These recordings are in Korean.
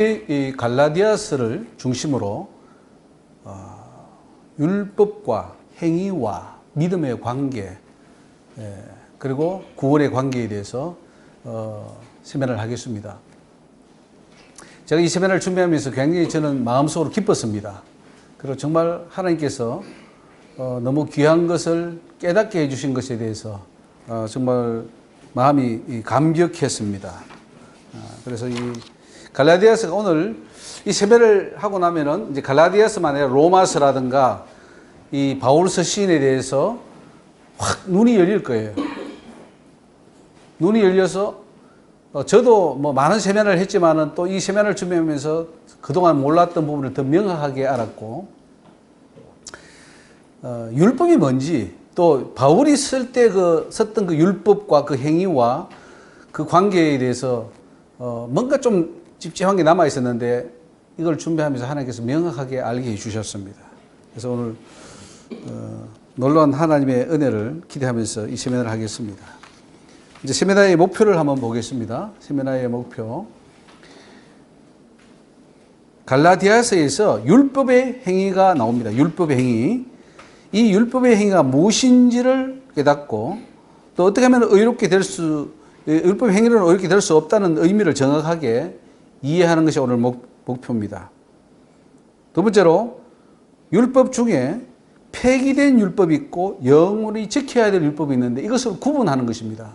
이 갈라디아서를 중심으로 율법과 행위와 믿음의 관계, 그리고 구원의 관계에 대해서 세미나를 하겠습니다. 제가 이 세미나를 준비하면서 굉장히 저는 마음속으로 기뻤습니다. 그리고 정말 하나님께서 너무 귀한 것을 깨닫게 해주신 것에 대해서 정말 마음이 감격했습니다. 그래서 이 갈라디아서가 오늘 이 세배를 하고 나면은 이제 갈라디아서만 아니라 로마서라든가 이 바울서 시인에 대해서 확 눈이 열릴 거예요. 눈이 열려서 저도 뭐 많은 세면을 했지만은 또 이 세면을 준비하면서 그동안 몰랐던 부분을 더 명확하게 알았고, 율법이 뭔지 또 바울이 썼던 그 율법과 그 행위와 그 관계에 대해서 뭔가 좀 찝찝한 게 남아 있었는데 이걸 준비하면서 하나님께서 명확하게 알게 해주셨습니다. 그래서 오늘 놀라운 하나님의 은혜를 기대하면서 이 세미나를 하겠습니다. 이제 세미나의 목표를 한번 보겠습니다. 세미나의 목표. 갈라디아서에서 율법의 행위가 나옵니다. 율법의 행위. 이 율법의 행위가 무엇인지를 깨닫고 또 어떻게 하면 율법의 행위는 의롭게 될 수 없다는 의미를 정확하게 이해하는 것이 오늘 목표입니다. 두 번째로 율법 중에 폐기된 율법이 있고 영원히 지켜야 될 율법이 있는데 이것을 구분하는 것입니다.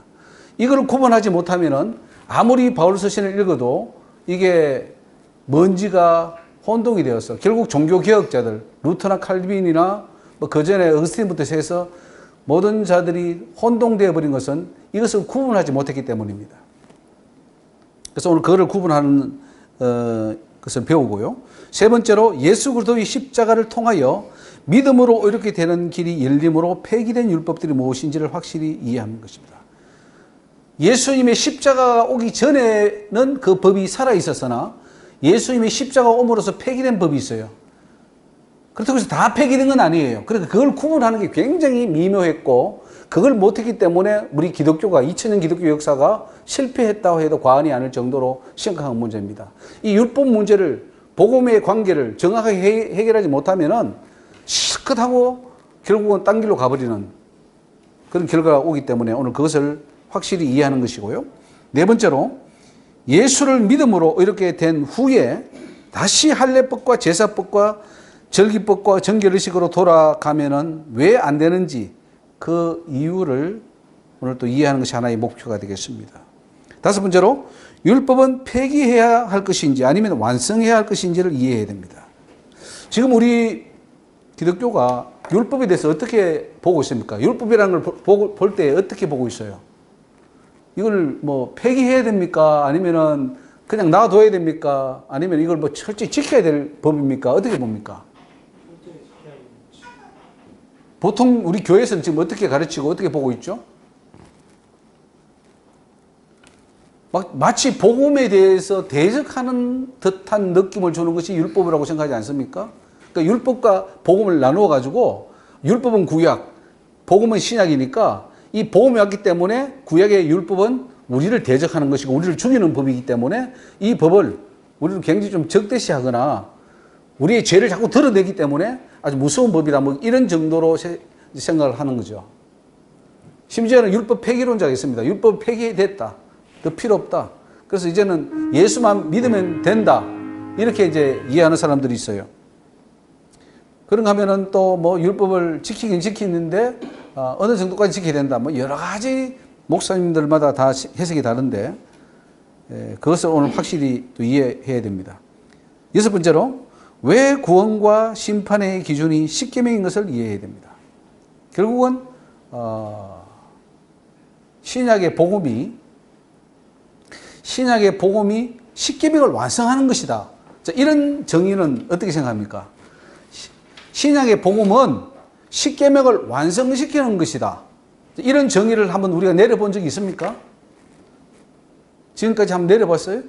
이걸 구분하지 못하면은 아무리 바울서 시를 읽어도 이게 뭔지가 혼동이 되어서 결국 종교개혁자들, 루터나 칼빈이나 뭐 그 전에 어거스틴부터 해서 모든 자들이 혼동되어 버린 것은 이것을 구분하지 못했기 때문입니다. 그래서 오늘 그거를 구분하는 것을 배우고요. 세 번째로 예수 그리스도의 십자가를 통하여 믿음으로 이렇게 되는 길이 열림으로 폐기된 율법들이 무엇인지를 확실히 이해하는 것입니다. 예수님의 십자가가 오기 전에는 그 법이 살아 있었으나 예수님의 십자가가 옴으로써 폐기된 법이 있어요. 그렇다고 해서 다 폐기된 건 아니에요. 그러니까 그걸 구분하는 게 굉장히 미묘했고 그걸 못했기 때문에 우리 기독교가 2000년 기독교 역사가 실패했다고 해도 과언이 아닐 정도로 심각한 문제입니다. 이 율법 문제를 복음의 관계를 정확하게 해결하지 못하면은 실컷 하고 결국은 딴 길로 가버리는 그런 결과가 오기 때문에 오늘 그것을 확실히 이해하는 것이고요. 네 번째로 예수를 믿음으로 이렇게 된 후에 다시 할례법과 제사법과 절기법과 정결의식으로 돌아가면은 왜 안 되는지 그 이유를 오늘 또 이해하는 것이 하나의 목표가 되겠습니다. 다섯 번째로 율법은 폐기해야 할 것인지 아니면 완성해야 할 것인지를 이해해야 됩니다. 지금 우리 기독교가 율법에 대해서 어떻게 보고 있습니까? 율법이라는 걸 볼 때 어떻게 보고 있어요? 이걸 뭐 폐기해야 됩니까? 아니면은 그냥 놔둬야 됩니까? 아니면 이걸 뭐 철저히 지켜야 될 법입니까? 어떻게 봅니까? 보통 우리 교회에서는 지금 어떻게 가르치고 어떻게 보고 있죠? 마치 복음에 대해서 대적하는 듯한 느낌을 주는 것이 율법이라고 생각하지 않습니까? 그러니까 율법과 복음을 나누어 가지고 율법은 구약, 복음은 신약이니까 이 복음이 왔기 때문에 구약의 율법은 우리를 대적하는 것이고 우리를 죽이는 법이기 때문에 이 법을 우리를 굉장히 좀 적대시하거나 우리의 죄를 자꾸 드러내기 때문에 아주 무서운 법이다. 뭐 이런 정도로 생각을 하는 거죠. 심지어는 율법 폐기론자가 있습니다. 율법 폐기됐다. 더 필요 없다. 그래서 이제는 예수만 믿으면 된다. 이렇게 이제 이해하는 사람들이 있어요. 그런가 하면은 또 뭐 율법을 지키긴 지키는데 어느 정도까지 지켜야 된다. 뭐 여러 가지 목사님들마다 다 해석이 다른데 그것을 오늘 확실히 또 이해해야 됩니다. 여섯 번째로 왜 구원과 심판의 기준이 십계명인 것을 이해해야 됩니다. 결국은 신약의 복음이 십계명을 완성하는 것이다. 자, 이런 정의는 어떻게 생각합니까? 신약의 복음은 십계명을 완성시키는 것이다. 이런 정의를 한번 우리가 내려본 적이 있습니까? 지금까지 한번 내려봤어요?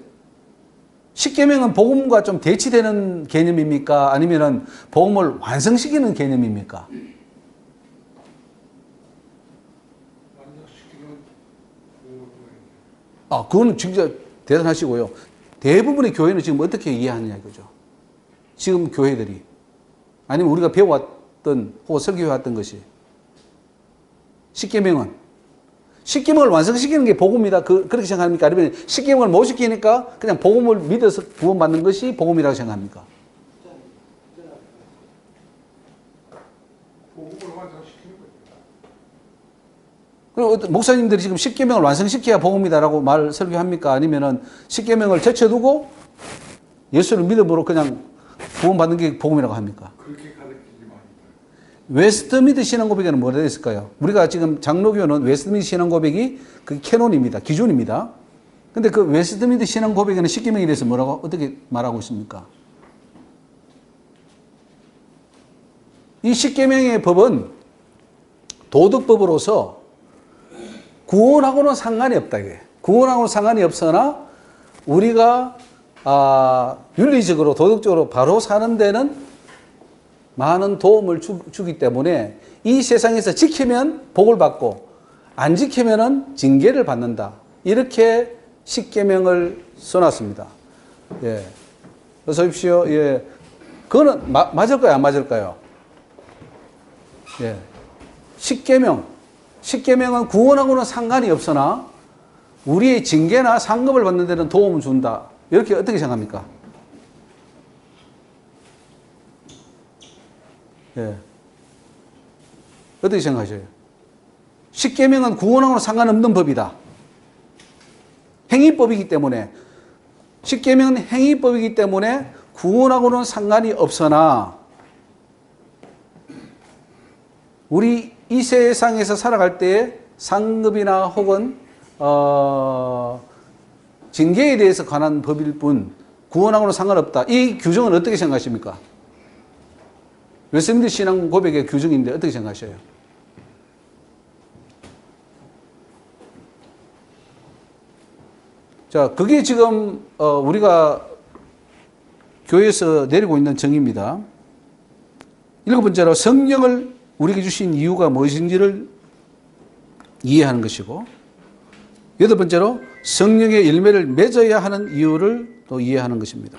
십계명은 복음과 좀 대치되는 개념입니까? 아니면은 복음을 완성시키는 개념입니까? 그거는 진짜 대단하시고요. 대부분의 교회는 지금 어떻게 이해하느냐 이거죠. 지금 교회들이. 아니면 우리가 배워왔던 혹은 설교해왔던 것이. 십계명은. 십계명을 완성시키는 게 복음이다. 그렇게 생각합니까? 아니면 십계명을 못 시키니까 그냥 복음을 믿어서 구원받는 것이 복음이라고 생각합니까? 복음을 완성시키는 그리고 거죠. 목사님들이 지금 십계명을 완성시켜야 복음이다라고 말 설교합니까? 아니면은 십계명을 제쳐두고 예수를 믿음으로 그냥 구원받는 게 복음이라고 합니까? 그렇게 가르치지 마니까. 웨스트민트 신앙고백에는 뭐가 되어 있을까요? 우리가 지금 장로교는 웨스트민트 신앙고백이 그 캐논입니다. 기준입니다. 근데 그 웨스트민트 신앙고백에는 십계명에 대해서 뭐라고 어떻게 말하고 있습니까? 이 십계명의 법은 도덕법으로서 구원하고는 상관이 없다. 이게. 구원하고는 상관이 없으나 우리가 윤리적으로 도덕적으로 바로 사는 데는 많은 도움을 주기 때문에 이 세상에서 지키면 복을 받고 안 지키면은 징계를 받는다. 이렇게 십계명을 써놨습니다. 예. 어서 오십시오. 예. 그거는 맞을까요? 안 맞을까요? 예. 십계명은 구원하고는 상관이 없으나 우리의 징계나 상급을 받는 데는 도움을 준다. 이렇게 어떻게 생각합니까? 예. 어떻게 생각하셔요? 십계명은 구원하고는 상관없는 법이다. 행위법이기 때문에 십계명은 행위법이기 때문에 구원하고는 상관이 없으나 우리 이 세상에서 살아갈 때에 상급이나 혹은 징계에 대해서 관한 법일 뿐 구원하고는 상관없다. 이 규정은 어떻게 생각하십니까? 웨스트민트 신앙 고백의 규정인데 어떻게 생각하셔요? 자, 그게 지금 우리가 교회에서 내리고 있는 정의입니다. 7번째로 성령을 우리에게 주신 이유가 무엇인지를 이해하는 것이고, 8번째로 성령의 열매를 맺어야 하는 이유를 또 이해하는 것입니다.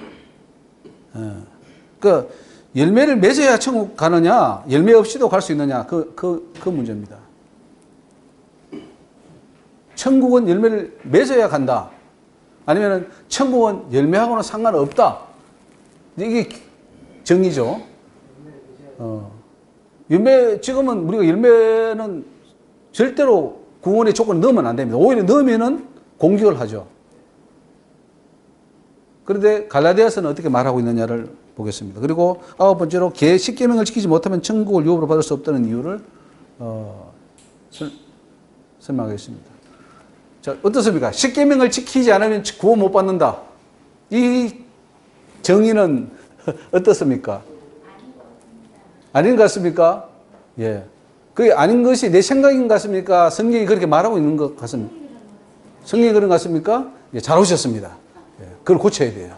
그러니까 열매를 맺어야 천국 가느냐, 열매 없이도 갈 수 있느냐, 그 문제입니다. 천국은 열매를 맺어야 간다. 아니면 천국은 열매하고는 상관없다. 이게 정의죠. 지금은 우리가 열매는 절대로 구원의 조건을 넣으면 안 됩니다. 오히려 넣으면은 공격을 하죠. 그런데 갈라디아서는 어떻게 말하고 있느냐를 보겠습니다. 그리고 9번째로 십계명을 지키지 못하면 천국을 유업으로 받을 수 없다는 이유를 설명하겠습니다. 자, 어떻습니까? 십계명을 지키지 않으면 구원 못 받는다. 이 정의는 어떻습니까? 아닌 것 같습니까? 예. 그게 아닌 것이 내 생각인 것 같습니까? 성경이 그렇게 말하고 있는 것 같습니까? 성경이 그런 것 같습니까? 예, 잘 오셨습니다. 예, 그걸 고쳐야 돼요.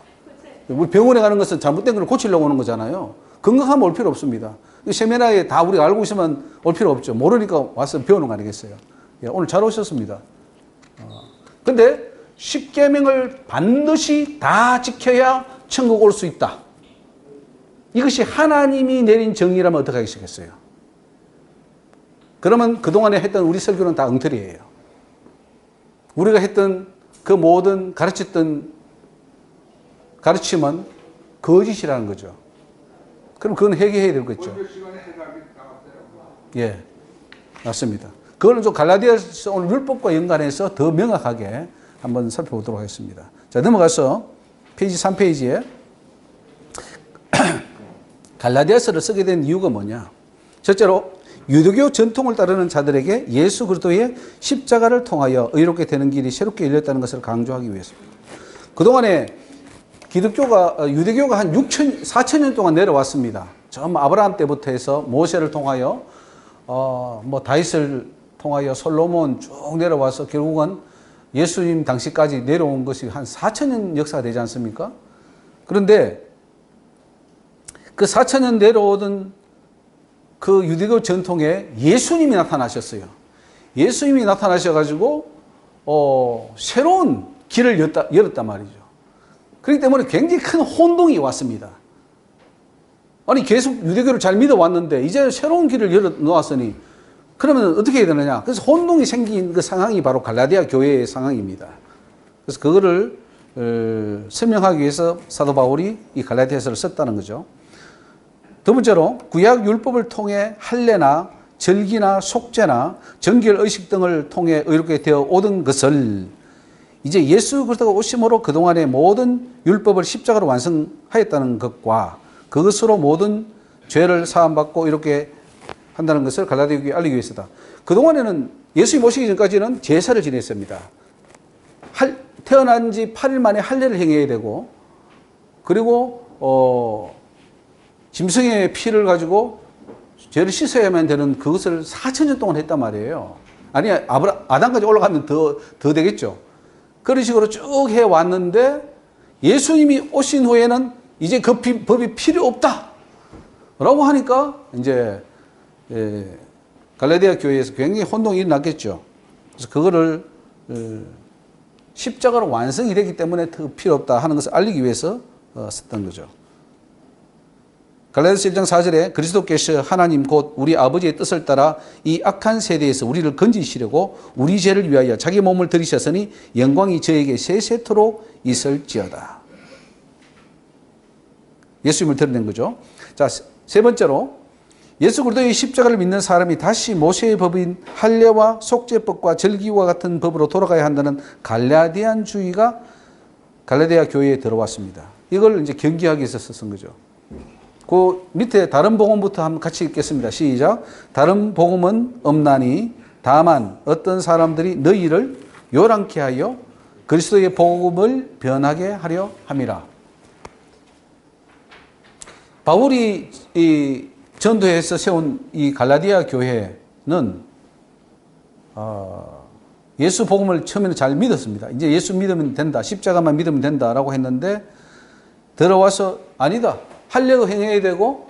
우리 병원에 가는 것은 잘못된 걸 고치려고 오는 거잖아요. 건강하면 올 필요 없습니다. 세미나에 다 우리가 알고 있으면 올 필요 없죠. 모르니까 와서 배우는 거 아니겠어요? 예, 오늘 잘 오셨습니다. 근데 십계명을 반드시 다 지켜야 천국 올 수 있다. 이것이 하나님이 내린 정의라면 어떻게 하시겠어요? 그러면 그동안에 했던 우리 설교는 다 엉터리예요. 우리가 했던 그 모든 가르쳤던 가르침은 거짓이라는 거죠. 그럼 그건 회개해야 되겠죠. 예, 맞습니다. 그거는 좀 갈라디아서 오늘 율법과 연관해서 더 명확하게 한번 살펴보도록 하겠습니다. 자, 넘어가서 페이지 3페이지에 갈라디아서를 쓰게 된 이유가 뭐냐? 첫째로 유대교 전통을 따르는 자들에게 예수 그리스도의 십자가를 통하여 의롭게 되는 길이 새롭게 열렸다는 것을 강조하기 위해서입니다. 그동안에 유대교가 한 4,000년 동안 내려왔습니다. 처음 아브라함 때부터 해서 모세를 통하여 다윗을 통하여 솔로몬 쭉 내려와서 결국은 예수님 당시까지 내려온 것이 한 4,000년 역사가 되지 않습니까? 그런데 그 4,000년 내려오던 그 유대교 전통에 예수님이 나타나셨어요. 예수님이 나타나셔가지고 새로운 길을 열었단 말이죠. 그렇기 때문에 굉장히 큰 혼동이 왔습니다. 아니 계속 유대교를 잘 믿어왔는데 이제 새로운 길을 열어놓았으니 그러면 어떻게 해야 되느냐. 그래서 혼동이 생긴 그 상황이 바로 갈라디아 교회의 상황입니다. 그래서 그거를 설명하기 위해서 사도 바울이 이 갈라디아서를 썼다는 거죠. 두 번째로 구약 율법을 통해 할례나 절기나 속죄나 정결 의식 등을 통해 의롭게 되어 오던 것을 이제 예수 그리스도가 오심으로 그동안의 모든 율법을 십자가로 완성하였다는 것과 그것으로 모든 죄를 사함받고 이렇게 한다는 것을 갈라디아 교회에 알리기 위해서다. 그동안에는 예수님 오시기 전까지는 제사를 지냈습니다. 태어난 지 8일 만에 할례를 행해야 되고 그리고 짐승의 피를 가지고 죄를 씻어야만 되는 그것을 4,000년 동안 했단 말이에요. 아니 아담까지 올라가면 더 되겠죠. 그런 식으로 쭉 해왔는데 예수님이 오신 후에는 이제 그 법이 필요 없다 라고 하니까 이제 갈라디아 교회에서 굉장히 혼동이 일어났겠죠. 그래서 그거를 십자가로 완성이 되기 때문에 더 필요 없다 하는 것을 알리기 위해서 썼던 거죠. 갈라디아서 1장 4절에 그리스도께서 하나님 곧 우리 아버지의 뜻을 따라 이 악한 세대에서 우리를 건지시려고 우리 죄를 위하여 자기 몸을 들이셨으니 영광이 저에게 세세토록 있을지어다. 예수님을 드러낸 거죠. 자, 세 번째로 예수 그리스도의 십자가를 믿는 사람이 다시 모세의 법인 할례와 속죄법과 절기와 같은 법으로 돌아가야 한다는 갈라디안주의가 갈라디아 교회에 들어왔습니다. 이걸 이제 경계하기 위해서 쓴 거죠. 그 밑에 다른 복음부터 한번 같이 읽겠습니다. 시작. 다른 복음은 없나니 다만 어떤 사람들이 너희를 요란케 하여 그리스도의 복음을 변하게 하려 함이라. 바울이 이 전도해서 세운 이 갈라디아 교회는 예수 복음을 처음에는 잘 믿었습니다. 이제 예수 믿으면 된다. 십자가만 믿으면 된다라고 했는데 들어와서 아니다. 할례도 행해야 되고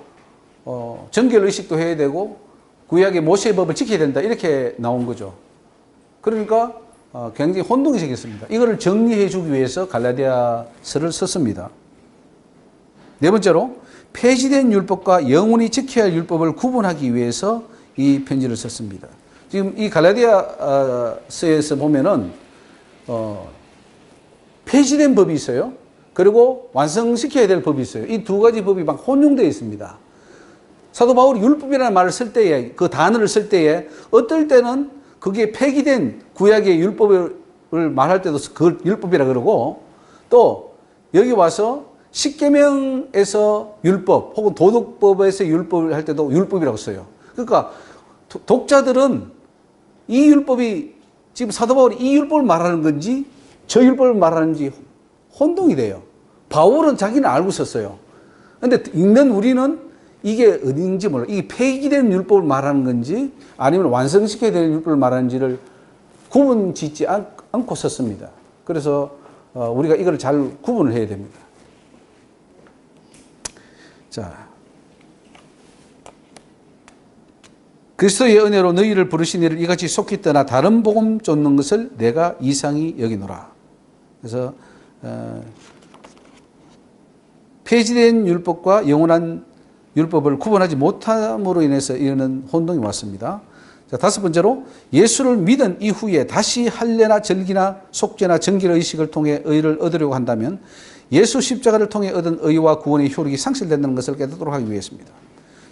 정결 의식도 해야 되고 구약의 모세의 법을 지켜야 된다. 이렇게 나온 거죠. 그러니까 굉장히 혼동이 생겼습니다. 이거를 정리해 주기 위해서 갈라디아서를 썼습니다. 네 번째로 폐지된 율법과 영원히 지켜야 할 율법을 구분하기 위해서 이 편지를 썼습니다. 지금 이 갈라디아서에서 보면은 폐지된 법이 있어요. 그리고 완성시켜야 될 법이 있어요. 이 두 가지 법이 막 혼용되어 있습니다. 사도 바울이 율법이라는 말을 쓸 때에 그 단어를 쓸 때에 어떨 때는 그게 폐기된 구약의 율법을 말할 때도 그걸 율법이라 그러고 또 여기 와서 십계명에서 율법 혹은 도덕법에서 율법을 할 때도 율법이라고 써요. 그러니까 독자들은 이 율법이 지금 사도 바울이 이 율법을 말하는 건지 저 율법을 말하는지 혼동이 돼요. 바울은 자기는 알고 있었어요. 그런데 읽는 우리는 이게 어딘지 몰라. 이게 폐기된 율법을 말하는 건지 아니면 완성시켜야 되는 율법을 말하는지를 구분 짓지 않고 썼습니다. 그래서 우리가 이걸 잘 구분을 해야 됩니다. 자, 그리스도의 은혜로 너희를 부르신 이를 이같이 속히 떠나 다른 복음 쫓는 것을 내가 이상히 여기노라. 그래서 폐지된 율법과 영원한 율법을 구분하지 못함으로 인해서 이런 혼동이 왔습니다. 자, 다섯 번째로 예수를 믿은 이후에 다시 할례나 절기나 속죄나 정결 의식을 통해 의를 얻으려고 한다면 예수 십자가를 통해 얻은 의와 구원의 효력이 상실된다는 것을 깨닫도록 하기 위해서입니다.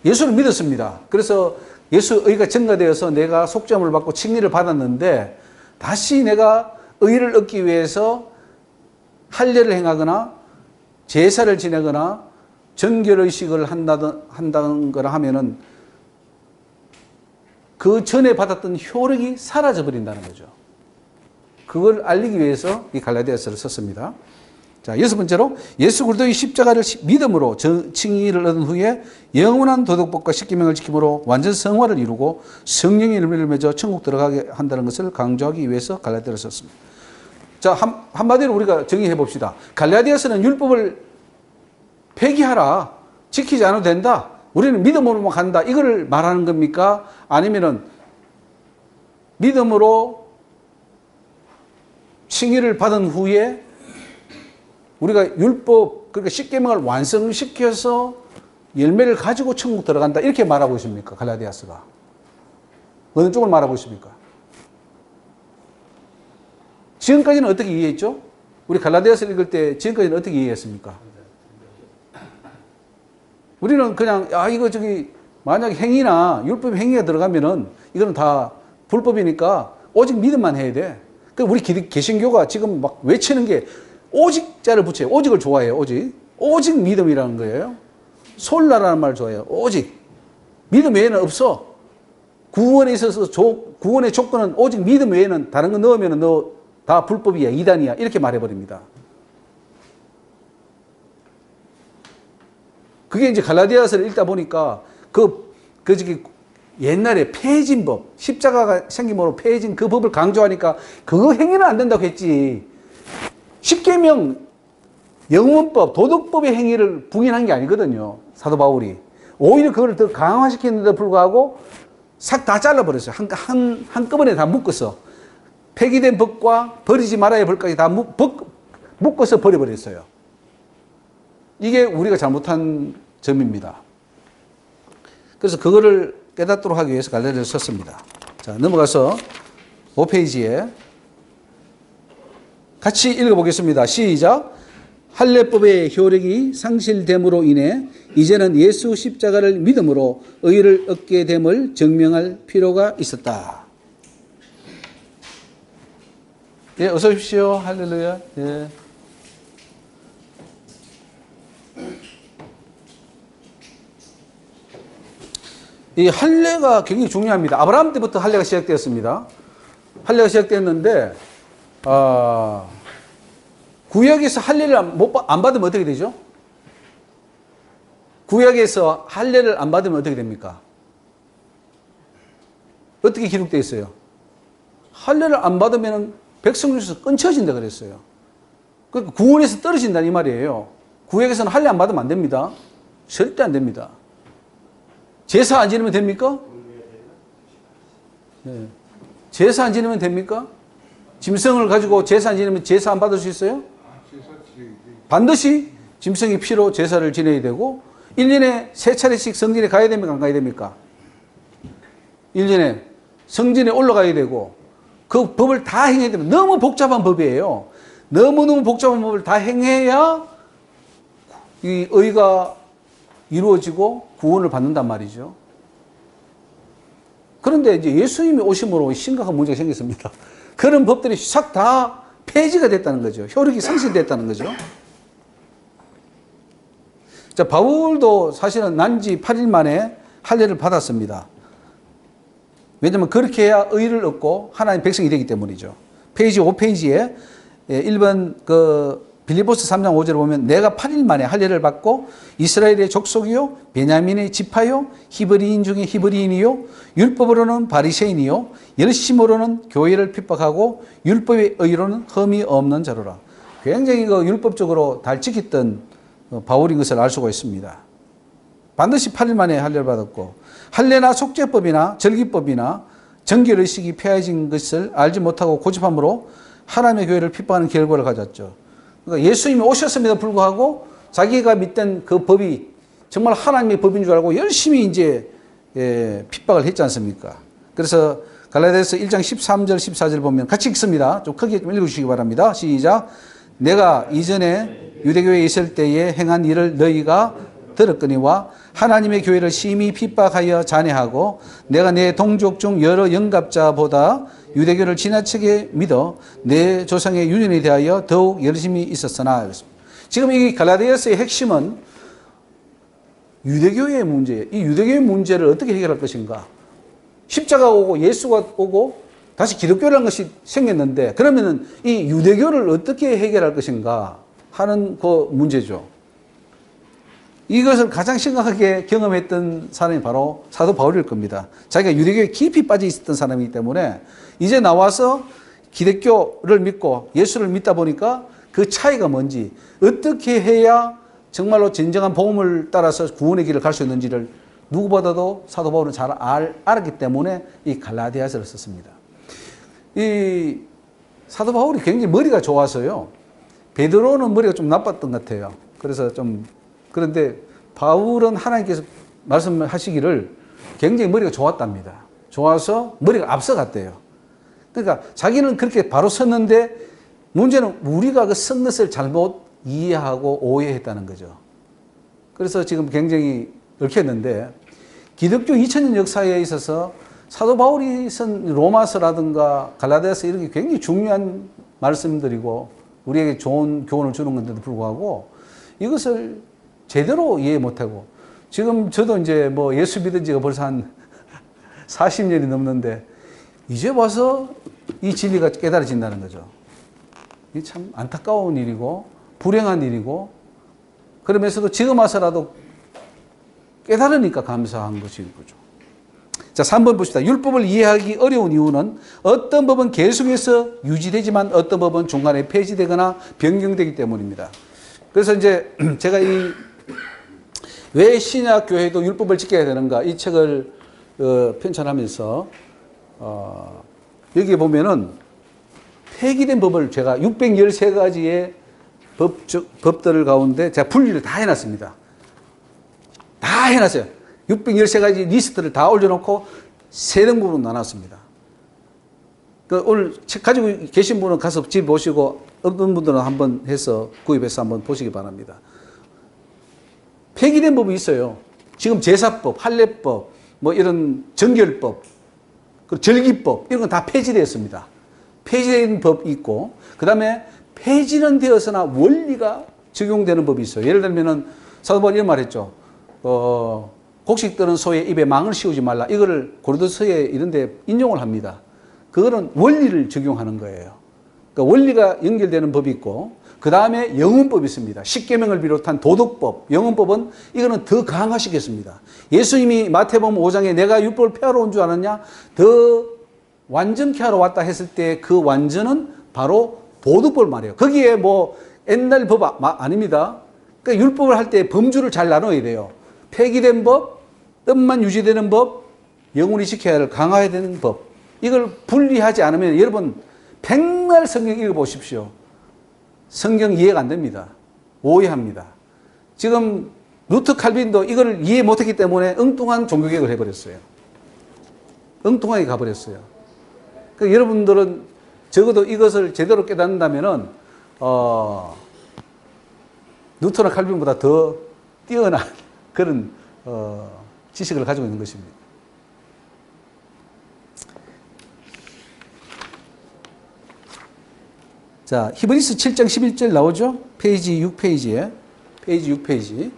예수를 믿었습니다. 그래서 예수 의가 증가되어서 내가 속죄함을 받고 칭의를 받았는데 다시 내가 의를 얻기 위해서 할례를 행하거나 제사를 지내거나 정결의식을 한다는 거라 하면은 그 전에 받았던 효력이 사라져 버린다는 거죠. 그걸 알리기 위해서 이 갈라디아서를 썼습니다. 자, 여섯 번째로 예수 그리스도의 십자가를 믿음으로 칭의를 얻은 후에 영원한 도덕법과 십계명을 지킴으로 완전 성화를 이루고 성령의 열매를 맺어 천국 들어가게 한다는 것을 강조하기 위해서 갈라디아를 썼습니다. 자, 한마디로 우리가 정의해 봅시다. 갈라디아서는 율법을 폐기하라. 지키지 않아도 된다. 우리는 믿음으로만 간다. 이걸 말하는 겁니까? 아니면은 믿음으로 칭의를 받은 후에 우리가 율법, 그러니까 십계명을 완성시켜서 열매를 가지고 천국 들어간다 이렇게 말하고 있습니까? 갈라디아서가. 어느 쪽을 말하고 있습니까? 지금까지는 어떻게 이해했죠? 우리 갈라디아서 읽을 때 지금까지는 어떻게 이해했습니까? 우리는 그냥 이거 만약에 행위나 율법 행위가 들어가면은 이거는 다 불법이니까 오직 믿음만 해야 돼. 그 우리 개신교가 지금 막 외치는 게 오직자를 붙여요. 오직을 좋아해요. 오직 믿음이라는 거예요. 솔라라는 말을 좋아해요. 오직 믿음 외에는 없어. 구원에 있어서 구원의 조건은 오직 믿음 외에는 다른 거 넣으면 너 다 불법이야, 이단이야 이렇게 말해버립니다. 그게 이제 갈라디아서를 읽다 보니까 옛날에 폐해진 법, 십자가가 생김으로 폐해진 그 법을 강조하니까 그거 행위는 안 된다고 했지. 십계명, 영문법, 도덕법의 행위를 부인한 게 아니거든요. 사도 바울이. 오히려 그걸 더 강화시키는데도 불구하고 싹 다 잘라버렸어요. 한꺼번에 다 묶어서. 폐기된 법과 버리지 말아야 할 법까지 다 묶어서 버려버렸어요. 이게 우리가 잘못한 점입니다. 그래서 그거를 깨닫도록 하기 위해서 갈라디아를 썼습니다. 자, 넘어가서 5페이지에 같이 읽어보겠습니다. 시작. 할례법의 효력이 상실됨으로 인해 이제는 예수 십자가를 믿음으로 의를 얻게 됨을 증명할 필요가 있었다. 예, 어서 오십시오. 할렐루야. 예. 이 할례가 굉장히 중요합니다. 아브라함 때부터 할례가 시작되었습니다. 할례가 시작됐는데 구약에서 할례를 안 받으면 어떻게 되죠? 구약에서 할례를 안 받으면 어떻게 됩니까? 어떻게 기록되어 있어요? 할례를 안 받으면 백성 중에서 끊쳐진다 그랬어요. 그러니까 구원에서 떨어진다는 이 말이에요. 구약에서는 할례 안 받으면 안 됩니다. 절대 안 됩니다. 제사 안 지내면 됩니까? 네. 제사 안 지내면 됩니까? 짐승을 가지고 제사 안 지내면 제사 안 받을 수 있어요? 반드시 짐승의 피로 제사를 지내야 되고 1년에 3차례씩 성전에 가야 됩니까? 안 가야 됩니까? 1년에 성전에 올라가야 되고 그 법을 다 행해야 됩니다. 너무 복잡한 법이에요. 너무너무 복잡한 법을 다 행해야 이 의가 이루어지고 구원을 받는단 말이죠. 그런데 이제 예수님이 오심으로 심각한 문제가 생겼습니다. 그런 법들이 싹 다 폐지가 됐다는 거죠. 효력이 상실됐다는 거죠. 자, 바울도 사실은 난지 8일 만에 할례를 받았습니다. 왜냐하면 그렇게 해야 의를 얻고 하나님 백성이 되기 때문이죠. 페이지 5페이지에 1번 빌립보서 3장 5절을 보면 내가 8일 만에 할례를 받고 이스라엘의 족속이요 베냐민의 지파요 히브리인 중에 히브리인이요 율법으로는 바리새인이요 열심으로는 교회를 핍박하고 율법의 의로는 흠이 없는 자로라. 굉장히 율법적으로 달 지켰던 바울인 것을 알 수가 있습니다. 반드시 8일 만에 할례를 받았고 할례나 속죄법이나 절기법이나 정결의식이 폐해진 것을 알지 못하고 고집함으로 하나님의 교회를 핍박하는 결과를 가졌죠. 그러니까 예수님이 오셨음에도 불구하고 자기가 믿던 그 법이 정말 하나님의 법인 줄 알고 열심히 이제 핍박을 했지 않습니까? 그래서 갈라디아서 1장 13절 14절 보면 같이 읽습니다. 좀 크게 좀 읽어주시기 바랍니다. 시작. 내가 이전에 유대교회에 있을 때에 행한 일을 너희가 들었거니와 하나님의 교회를 심히 핍박하여 잔해하고 내가 내 동족 중 여러 영갑자보다 유대교를 지나치게 믿어 내 조상의 유전에 대하여 더욱 열심히 있었으나. 지금 이 갈라디아서의 핵심은 유대교의 문제예요. 이 유대교의 문제를 어떻게 해결할 것인가. 십자가 오고 예수가 오고 다시 기독교라는 것이 생겼는데 그러면은 이 유대교를 어떻게 해결할 것인가 하는 그 문제죠. 이것을 가장 심각하게 경험했던 사람이 바로 사도 바울일 겁니다. 자기가 유대교에 깊이 빠져 있었던 사람이기 때문에 이제 나와서 기독교를 믿고 예수를 믿다 보니까 그 차이가 뭔지, 어떻게 해야 정말로 진정한 복음을 따라서 구원의 길을 갈 수 있는지를 누구보다도 사도 바울은 잘 알았기 때문에 이 갈라디아서를 썼습니다. 이 사도 바울이 굉장히 머리가 좋아서요. 베드로는 머리가 좀 나빴던 것 같아요. 그래서 좀 그런데 바울은 하나님께서 말씀하시기를 굉장히 머리가 좋았답니다. 좋아서 머리가 앞서갔대요. 그러니까 자기는 그렇게 바로 섰는데 문제는 우리가 그 선 것을 잘못 이해하고 오해했다는 거죠. 그래서 지금 굉장히 얽혔는데 기독교 2000년 역사에 있어서 사도 바울이 쓴 로마서라든가 갈라디아서 이런 게 굉장히 중요한 말씀들이고 우리에게 좋은 교훈을 주는 건데도 불구하고 이것을 제대로 이해 못하고 지금 저도 이제 뭐 예수 믿은 지가 벌써 한 40년이 넘는데 이제 와서 이 진리가 깨달아진다는 거죠. 이게 참 안타까운 일이고 불행한 일이고 그러면서도 지금 와서라도 깨달으니까 감사한 것인 거죠. 자, 3번 봅시다. 율법을 이해하기 어려운 이유는 어떤 법은 계속해서 유지되지만 어떤 법은 중간에 폐지되거나 변경되기 때문입니다. 그래서 이제 제가 왜 신약교회도 율법을 지켜야 되는가 이 책을 편찬하면서 여기에 보면은 폐기된 법을 제가 613가지의 법들 가운데 제가 분리를 다 해놨습니다. 다 해놨어요. 613가지 리스트를 다 올려놓고 세 등분으로 나눴습니다. 오늘 책 가지고 계신 분은 가서 집 보시고 없는 분들은 한번 해서 구입해서 한번 보시기 바랍니다. 폐기된 법이 있어요. 지금 제사법, 할례법, 뭐 이런 정결법, 그리고 절기법 이런 건 다 폐지되었습니다. 폐지된 법이 있고 그 다음에 폐지는 되어서나 원리가 적용되는 법이 있어요. 예를 들면은 사도 바울이 이런 말 했죠. 곡식 뜨는 소의 입에 망을 씌우지 말라. 이거를 고린도서에 이런 데 인용을 합니다. 그거는 원리를 적용하는 거예요. 그러니까 원리가 연결되는 법이 있고 그 다음에 영훈법이 있습니다. 십계명을 비롯한 도덕법, 영훈법은 이거는 더 강화시켰습니다. 예수님이 마태복음 5장에 내가 율법을 폐하러 온 줄 알았냐? 더 완전케 하러 왔다 했을 때 그 완전은 바로 도덕법을 말해요. 거기에 뭐 옛날 법 아닙니다. 그러니까 율법을 할 때 범주를 잘 나눠야 돼요. 폐기된 법, 뜻만 유지되는 법, 영원히 지켜야 할 강화해야 되는 법. 이걸 분리하지 않으면 여러분 백날 성경 읽어보십시오. 성경 이해가 안 됩니다. 오해합니다. 지금 루터 칼빈도 이걸 이해 못했기 때문에 엉뚱한 종교개혁을 해버렸어요. 엉뚱하게 가버렸어요. 그러니까 여러분들은 적어도 이것을 제대로 깨닫는다면은 루터나 칼빈보다 더 뛰어난 그런 지식을 가지고 있는 것입니다. 자, 히브리서 7장 11절 나오죠? 페이지 6페이지에. 페이지 6페이지.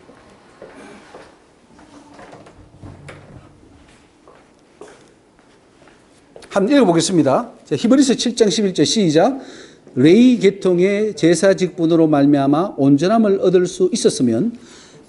한번 읽어보겠습니다. 자, 히브리서 7장 11절 시작. 레위 계통의 제사 직분으로 말미암아 온전함을 얻을 수 있었으면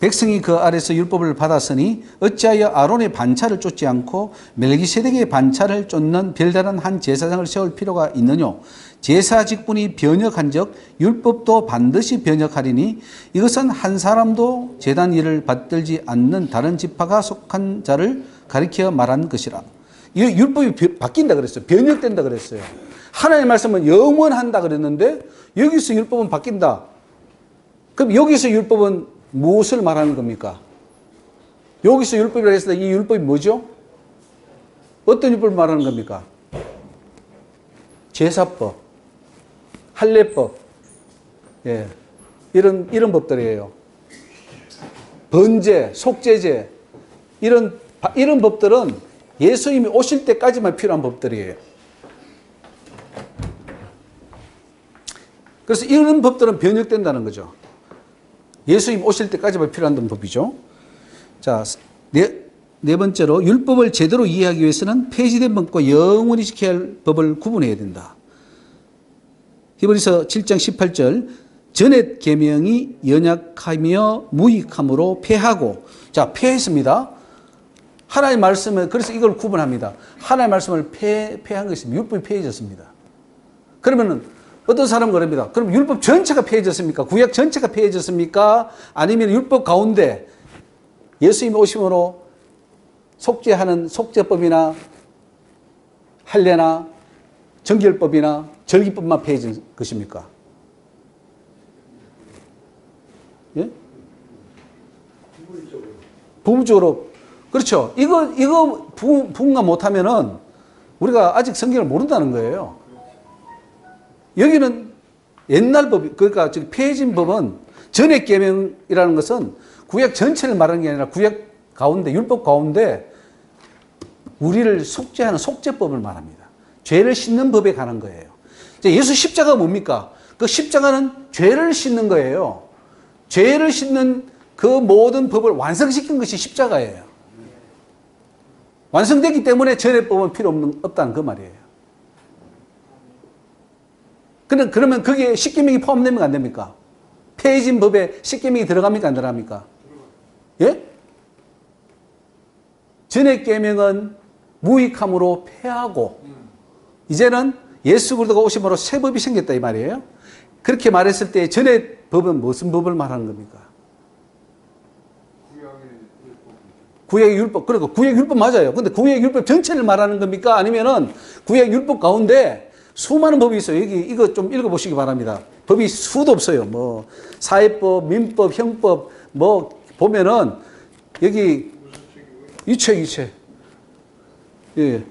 백성이 그 아래서 율법을 받았으니 어찌하여 아론의 반차를 쫓지 않고 멜기세덱의 반차를 쫓는 별다른 한 제사장을 세울 필요가 있느냐. 제사 직분이 변역한 적 율법도 반드시 변역하리니 이것은 한 사람도 제단 일을 받들지 않는 다른 지파가 속한 자를 가리켜 말한 것이라. 이 율법이 바뀐다 그랬어요. 변역된다 그랬어요. 하나님의 말씀은 영원한다 그랬는데 여기서 율법은 바뀐다. 그럼 여기서 율법은 무엇을 말하는 겁니까? 여기서 율법이라고 했을 때 이 율법이 뭐죠? 어떤 율법을 말하는 겁니까? 제사법, 할례법, 예, 이런 법들이에요. 번제, 속죄제, 이런 법들은 예수님이 오실 때까지만 필요한 법들이에요. 그래서 이런 법들은 변역된다는 거죠. 예수님 오실 때까지만 필요한 법이죠. 자, 네 번째로 율법을 제대로 이해하기 위해서는 폐지된 법과 영원히 지켜야 할 법을 구분해야 된다. 히브리서 7장 18절 전옛 계명이 연약하며 무익함으로 폐하고, 자, 폐했습니다. 하나님의 말씀을, 그래서 이걸 구분합니다. 하나님의 말씀을 폐한 것이 율법이 폐해졌습니다. 그러면은 어떤 사람은 그럽니다. 그럼 율법 전체가 폐해졌습니까? 구약 전체가 폐해졌습니까? 아니면 율법 가운데 예수님이 오심으로 속죄하는 속죄법이나 할례나 정결법이나 절기법만 폐해진 것입니까? 부분적으로. 그렇죠. 이거 부분과 못하면은 우리가 아직 성경을 모른다는 거예요. 여기는 옛날 법, 그러니까 폐해진 법은 전액 계명이라는 것은 구약 전체를 말하는 게 아니라 구약 가운데, 율법 가운데 우리를 속죄하는 속죄법을 말합니다. 죄를 씻는 법에 관한 거예요. 예수 십자가가 뭡니까? 그 십자가는 죄를 씻는 거예요. 죄를 씻는 그 모든 법을 완성시킨 것이 십자가예요. 완성되기 때문에 전례법은 필요 없다는 그 말이에요. 그러면 거기에 십계명이 포함되면 안 됩니까? 폐해진 법에 십계명이 들어갑니까? 안 들어갑니까? 예? 전례계명은 무익함으로 폐하고 이제는 예수 그리스도가 오심으로 새 법이 생겼다 이 말이에요. 그렇게 말했을 때 전에 법은 무슨 법을 말하는 겁니까? 구약의 율법. 그러니까 구약 율법 맞아요. 근데 구약 율법 전체를 말하는 겁니까? 아니면은 구약 율법 가운데 수많은 법이 있어요. 여기 이거 좀 읽어보시기 바랍니다. 법이 수도 없어요. 뭐 사회법, 민법, 형법 뭐 보면은 여기 유책. 예.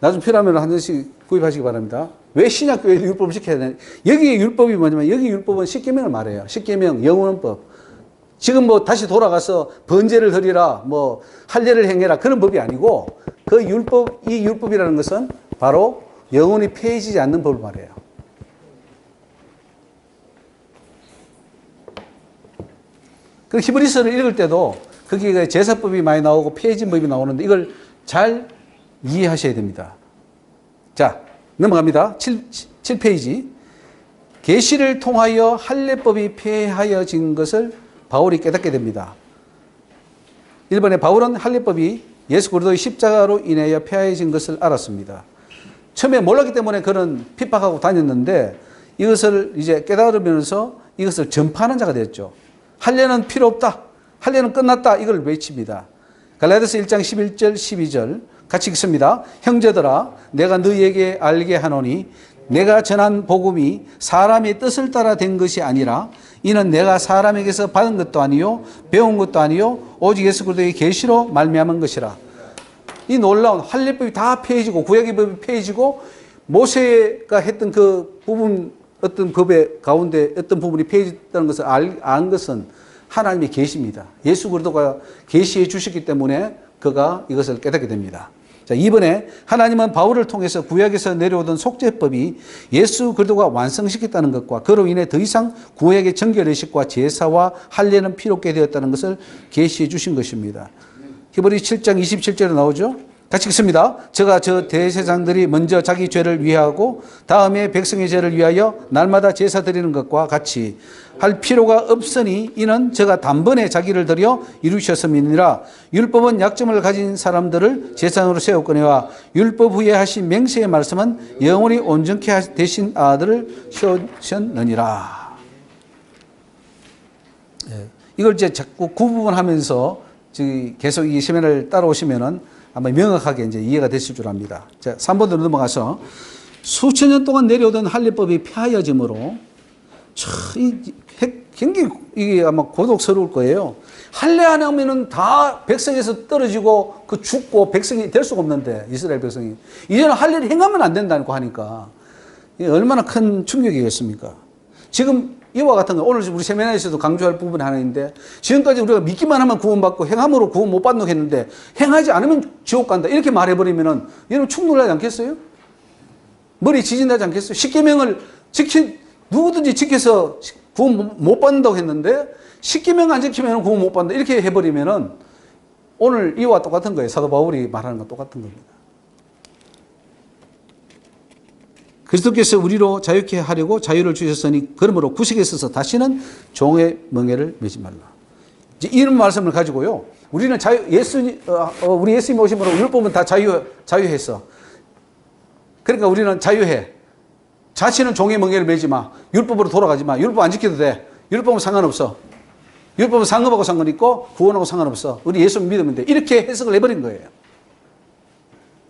나중 필요하면 한 번씩 구입하시기 바랍니다. 왜 신약교회도 율법을 지켜야 되냐? 여기의 율법이 뭐냐면 여기 율법은 십계명을 말해요. 십계명, 영원법. 지금 뭐 다시 돌아가서 번제를 드리라, 뭐 할례를 행해라 그런 법이 아니고 그 율법, 이 율법이라는 것은 바로 영원히 폐해지지 않는 법을 말해요. 그 히브리서를 읽을 때도 거기에 제사법이 많이 나오고 폐해진 법이 나오는데 이걸 잘 이해하셔야 됩니다. 자, 넘어갑니다. 7페이지. 계시를 통하여 할례법이 폐하여진 것을 바울이 깨닫게 됩니다. 1번에 바울은 할례법이 예수 그리스도의 십자가로 인하여 폐하여진 것을 알았습니다. 처음에 몰랐기 때문에 그런 핍박하고 다녔는데 이것을 이제 깨달으면서 이것을 전파하는 자가 됐죠. 할례는 필요 없다. 할례는 끝났다. 이걸 외칩니다. 갈라디아서 1장 11절 12절 같이 읽습니다. 형제들아 내가 너희에게 알게 하노니 내가 전한 복음이 사람의 뜻을 따라 된 것이 아니라 이는 내가 사람에게서 받은 것도 아니요 배운 것도 아니요 오직 예수 그리스도의 계시로 말미암은 것이라. 이 놀라운 할례법이 다 폐해지고 구약의 법이 폐해지고 모세가 했던 그 부분 어떤 법의 가운데 어떤 부분이 폐해졌다는 것을 안 것은 하나님의 계시입니다. 예수 그리스도가 계시해 주셨기 때문에 그가 이것을 깨닫게 됩니다. 자, 이번에 하나님은 바울을 통해서 구약에서 내려오던 속죄법이 예수 그리스도가 완성시켰다는 것과 그로 인해 더 이상 구약의 정결의식과 제사와 할례는 필요 없게 되었다는 것을 계시해 주신 것입니다. 히브리 7장 27절에 나오죠. 같이 읽습니다. 저가 저 대제사장들이 먼저 자기 죄를 위하고 다음에 백성의 죄를 위하여 날마다 제사 드리는 것과 같이 할 필요가 없으니 이는 저가 단번에 자기를 들여 이루셨음이니라. 율법은 약점을 가진 사람들을 제사장으로 세웠거니와 율법 후에 하신 맹세의 말씀은 영원히 온전케 되신 아들을 세우셨느니라. 이걸 이제 자꾸 구분하면서 계속 이 세미나를 따라오시면은 아마 명확하게 이제 이해가 되실 줄 압니다. 자, 3번으로 넘어가서 수천 년 동안 내려오던 할례법이 폐하여짐으로 굉장히 이게 아마 고독스러울 거예요. 할례 안 하면은 다 백성에서 떨어지고 그 죽고 백성이 될 수가 없는데 이스라엘 백성이 이제는 할례를 행하면 안 된다고 하니까 얼마나 큰 충격이겠습니까? 지금 이와 같은 거 오늘 우리 세미나에서도 강조할 부분이 하나 있는데 지금까지 우리가 믿기만 하면 구원받고 행함으로 구원 못 받는 했는데 행하지 않으면 지옥 간다 이렇게 말해버리면은 여러분 충돌하지 않겠어요? 머리 지진하지 않겠어요? 십계명을 누구든지 지켜서 구원 못 받는다고 했는데 십계명 안 지키면 구원 못 받는다 이렇게 해버리면은 오늘 이와 똑같은 거예요. 사도 바울이 말하는 건 똑같은 겁니다. 그리스도께서 우리로 자유케 하려고 자유를 주셨으니 그러므로 구식에 있어서 다시는 종의 멍에를 매지 말라. 이제 이런 말씀을 가지고요. 우리는 우리 예수님 오심으로 율법은 다 자유했어. 그러니까 우리는 자유해. 자신은 종의 멍에를 매지 마. 율법으로 돌아가지 마. 율법 안 지켜도 돼. 율법은 상관없어. 율법은 상급하고 상관 있고 구원하고 상관없어. 우리 예수 믿으면 돼. 이렇게 해석을 해버린 거예요.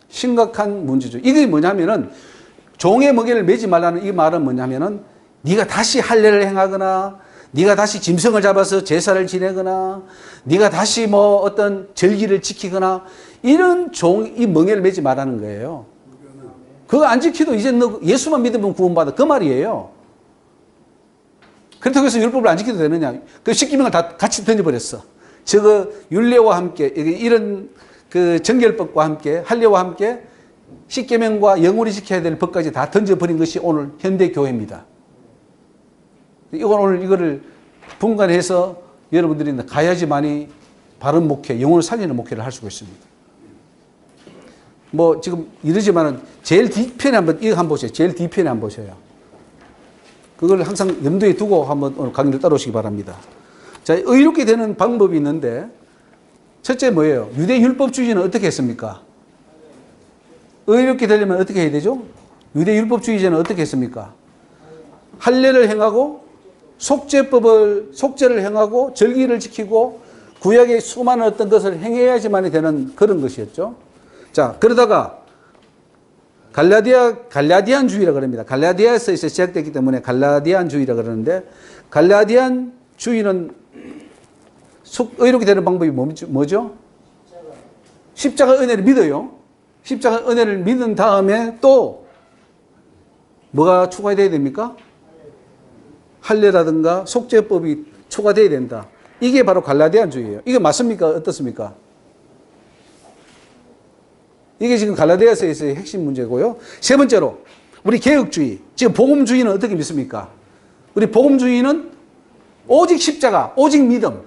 심각한 문제죠. 이게 뭐냐면은 종의 멍에를 매지 말라는 이 말은 뭐냐면은 네가 다시 할례를 행하거나 네가 다시 짐승을 잡아서 제사를 지내거나 네가 다시 뭐 어떤 절기를 지키거나 이런 이 멍에를 매지 말라는 거예요. 그거 안 지키도 이제 너 예수만 믿으면 구원받아. 그 말이에요. 그렇다고 해서 율법을 안 지켜도 되느냐. 그 십계명을 다 같이 던져버렸어. 저거 율례와 함께 이런 그 정결법과 함께 할례와 함께 십계명과 영원히 지켜야 될 법까지 다 던져버린 것이 오늘 현대 교회입니다. 이건 오늘 이거를 분간해서 여러분들이 가야지만이 바른 목회, 영혼을 살리는 목회를 할 수가 있습니다. 뭐 지금 이러지만은 제일 뒤편에 이거 한번 보세요. 제일 뒤편에 한번 보세요. 그걸 항상 염두에 두고 한번 오늘 강의를 따라오시기 바랍니다. 자, 의롭게 되는 방법이 있는데 첫째 뭐예요? 유대 율법주의자는 어떻게 했습니까? 의롭게 되려면 어떻게 해야 되죠? 유대 율법주의자는 어떻게 했습니까? 할례를 행하고 속죄를 행하고 절기를 지키고 구약의 수많은 어떤 것을 행해야지만이 되는 그런 것이었죠. 자, 그러다가 갈라디안주의라 그럽니다. 갈라디아에서 시작됐기 때문에 갈라디안주의라 그러는데 갈라디안주의는 의롭게 되는 방법이 뭐죠? 십자가 은혜를 믿어요. 십자가 은혜를 믿은 다음에 또 뭐가 추가되어야 됩니까? 할례라든가 속죄법이 추가되어야 된다. 이게 바로 갈라디안주의예요. 이게 맞습니까? 어떻습니까? 이게 지금 갈라디아서에서의 핵심 문제고요. 세 번째로 우리 개혁주의, 지금 복음주의는 어떻게 믿습니까? 우리 복음주의는 오직 십자가, 오직 믿음,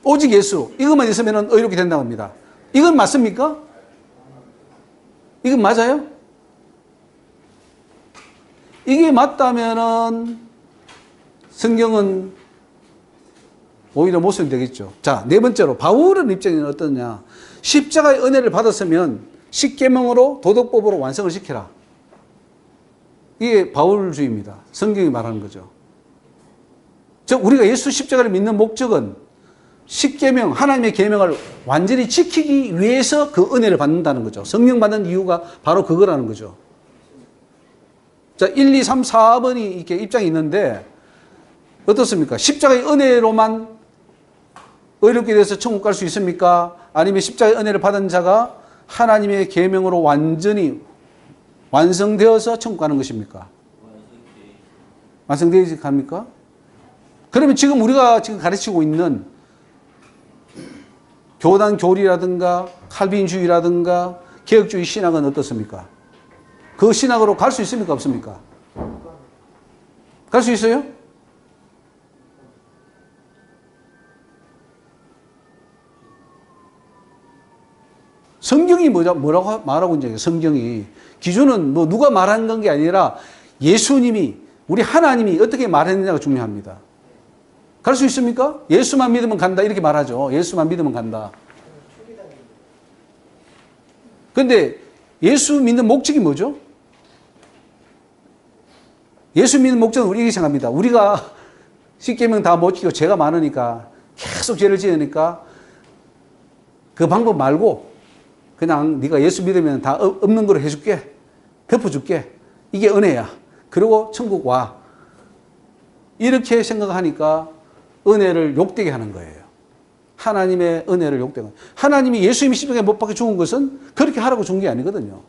오직 예수 이것만 있으면 의롭게 된다고 합니다. 이건 맞습니까? 이건 맞아요? 이게 맞다면은 성경은 오히려 못 쓰면 되겠죠. 자, 네 번째로 바울의 입장은 어떠냐? 십자가의 은혜를 받았으면 십계명으로 도덕법으로 완성을 시켜라. 이게 바울주의입니다. 성경이 말하는 거죠. 즉 우리가 예수 십자가를 믿는 목적은 십계명, 하나님의 계명을 완전히 지키기 위해서 그 은혜를 받는다는 거죠. 성령 받는 이유가 바로 그거라는 거죠. 자, 1, 2, 3, 4번이 이렇게 입장이 있는데 어떻습니까? 십자가의 은혜로만 의롭게 돼서 천국 갈 수 있습니까? 아니면 십자가의 은혜를 받은 자가 하나님의 계명으로 완전히 완성되어서 천국 가는 것입니까? 완성되어서 갑니까? 그러면 지금 우리가 지금 가르치고 있는 교단 교리라든가 칼빈주의라든가 개혁주의 신학은 어떻습니까? 그 신학으로 갈 수 있습니까? 없습니까? 갈 수 있어요? 성경이 뭐라고 말하고 있냐? 성경이 기준은 뭐 누가 말하는 건 게 아니라 예수님이 우리 하나님이 어떻게 말했느냐가 중요합니다. 갈 수 있습니까? 예수만 믿으면 간다 이렇게 말하죠. 예수만 믿으면 간다. 그런데 예수 믿는 목적이 뭐죠? 예수 믿는 목적은 우리 이렇게 생각합니다. 우리가 십계명 다 못 지키고 죄가 많으니까 계속 죄를 지으니까 그 방법 말고 그냥 네가 예수 믿으면 다 없는 거로 해줄게. 덮어줄게. 이게 은혜야. 그리고 천국 와. 이렇게 생각하니까 은혜를 욕되게 하는 거예요. 하나님의 은혜를 욕되게 하는 거예요. 하나님이 예수님이 십자가에 못 박혀 죽은 것은 그렇게 하라고 준 게 아니거든요.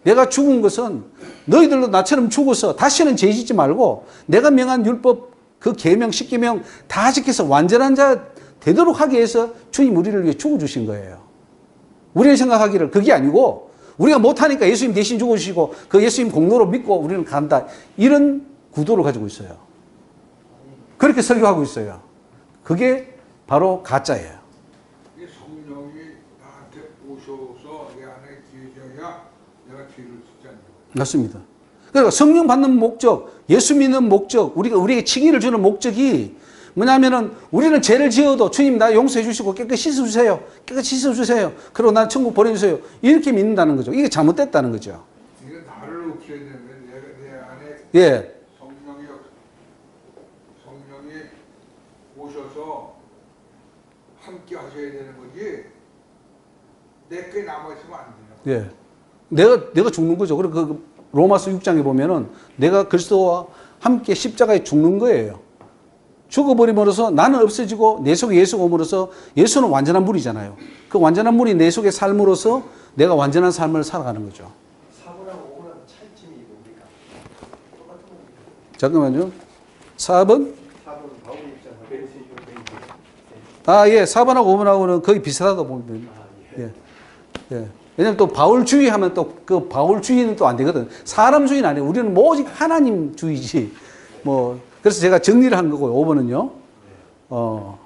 내가 죽은 것은 너희들도 나처럼 죽어서 다시는 죄 짓지 말고 내가 명한 율법 그 계명 십계명 다 지켜서 완전한 자 되도록 하기 위해서 주님 우리를 위해 죽어주신 거예요. 우리가 생각하기를 그게 아니고 우리가 못하니까 예수님 대신 죽어주시고 그 예수님 공로로 믿고 우리는 간다. 이런 구도를 가지고 있어요. 그렇게 설교하고 있어요. 그게 바로 가짜예요. 성령이 나한테 오셔서 내 안에 계셔야 내가 죄를 짓지 않는 거예요. 맞습니다. 그러니까 성령 받는 목적, 예수 믿는 목적, 우리에게 칭의를 주는 목적이 뭐냐면은 우리는 죄를 지어도 주님 나 용서해 주시고 깨끗이 씻어주세요. 깨끗이 씻어주세요. 그리고 나 천국 보내주세요. 이렇게 믿는다는 거죠. 이게 잘못됐다는 거죠. 이건 나를 없애야 되면 내 안에 예. 성령이 오셔서 함께 하셔야 되는 거지 내게 남아있으면 안 돼요. 예. 내가 죽는 거죠. 그리고 그 로마서 6장에 보면은 내가 그리스도와 함께 십자가에 죽는 거예요. 죽어버림으로써 나는 없어지고 내 속에 예수가 옴으로써 예수는 완전한 물이잖아요. 그 완전한 물이 내 속에 삶으로써 내가 완전한 삶을 살아가는 거죠. 4번하고 5번하고 차이점이 뭡니까? 똑같은 겁니까? 잠깐만요. 4번? 4번은 바울 입장과 베르시 교회인데. 아, 예. 4번하고 5번하고는 거의 비슷하다고 보면 됩니다. 예. 예. 왜냐면 또 바울주의 하면 또 그 바울주의는 또 안 되거든. 사람주의는 아니에요. 우리는 뭐 오직 하나님주의지. 뭐, 그래서 제가 정리를 한 거고요. 5번은요.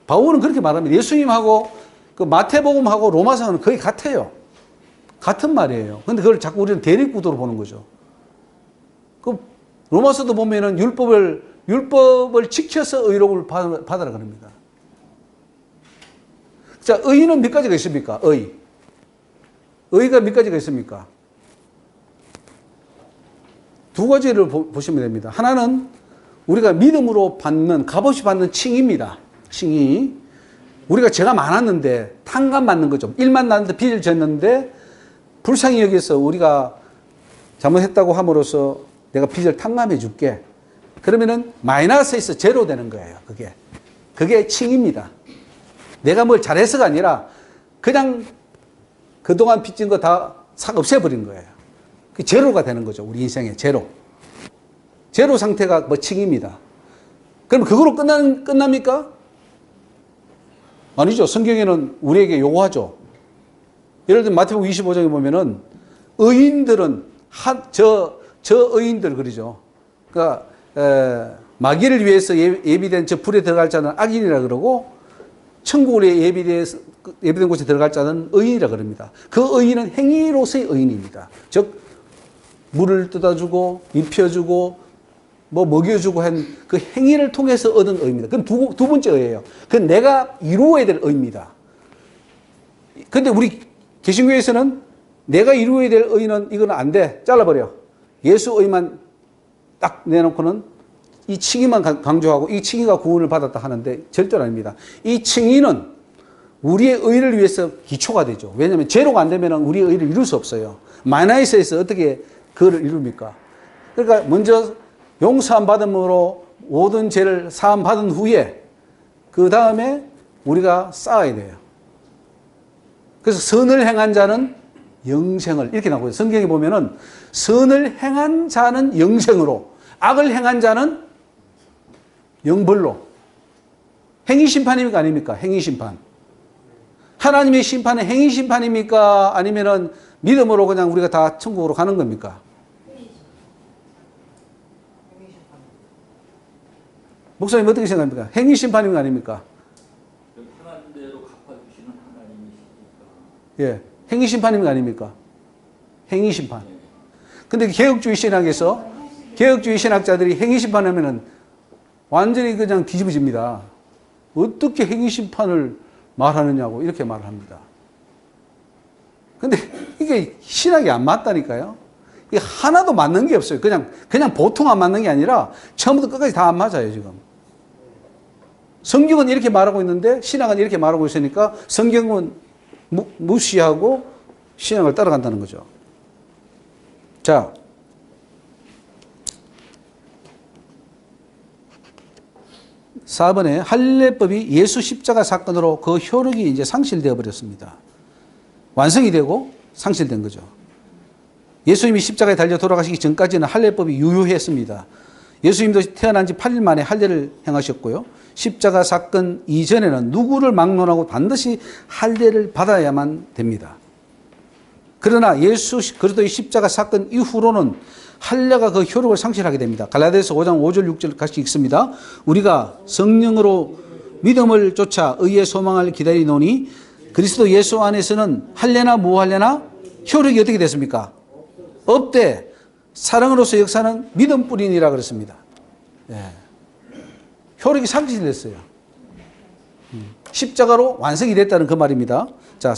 바울은 그렇게 말합니다. 예수님하고 그 마태복음하고 로마서는 거의 같아요. 같은 말이에요. 근데 그걸 자꾸 우리는 대립구도로 보는 거죠. 그 로마서도 보면은 율법을 지켜서 의롭을 받으라 그럽니다. 자, 의는 몇 가지가 있습니까? 의가 몇 가지가 있습니까? 두 가지를 보시면 됩니다. 하나는 우리가 믿음으로 받는, 값없이 받는 칭의입니다. 칭의. 우리가 죄가 많았는데 탕감받는 거죠. 일만 났는데 빚을 졌는데 불쌍히 여기서 우리가 잘못했다고 함으로써 내가 빚을 탕감해 줄게. 그러면은 마이너스에서 제로 되는 거예요. 그게 칭의입니다. 내가 뭘 잘해서가 아니라 그냥 그동안 빚진 거 다 싹 없애버린 거예요. 그 제로가 되는 거죠. 우리 인생의 제로. 제로 상태가 뭐 칭입니다. 그럼 그거로 끝납니까? 아니죠. 성경에는 우리에게 요구하죠. 예를 들면 마태복음 25장에 보면은 의인들은 저 의인들 그러죠. 그러니까 마귀를 위해서 예비된 저 불에 들어갈 자는 악인이라 그러고 천국에 예비된 곳에 들어갈 자는 의인이라 그럽니다. 그 의인은 행위로서의 의인입니다. 즉 물을 뜯어주고 입혀주고 뭐 먹여주고 한 그 행위를 통해서 얻은 의입니다. 그건 두 번째 의예요. 그건 내가 이루어야 될 의입니다. 그런데 우리 개신교에서는 내가 이루어야 될 의는 이건 안 돼. 잘라버려. 예수 의만 딱 내놓고는 이 칭의만 강조하고 이 칭의가 구원을 받았다 하는데 절대로 아닙니다. 이 칭의는 우리의 의를 위해서 기초가 되죠. 왜냐하면 제로가 안 되면 우리의 의를 이룰 수 없어요. 마이너스에서 어떻게 그를 이룹니까? 그러니까 먼저 용서함 받음으로 모든 죄를 사함 받은 후에 그 다음에 우리가 쌓아야 돼요. 그래서 선을 행한 자는 영생을 이렇게 나오고요. 성경에 보면은 선을 행한 자는 영생으로, 악을 행한 자는 영벌로. 행위 심판입니까 아닙니까? 행위 심판. 하나님의 심판은 행위 심판입니까? 아니면은 믿음으로 그냥 우리가 다 천국으로 가는 겁니까? 목사님 어떻게 생각합니까? 행위 심판입니까 아닙니까? 행한 대로 갚아주시는 하나님이시니까. 예, 행위 심판입니까 아닙니까? 행위 심판. 근데 개혁주의 신학에서 개혁주의 신학자들이 행위 심판하면은 완전히 그냥 뒤집어집니다. 어떻게 행위 심판을 말하느냐고 이렇게 말을 합니다. 근데 이게 신학이 안 맞다니까요. 이게 하나도 맞는 게 없어요. 그냥 보통 안 맞는 게 아니라 처음부터 끝까지 다 안 맞아요, 지금. 성경은 이렇게 말하고 있는데 신학은 이렇게 말하고 있으니까 성경은 무시하고 신학을 따라간다는 거죠. 자. 4번에 할례법이 예수 십자가 사건으로 그 효력이 이제 상실되어 버렸습니다. 완성이 되고 상실된 거죠. 예수님이 십자가에 달려 돌아가시기 전까지는 할례법이 유효했습니다. 예수님도 태어난 지 8일 만에 할례를 행하셨고요. 십자가 사건 이전에는 누구를 막론하고 반드시 할례를 받아야만 됩니다. 그러나 예수 그리스도의 십자가 사건 이후로는 할례가 그 효력을 상실하게 됩니다. 갈라디아서 5장 5절 6절 같이 읽습니다. 우리가 성령으로 믿음을 쫓아 의의 소망을 기다리노니 그리스도 예수 안에서는 할례나 무할례나 효력이 어떻게 됐습니까? 없대. 사랑으로서 역사는 믿음뿐이니라 그랬습니다. 예. 효력이 상실됐어요. 십자가로 완성이 됐다는 그 말입니다. 자,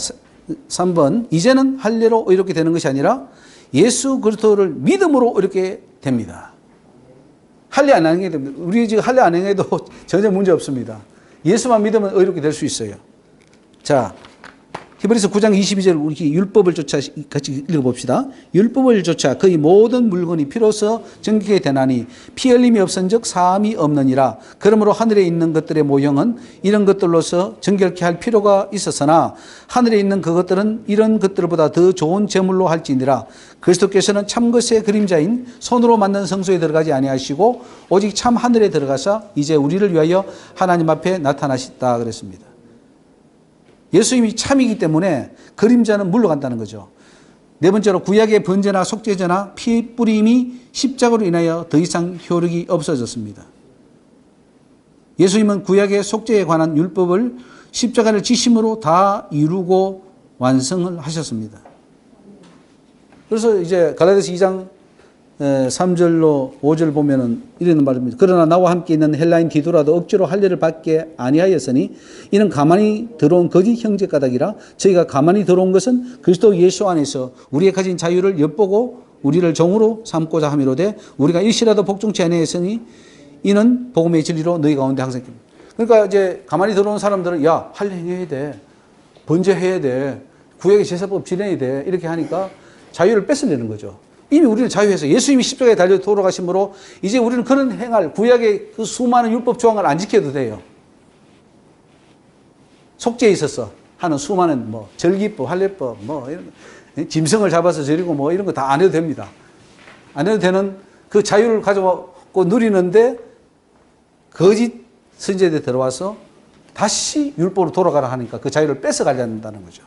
3번. 이제는 할례로 이렇게 되는 것이 아니라 예수 그리스도를 믿음으로 이렇게 됩니다. 할례 안 하게 됩니다. 우리 지금 할례 안 행해도 전혀 문제 없습니다. 예수만 믿으면 의롭게 될 수 있어요. 자, 히브리서 9장 22절 우리 율법을 쫓아 같이 읽어봅시다. 율법을 쫓아 그의 모든 물건이 피로써 정결하게 되나니 피 흘림이 없은즉 사함이 없느니라. 그러므로 하늘에 있는 것들의 모형은 이런 것들로서 정결케 할 필요가 있었으나 하늘에 있는 그것들은 이런 것들보다 더 좋은 제물로 할지니라. 그리스도께서는 참 것의 그림자인 손으로 만든 성소에 들어가지 아니하시고 오직 참 하늘에 들어가사 이제 우리를 위하여 하나님 앞에 나타나셨다 그랬습니다. 예수님이 참이기 때문에 그림자는 물러간다는 거죠. 네 번째로 구약의 번제나 속죄제나 피 뿌림이 십자가로 인하여 더 이상 효력이 없어졌습니다. 예수님은 구약의 속죄에 관한 율법을 십자가를 지심으로 다 이루고 완성을 하셨습니다. 그래서 이제 갈라디아서 2장 3절로 5절 보면은 이러는 말입니다. 그러나 나와 함께 있는 헬라인 디도라도 억지로 할례를 받게 아니하였으니 이는 가만히 들어온 거짓 형제 까닭이라. 저희가 가만히 들어온 것은 그리스도 예수 안에서 우리의 가진 자유를 엿보고 우리를 종으로 삼고자 함이로되 우리가 일시라도 복종치 아니하였으니 이는 복음의 진리로 너희 가운데 항상 있습니다. 그러니까 이제 가만히 들어온 사람들은 야 할례 행해야 돼, 번제해야 돼, 구약의 제사법 지내야 돼 이렇게 하니까 자유를 뺏어내는 거죠. 이미 우리는 자유해서 예수님이 십자가에 달려 돌아가심으로 이제 우리는 그런 행할 구약의 그 수많은 율법 조항을 안 지켜도 돼요. 속죄에 있어서 하는 수많은 뭐 절기법, 할례법, 뭐 이런 거, 짐승을 잡아서 드리고 뭐 이런 거 다 안 해도 됩니다. 안 해도 되는 그 자유를 가져고 누리는데 거짓 선지자들이 들어와서 다시 율법으로 돌아가라 하니까 그 자유를 뺏어가려는 거죠.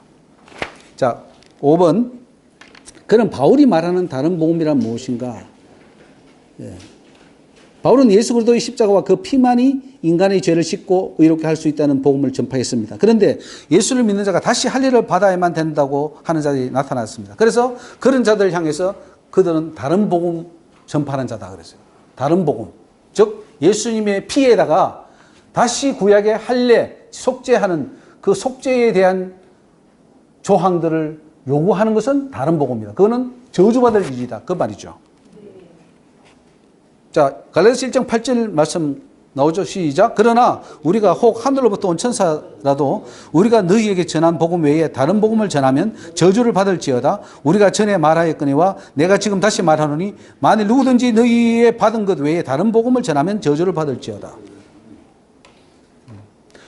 자, 5번. 그럼 바울이 말하는 다른 복음이란 무엇인가? 예. 바울은 예수 그리스도의 십자가와 그 피만이 인간의 죄를 씻고 의롭게 할 수 있다는 복음을 전파했습니다. 그런데 예수를 믿는 자가 다시 할례를 받아야만 된다고 하는 자들이 나타났습니다. 그래서 그런 자들을 향해서 그들은 다른 복음 전파하는 자다 그랬어요. 다른 복음. 즉 예수님의 피에다가 다시 구약의 할례, 속죄하는 그 속죄에 대한 조항들을 요구하는 것은 다른 복음입니다. 그거는 저주받을 일이다. 그 말이죠. 자, 갈라디아서 1장 8절 말씀 나오죠. 시작. 그러나 우리가 혹 하늘로부터 온 천사라도 우리가 너희에게 전한 복음 외에 다른 복음을 전하면 저주를 받을지어다. 우리가 전에 말하였거니와 내가 지금 다시 말하노니 만일 누구든지 너희의 받은 것 외에 다른 복음을 전하면 저주를 받을지어다.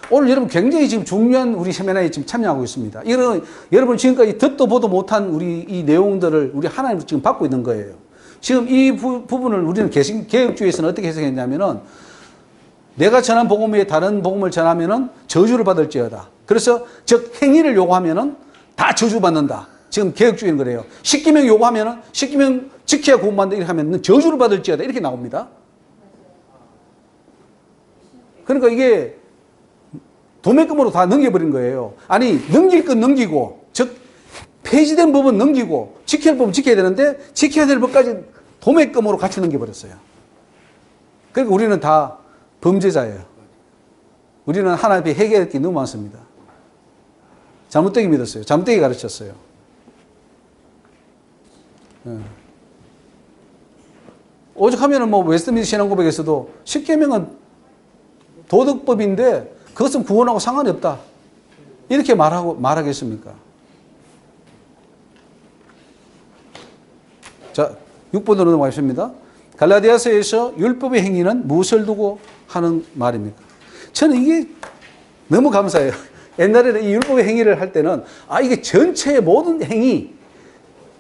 오늘 여러분 굉장히 지금 중요한 우리 세미나에 지금 참여하고 있습니다. 이런 여러분 지금까지 듣도 보도 못한 우리 이 내용들을 우리 하나님으로 지금 받고 있는 거예요. 지금 이 부분을 우리는 개혁주의에서는 어떻게 해석했냐면은 내가 전한 복음 외에 다른 복음을 전하면은 저주를 받을지어다. 그래서 즉 행위를 요구하면은 다 저주받는다. 지금 개혁주의는 그래요. 십계명 요구하면은 십계명 지켜야 구원받는다 이렇게 하면은 저주를 받을지어다 이렇게 나옵니다. 그러니까 이게 도매금으로 다 넘겨버린 거예요. 아니 넘길 건 넘기고 즉 폐지된 법은 넘기고 지켜야 할 법은 지켜야 되는데 지켜야 될 법까지 도매금으로 같이 넘겨버렸어요. 그러니까 우리는 다 범죄자예요. 우리는 하나님 앞에 해결할 게 너무 많습니다. 잘못되게 믿었어요. 잘못되게 가르쳤어요. 오죽하면은 뭐 웨스트민스터 신앙고백에서도 십계명은 도덕법인데 그것은 구원하고 상관이 없다. 이렇게 말하겠습니까? 자, 6번으로 넘어가겠습니다. 갈라디아서에서 율법의 행위는 무엇을 두고 하는 말입니까? 저는 이게 너무 감사해요. 옛날에는 이 율법의 행위를 할 때는 이게 전체의 모든 행위,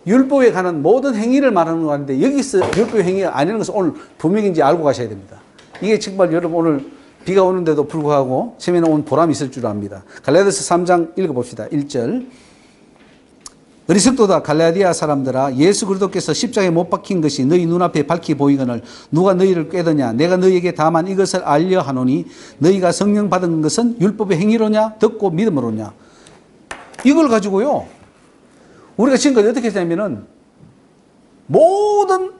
율법에 관한 모든 행위를 말하는 거 같은데 여기서 율법의 행위가 아니라는 것을 오늘 분명히 이제 알고 가셔야 됩니다. 이게 정말 여러분 오늘 비가 오는데도 불구하고 세미나 온 보람이 있을 줄 압니다. 갈라디아서 3장 읽어봅시다. 1절. 어리석도다 갈라디아 사람들아 예수 그리스도께서 십자가에 못 박힌 것이 너희 눈앞에 밝히 보이거늘 누가 너희를 꾀더냐 내가 너희에게 다만 이것을 알려 하노니 너희가 성령 받은 것은 율법의 행위로냐 듣고 믿음으로냐. 이걸 가지고요 우리가 지금까지 어떻게 했냐면은 모든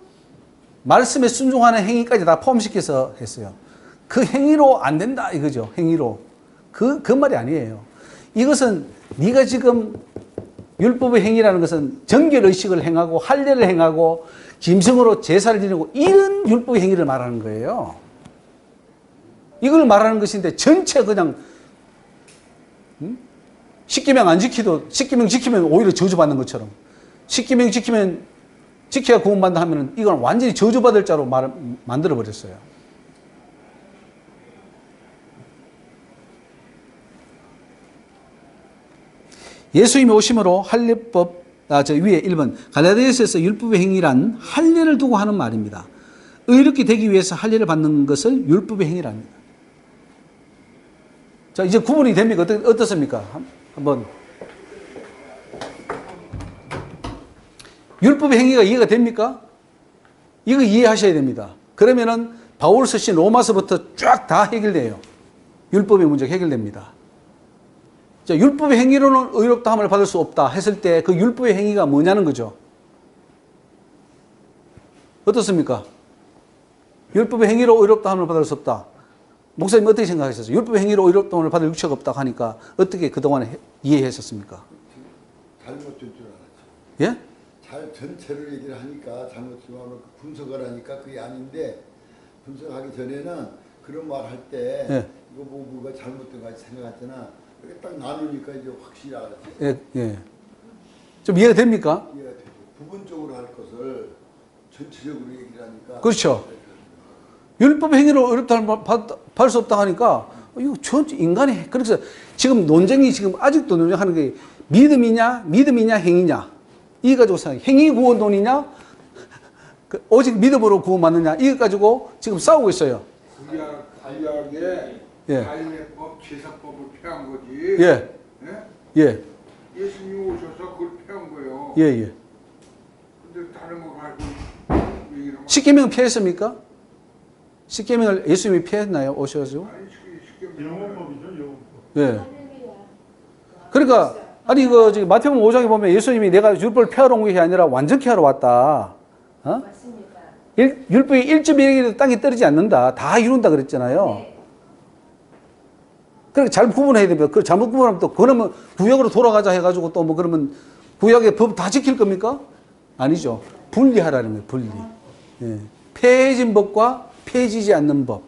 말씀에 순종하는 행위까지 다 포함시켜서 했어요. 그 행위로 안 된다 이거죠. 행위로. 그 말이 아니에요. 이것은 네가 지금 율법의 행위라는 것은 정결의식을 행하고 할례를 행하고 짐승으로 제사를 지내고 이런 율법의 행위를 말하는 거예요. 이걸 말하는 것인데 전체 그냥 십계명 안 지키도 십계명 지키면 오히려 저주받는 것처럼 십계명 지켜야 구원받는다 하면은 이건 완전히 저주받을 자로 만들어 버렸어요. 예수님이 오심으로 할례법 저 위에 1번 갈라디아서에서 율법의 행위란 할례를 두고 하는 말입니다. 의롭게 되기 위해서 할례를 받는 것을 율법의 행위랍니다. 자, 이제 구분이 됩니까? 어떻습니까? 한번. 율법의 행위가 이해가 됩니까? 이거 이해하셔야 됩니다. 그러면은 바울 쓰신 로마서부터 쫙 다 해결돼요. 율법의 문제가 해결됩니다. 자, 율법의 행위로는 의롭다함을 받을 수 없다 했을 때 그 율법의 행위가 뭐냐는 거죠. 어떻습니까? 율법의 행위로 의롭다함을 받을 수 없다. 목사님 어떻게 생각하셨어요? 율법의 행위로 의롭다함을 받을 육체가 없다고 하니까 어떻게 그동안에 이해했었습니까? 잘못 줄 알았죠. 예? 잘 전체를 얘기를 하니까 잘못 집어넣고 분석을 하니까 그게 아닌데 분석하기 전에는 그런 말 할 때 예. 이거 뭐가 잘못된 거 같이 생각했잖아. 이렇게 딱 나누니까 이제 확실히 알았지. 예, 예. 좀 이해가 됩니까? 이해가 되죠. 부분적으로 할 것을 전체적으로 얘기를 하니까. 그렇죠. 율법 행위로 의롭다함을 받을 수 없다 하니까 이거 전 인간이 그래서 지금 논쟁이 지금 아직도 논쟁하는 게 믿음이냐 행위냐 이 가지고 생각 행위 구원론이냐 오직 믿음으로 구원받느냐 이거 가지고 지금 싸우고 있어요. 구약에 예. 할례법, 제사법을 폐한 거지. 예. 예? 예. 예수님이 오셔서 그걸 폐한 거예요. 예, 예. 근데 다른 거 가지고 얘기를 하면 십계명 피했습니까? 십계명을 예수님이 피했나요? 오셔가지고? 아니 쉽게 영혼법이죠, 영혼법. 예. 그러니까 아니 이거 저기 마태복음 5장에 보면 예수님이 내가 율법을 폐하러 온 것이 아니라 완전케 하러 왔다. 어? 맞습니다. 율법이 1.1에도 땅에 떨어지지 않는다. 다 이룬다 그랬잖아요. 네. 그러니까 잘 구분해야 됩니다. 그 잘못 구분하면 또 그러면 구역으로 돌아가자 해가지고 또 뭐 그러면 구역의 법 다 지킬 겁니까? 아니죠. 분리하라는 거예요. 분리. 예. 폐해진 법과 폐해지지 않는 법.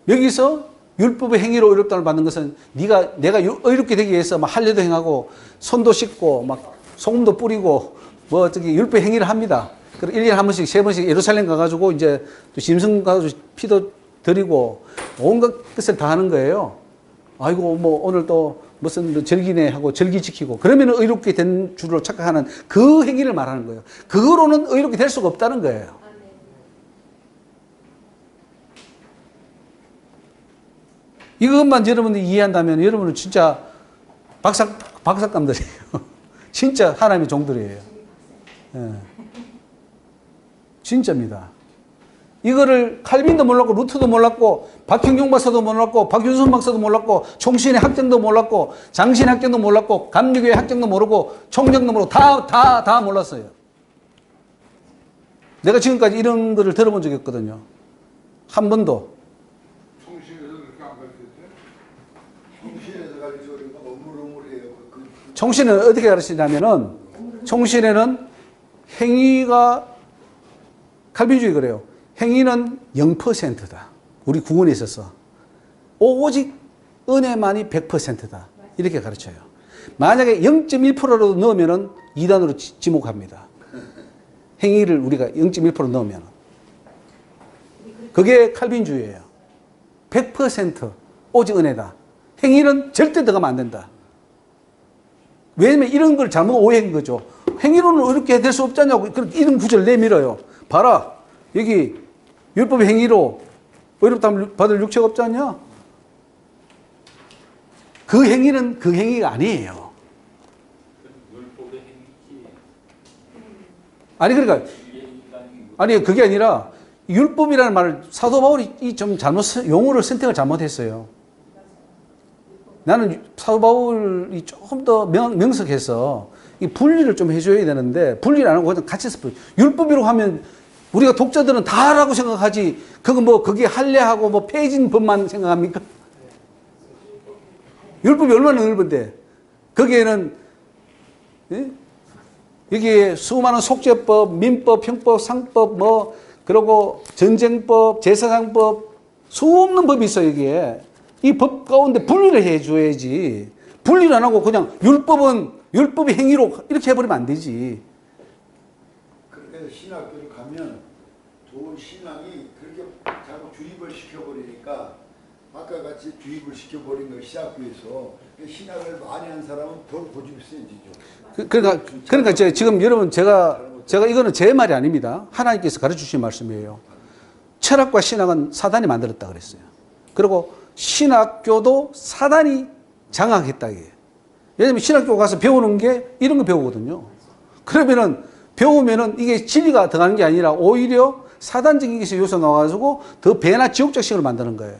여기서 율법의 행위로 의롭다를 받는 것은 내가 의롭게 되기 위해서 막 할례도 행하고 손도 씻고 막 소금도 뿌리고 뭐 저기 율법의 행위를 합니다. 그리고 1년에 한 번씩 3번씩 예루살렘 가가지고 이제 또 짐승 가가지고 피도 드리고 온갖 것을 다 하는 거예요. 아이고 뭐 오늘 또 무슨 절기네 하고 절기 지키고 그러면 의롭게 된 줄로 착각하는 그 행위를 말하는 거예요. 그거로는 의롭게 될 수가 없다는 거예요. 이것만 여러분들이 이해한다면 여러분은 진짜 박사감들이에요. 진짜 하나님의 종들이에요. 예. 진짜입니다. 이거를 칼빈도 몰랐고 루터도 몰랐고 박형용 박사도 몰랐고 박윤선 박사도 몰랐고 총신의 학장도 몰랐고 장신의 학장도 몰랐고 감리교의 학장도 모르고 총장도 모르고 다 몰랐어요. 내가 지금까지 이런 거를 들어본 적이 없거든요. 한 번도. 성신에서 그렇게 안 가르쳤어요? 정신에서 가르쳐 그러니까 어물어물해요. 총신은 어떻게 가르치냐면은 총신에는 행위가 칼빈주의 그래요. 행위는 0%다. 우리 구원에 있어서. 오직 은혜만이 100%다. 이렇게 가르쳐요. 만약에 0.1%라도 넣으면 이단으로 지목합니다. 행위를 우리가 0.1% 넣으면. 그게 칼빈주의예요. 100% 오직 은혜다. 행위는 절대 들어가면 안 된다. 왜냐면 이런 걸 잘못 오해한 거죠. 행위로는 어렵게 될 수 없잖냐고 이런 구절을 내밀어요. 봐라. 여기 율법의 행위로 의롭다함을 받을 육체가 없지 않냐? 그 행위는 그 행위가 아니에요. 율법의 행위지. 아니 그러니까 아니 그게 아니라 율법이라는 말을 사도 바울이 좀 용어를 선택을 잘못했어요. 나는 사도 바울이 조금 더 명석해서 이 분리를 좀 해줘야 되는데 분리를 안 하고 그냥 같이 섞어. 율법이라고 하면 우리가 독자들은 다라고 생각하지. 그거 뭐 그게 할례하고 뭐 폐해진 법만 생각합니까? 율법이 얼마나 넓은데 거기에는 예? 여기에 수많은 속죄법, 민법, 형법, 상법 뭐 그리고 전쟁법, 제사장법 수없는 법이 있어요. 여기에 이 법 가운데 분리를 해줘야지. 분리를 안 하고 그냥 율법의 행위로 이렇게 해버리면 안 되지. 그래서 신학교를 가면 좋은 신앙이 그렇게 자꾸 주입을 시켜버리니까 아까 같이 주입을 시켜버린 거 신학교에서 신학을 많이 한 사람은 더 고집이 세지죠. 그러니까 지금 여러분 제가 이거는 제 말이 아닙니다. 하나님께서 가르치신 말씀이에요. 철학과 신학은 사단이 만들었다 그랬어요. 그리고 신학교도 사단이 장악했다 이게. 왜냐면 신학교 가서 배우는 게 이런 거 배우거든요. 그러면은 배우면은 이게 진리가 들어가는 게 아니라 오히려 사단적인 것이 요소 나와가지고 더 배나 지옥적식을 만드는 거예요.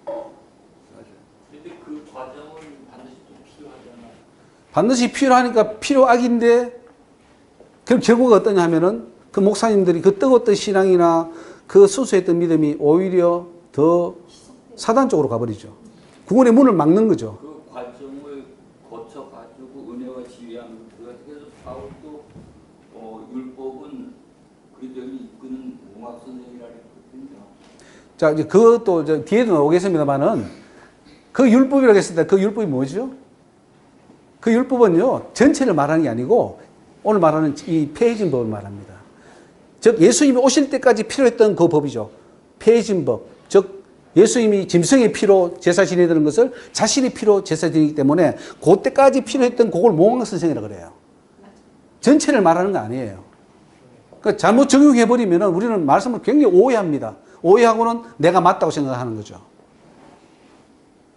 근데 그 과정은 반드시 좀 필요하잖아요. 반드시 필요하니까 필요악인데 그럼 결과가 어떠냐 하면은 그 목사님들이 그 뜨거웠던 신앙이나 그 순수했던 믿음이 오히려 더 사단 쪽으로 가버리죠. 구원의 문을 막는 거죠. 그 과정을 거쳐가지고 은혜와 지혜함을 그래서 바울도 율법은 그리스도인이 이끄는 몽학 선생이라 했거든요. 자, 이제 그것도 이제 뒤에도 나오겠습니다만은 그 율법이라고 했을 때 그 율법이 뭐죠? 그 율법은요, 전체를 말하는 게 아니고 오늘 말하는 이 폐해진 법을 말합니다. 즉, 예수님이 오실 때까지 필요했던 그 법이죠. 폐해진 법. 즉, 예수님이 짐승의 피로 제사 지내드는 것을 자신의 피로 제사 지내기 때문에 그때까지 필요했던 그걸 몽학 선생이라고 그래요. 전체를 말하는 거 아니에요. 그러니까 잘못 적용해버리면 우리는 말씀을 굉장히 오해합니다. 오해하고는 내가 맞다고 생각하는 거죠.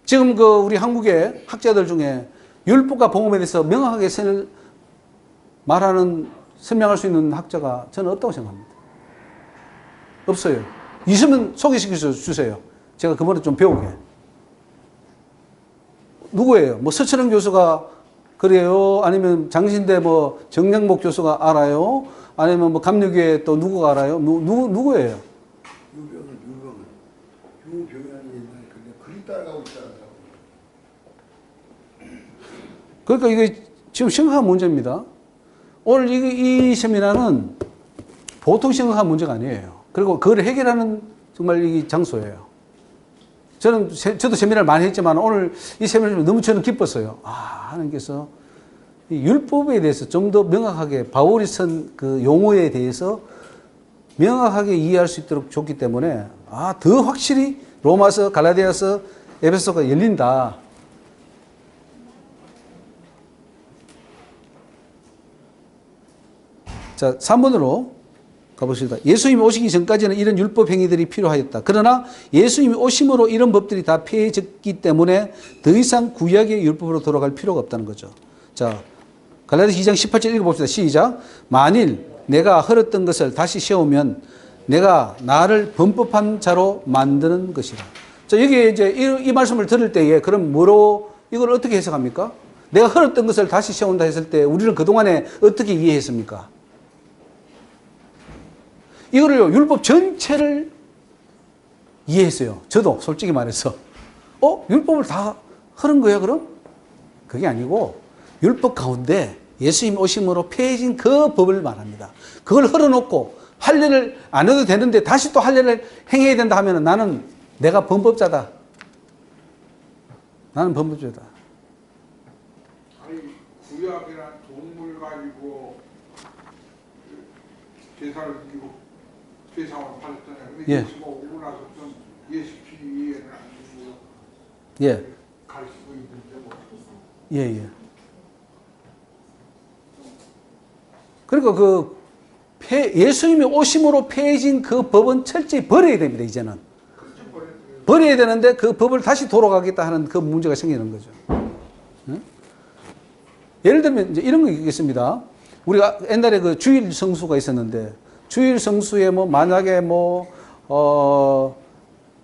지금 우리 한국의 학자들 중에 율법과 복음에 대해서 명확하게 설명할 수 있는 학자가 저는 없다고 생각합니다. 없어요. 있으면 소개시켜 주세요. 제가 그번에 좀 배우게. 누구예요? 뭐 서철원 교수가 그래요? 아니면 장신대 뭐 정량복 교수가 알아요? 아니면 뭐 감리교회 또 누구가 알아요? 누구예요? 유병현이 옛날에 그림 따라가고 있다는 사람. 그러니까 이게 지금 심각한 문제입니다. 오늘 이 세미나는 보통 심각한 문제가 아니에요. 그리고 그걸 해결하는 정말 이 장소예요. 저도 세미나를 많이 했지만 오늘 이 세미나를 너무 저는 기뻤어요. 하나님께서 이 율법에 대해서 좀 더 명확하게 바울이 쓴 그 용어에 대해서 명확하게 이해할 수 있도록 줬기 때문에 더 확실히 로마서, 갈라디아서, 에베소가 열린다. 자, 3번으로 가보십니다. 예수님이 오시기 전까지는 이런 율법 행위들이 필요하였다. 그러나 예수님이 오심으로 이런 법들이 다 폐해졌기 때문에 더 이상 구약의 율법으로 돌아갈 필요가 없다는 거죠. 자, 갈라디아서 2장 18절 읽어봅시다. 시작. 만일 내가 헐었던 것을 다시 세우면 내가 나를 범법한 자로 만드는 것이라. 자, 여기에 이제 이 말씀을 들을 때에 그럼 이걸 어떻게 해석합니까? 내가 헐었던 것을 다시 세운다 했을 때 우리는 그동안에 어떻게 이해했습니까? 이거를요, 율법 전체를 이해했어요. 저도 솔직히 말해서. 율법을 다 헐은 거야, 그럼? 그게 아니고, 율법 가운데 예수님 오심으로 폐해진 그 법을 말합니다. 그걸 헐어놓고 할례를 안 해도 되는데 다시 또 할례를 행해야 된다 하면 나는 내가 범법자다. 나는 범법자다. 아니 구약이란 동물 가지고 제사를 드리고 제사원을 받았잖아요. 근데 예. 예수가 오고 나서 좀 예수 피 이해는 안 되고 예. 가르치고 있는데 뭐. 예, 예. 그러니까 예수님이 오심으로 폐해진 그 법은 철저히 버려야 됩니다, 이제는. 버려야 되는데 그 법을 다시 돌아가겠다 하는 그 문제가 생기는 거죠. 응? 예를 들면 이제 이런 거 있겠습니다. 우리가 옛날에 그 주일 성수가 있었는데, 주일 성수에 만약에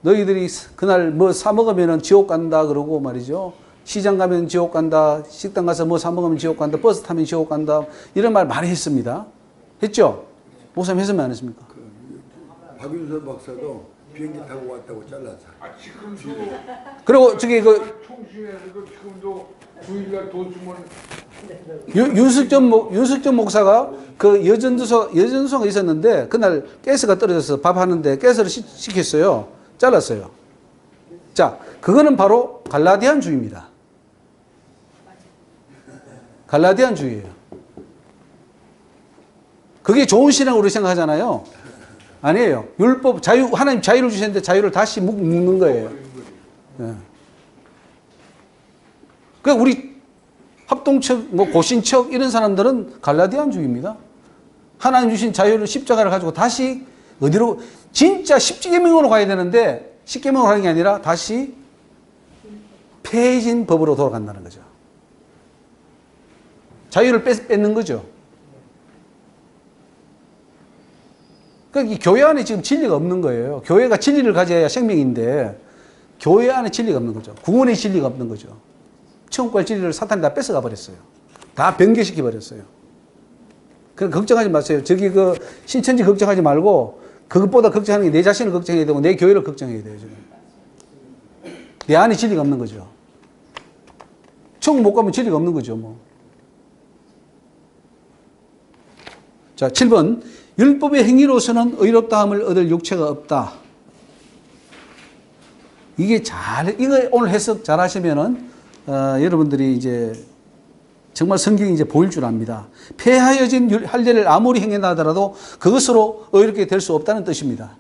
너희들이 그날 뭐 사먹으면 지옥 간다 그러고 말이죠. 시장 가면 지옥 간다. 식당 가서 뭐 사먹으면 지옥 간다. 버스 타면 지옥 간다. 이런 말 많이 했습니다. 했죠? 목사님 했으면 안 했습니까? 박윤선 박사도 비행기 타고 왔다고 잘랐어. 지금도 그리고 저기 총신에서도 지금도 주일날 돈 주면 윤석전 목사가 그 여전도서가 있었는데 그날 가스가 떨어져서 밥하는데 가스를 시켰어요. 잘랐어요. 자, 그거는 바로 갈라디안주의입니다. 갈라디안주의예요. 그게 좋은 신앙으로 생각하잖아요. 아니에요. 율법, 자유, 하나님 자유를 주셨는데 자유를 다시 묶는 거예요. 예. 그러니까 우리 합동척, 뭐 고신척 이런 사람들은 갈라디안주의입니다. 하나님 주신 자유를 십자가를 가지고 다시 어디로 진짜 십계명으로 가야 되는데 십계명으로 가는 게 아니라 다시 폐해진 법으로 돌아간다는 거죠. 자유를 뺏는 거죠. 그러니까 이 교회 안에 지금 진리가 없는 거예요. 교회가 진리를 가져야 생명인데 교회 안에 진리가 없는 거죠. 구원의 진리가 없는 거죠. 천국과 진리를 사탄이 다 뺏어가 버렸어요. 다 변개시켜 버렸어요. 그러니까 걱정하지 마세요. 저기 그 신천지 걱정하지 말고 그것보다 걱정하는 게 내 자신을 걱정해야 되고 내 교회를 걱정해야 돼요. 지금. 내 안에 진리가 없는 거죠. 천국 못 가면 진리가 없는 거죠. 뭐. 자, 7번. 율법의 행위로서는 의롭다함을 얻을 육체가 없다. 이거 오늘 해석 잘 하시면은, 여러분들이 이제 정말 성경이 이제 보일 줄 압니다. 폐하여진 할례를 아무리 행한다 하더라도 그것으로 의롭게 될 수 없다는 뜻입니다.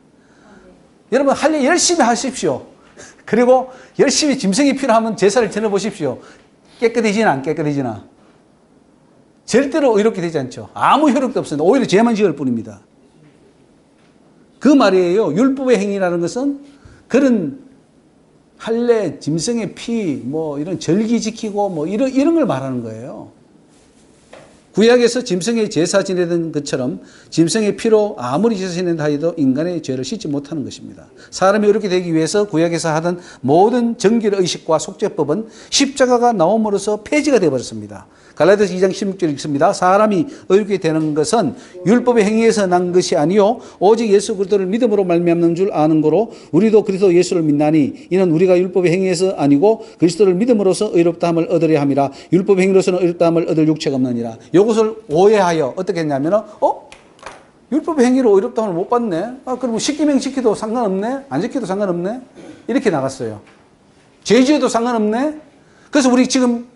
여러분, 할례 열심히 하십시오. 그리고 열심히 짐승이 필요하면 제사를 지내보십시오. 깨끗해지나 안 깨끗해지나. 절대로 의롭게 되지 않죠. 아무 효력도 없습니다. 오히려 죄만 지을 뿐입니다. 그 말이에요. 율법의 행위라는 것은 그런 할례, 짐승의 피, 뭐 이런 절기 지키고 뭐 이런 걸 말하는 거예요. 구약에서 짐승의 제사 지내던 것처럼 짐승의 피로 아무리 제사 지낸다 해도 인간의 죄를 씻지 못하는 것입니다. 사람이 이렇게 되기 위해서 구약에서 하던 모든 정결 의식과 속죄법은 십자가가 나옴으로써 폐지가 되어버렸습니다. 갈라디아서 2장 16절 읽습니다. 사람이 의롭게 되는 것은 율법의 행위에서 난 것이 아니요 오직 예수 그리스도를 믿음으로 말미암는 줄 아는 거로 우리도 그리스도 예수를 믿나니 이는 우리가 율법의 행위에서 아니고 그리스도를 믿음으로써 의롭다함을 얻으려 함이라. 율법의 행위로서는 의롭다함을 얻을 육체가 없느니라. 이것을 오해하여 어떻게 했냐면은 율법의 행위로 의롭다함을 못 받네. 그럼 십계명 지켜도 상관없네. 안 지켜도 상관없네. 이렇게 나갔어요. 죄 지어도 상관없네. 그래서 우리 지금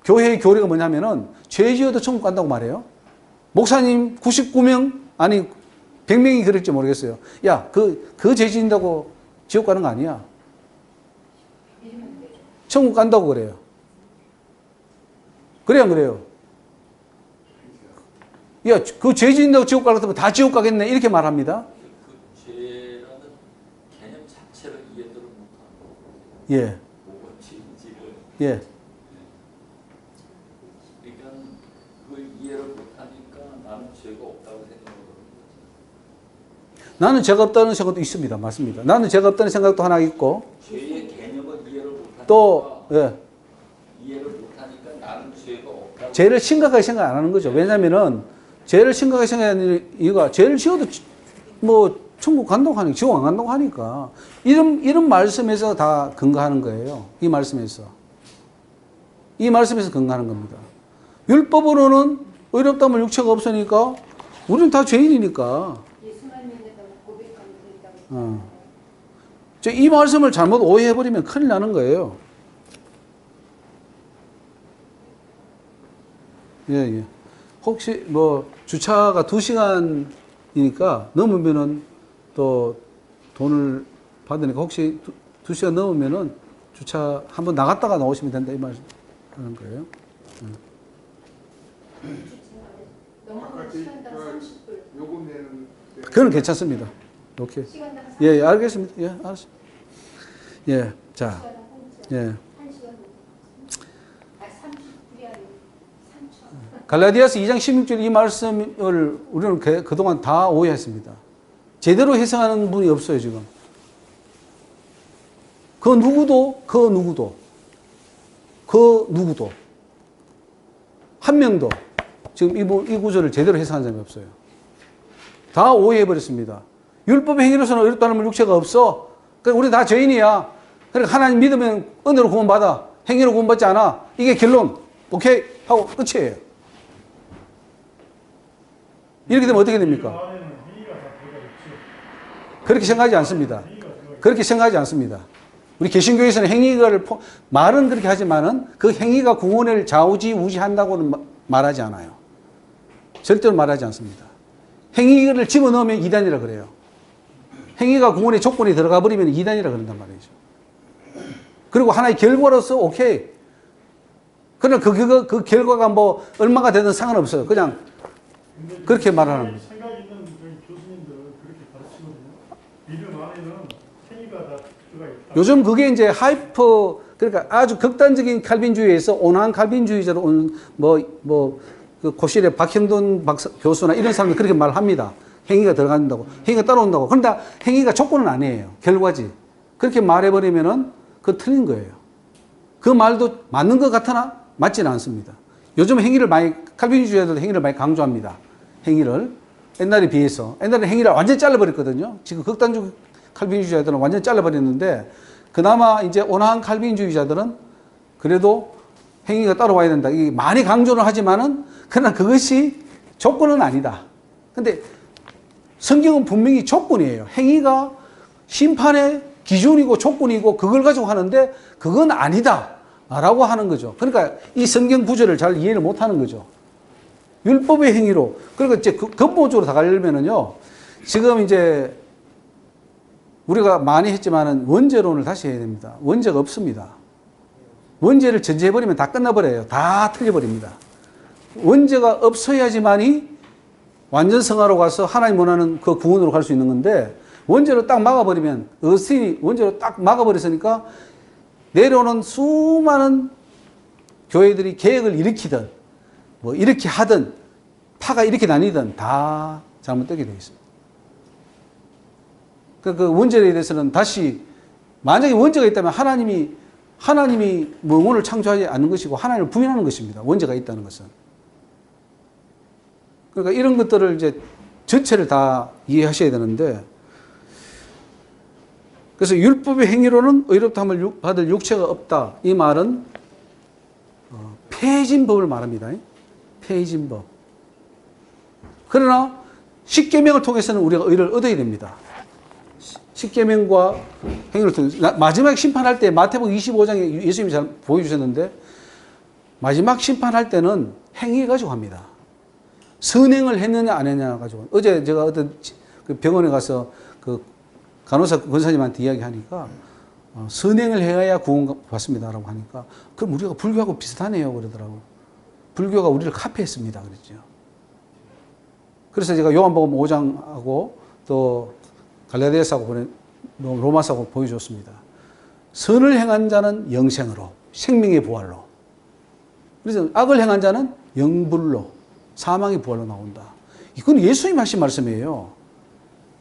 교회의 교리가 뭐냐면은 죄 지어도 천국 간다고 말해요. 목사님 99명 아니 100명이 그럴지 모르겠어요. 야, 그 죄 지은다고 지옥 가는 거 아니야. 천국 간다고 그래요. 그래요, 안 그래요? 야, 그 죄 지은다고 지옥 가려고 하면 다 지옥 가겠네. 이렇게 말합니다. 그 죄라는 개념 자체를 이해를 못하고 예. 뭐가 죄인지를 예. 그걸 이해를 못하니까 나는 죄가 없다고 생각하거든요. 나는 죄가 없다는 생각도 있습니다. 맞습니다. 나는 죄가 없다는 생각도 하나 있고 죄의 개념을 이해를 못하니까 또 이해를 못하니까 나는 죄가 없다고. 죄를 심각하게 생각 안 하는 거죠. 왜냐면은 죄를 심각하게 생각하는 이유가 죄를 지어도 뭐 천국 간다고 하니까 지옥 안 간다고 하니까 이런 말씀에서 다 근거하는 거예요. 이 말씀에서 근거하는 겁니다. 율법으로는 의롭다면 육체가 없으니까 우리는 다 죄인이니까. 예수만 믿는다고 고백하면 된다고. 이 말씀을 잘못 오해해버리면 큰일 나는 거예요. 예. 혹시 뭐 주차가 2시간이니까 넘으면은 또 돈을 받으니까 혹시 2시간 넘으면은 주차 한번 나갔다가 나오시면 된다 이 말씀 하는 거예요. 넘어가면 시간당 30불. 요금 내는 그건 괜찮습니다. 오케이. 시간당 30불. 예, 알겠습니다. 예, 알았습니다. 예, 자, 시간당 공짜. 예. 1시간. 30불이 아니고 3천. 갈라디아서 2장 16절 이 말씀을 우리는 그동안 다 오해했습니다. 제대로 해석하는 분이 없어요, 지금. 그 누구도 한 명도 지금 이 구절을 제대로 해석하는 사람이 없어요. 다 오해해버렸습니다. 율법의 행위로서는 의롭다는 육체가 없어. 그러니까 우리 다 죄인이야. 그러니까 하나님 믿으면 은혜로 구원받아. 행위로 구원받지 않아. 이게 결론. 오케이 하고 끝이에요. 이렇게 되면 어떻게 됩니까? 그렇게 생각하지 않습니다. 그렇게 생각하지 않습니다. 우리 개신교에서는 행위를 말은 그렇게 하지만은 그 행위가 구원을 좌우지우지한다고는 말하지 않아요. 절대로 말하지 않습니다. 행위를 집어넣으면 이단이라 그래요. 행위가 구원의 조건이 들어가 버리면 이단이라 그런단 말이죠. 그리고 하나의 결과로서 오케이. 그러나 그 결과가 뭐 얼마가 되든 상관없어요. 그냥 그렇게 말하는 거예요. 생각 있는 저희 교수님들은 그렇게 가르치거든요. 믿음 안에는 행위가 다 들어가 있다. 요즘 그게 이제 하이퍼, 그러니까 아주 극단적인 칼빈주의에서 온화한 칼빈주의자로 온 그 고실의 박형돈 교수나 이런 사람들 그렇게 말합니다. 행위가 들어간다고, 행위가 따라온다고. 그런데 행위가 조건은 아니에요. 결과지. 그렇게 말해버리면은 그거 틀린 거예요. 그 말도 맞는 것 같으나 맞지는 않습니다. 요즘 행위를 칼빈주의자들도 행위를 많이 강조합니다. 행위를. 옛날에 비해서. 옛날에 행위를 완전히 잘라버렸거든요. 지금 극단적 칼빈주의자들은 완전히 잘라버렸는데, 그나마 이제 온화한 칼빈주의자들은 그래도 행위가 따라와야 된다. 이게 많이 강조를 하지만은, 그러나 그것이 조건은 아니다. 근데 성경은 분명히 조건이에요. 행위가 심판의 기준이고 조건이고 그걸 가지고 하는데 그건 아니다. 라고 하는 거죠. 그러니까 이 성경 구절을 잘 이해를 못 하는 거죠. 율법의 행위로. 그러니까 이제 근본적으로 다가려면은요, 지금 이제 우리가 많이 했지만은 원죄론을 다시 해야 됩니다. 원죄가 없습니다. 원죄를 전제해버리면 다 끝나버려요. 다 틀려버립니다. 원죄가 없어야지만이 완전 성화로 가서 하나님 원하는 그 구원으로 갈 수 있는 건데, 원죄로 딱 막아버리면, 어스틴이 원죄로 딱 막아버렸으니까 내려오는 수많은 교회들이 개혁을 일으키든 뭐 이렇게 하든 파가 이렇게 나뉘든 다 잘못되게 되어 있습니다. 그 원죄에 대해서는 다시, 만약에 원죄가 있다면 하나님이 영혼을 창조하지 않는 것이고 하나님을 부인하는 것입니다. 원죄가 있다는 것은. 그러니까 이런 것들을 이제 전체를 다 이해하셔야 되는데, 그래서 율법의 행위로는 의롭다함을 받을 육체가 없다. 이 말은 폐해진 법을 말합니다. 폐해진 법. 그러나 십계명을 통해서는 우리가 의를 얻어야 됩니다. 십계명과 행위를 통해서 마지막 심판할 때 마태복음 25장에 예수님이 잘 보여주셨는데, 마지막 심판할 때는 행위 가지고 합니다. 선행을 했느냐 안 했느냐 가지고. 어제 제가 어떤 병원에 가서 그 간호사 권사님한테 이야기하니까 선행을 해야 구원 받습니다라고 하니까, 그럼 우리가 불교하고 비슷하네요 그러더라고요. 불교가 우리를 카피했습니다 그랬죠. 그래서 제가 요한복음 5장하고 또 갈라디아서하고 로마서하고 보여줬습니다. 선을 행한 자는 영생으로, 생명의 부활로. 그래서 악을 행한 자는 영불로, 사망의 부활로 나온다. 이건 예수님이 하신 말씀이에요.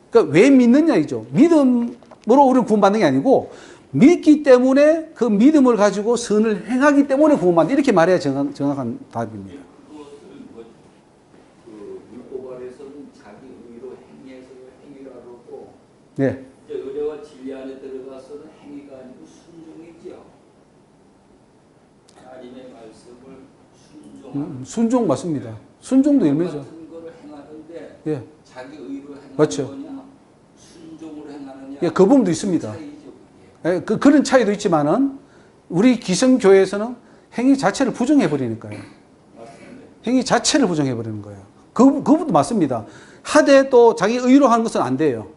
그러니까 왜 믿느냐이죠. 믿음으로 우리는 구원받는 게 아니고, 믿기 때문에 그 믿음을 가지고 선을 행하기 때문에 구원받는다. 이렇게 말해야 정확한 답입니다. 그것을 그 율법 아래서는 자기 의로 행해서 행위라고 그러고, 네. 이제 의례와 진리 안에 들어가서는 행위가 아니고 순종이지요. 하나님의 말씀을 순종하는. 순종 맞습니다. 순종도 열매죠. 같은 거를 행하는데 예. 자기 의로 행하는 맞죠. 거냐, 순종으로 행하느냐. 예, 그 부분도 있습니다. 차이죠, 그게. 예, 그런 차이도 있지만은 우리 기성교회에서는 행위 자체를 부정해 버리니까요. 맞습니다. 행위 자체를 부정해 버리는 거예요. 그 부분도 맞습니다. 하되 또 자기 의로 하는 것은 안 돼요.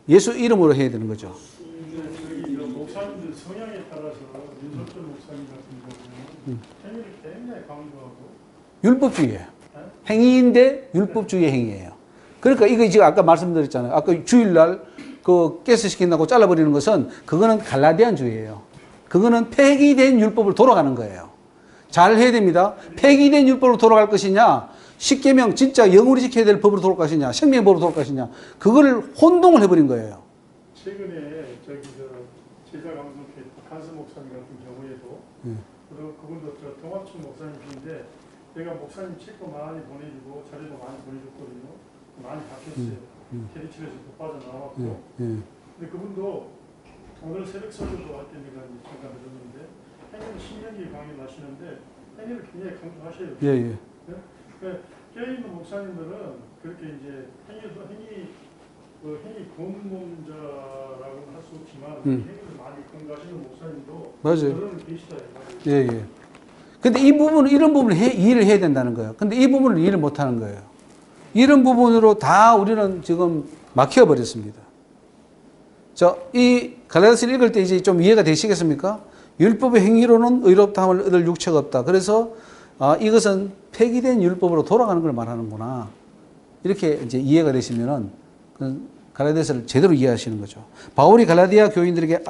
예수 이름으로 해야 되는 거죠. 이런 목사님들 성향에 따라서 윤석철 목사님 같은 경우는 행위를 굉장히 강조하고 율법주의예요. 행위인데 율법주의 행위예요. 그러니까 이거 지금 아까 말씀드렸잖아요. 아까 주일날 그 가스시킨다고 잘라버리는 것은 그거는 갈라디안주의예요. 그거는 폐기된 율법을 돌아가는 거예요. 잘 해야 됩니다. 폐기된 율법으로 돌아갈 것이냐, 십계명 진짜 영원히 지켜야 될 법으로 돌아갈 것이냐, 생명의 법으로 돌아갈 것이냐, 그거를 혼동을 해버린 거예요. 최근에 제자 강성회 간수 목사님 같은 경우에도 그리고 그분도 동합청 목사님인데 제가 목사님 책도 많이 보내주고 자료도 많이 보내줬거든요. 많이 바뀌었어요. 캐리치에서 못 빠져나왔고. 근데 그분도 오늘 새벽 설교도 할 때 내가 잠깐 들었는데 행위는 10년이 강의를 하시는데 행위를 굉장히 강조하셔요. 예, 예. 네? 껴있는 목사님들은 그렇게 이제 행위 그 행위 검문자라고는 할 수 없지만 행위를 많이 공부하시는 목사님도 맞아요. 여러분 계시다. 예, 예. 근데 이 부분은, 이런 부분을 이해를 해야 된다는 거예요. 근데 이 부분을 이해를 못 하는 거예요. 이런 부분으로 다 우리는 지금 막혀버렸습니다. 이 갈라디아서를 읽을 때 이제 좀 이해가 되시겠습니까? 율법의 행위로는 의롭다함을 얻을 육체가 없다. 그래서 이것은 폐기된 율법으로 돌아가는 걸 말하는구나. 이렇게 이제 이해가 되시면은 갈라디아서를 제대로 이해하시는 거죠. 바울이 갈라디아 교인들에게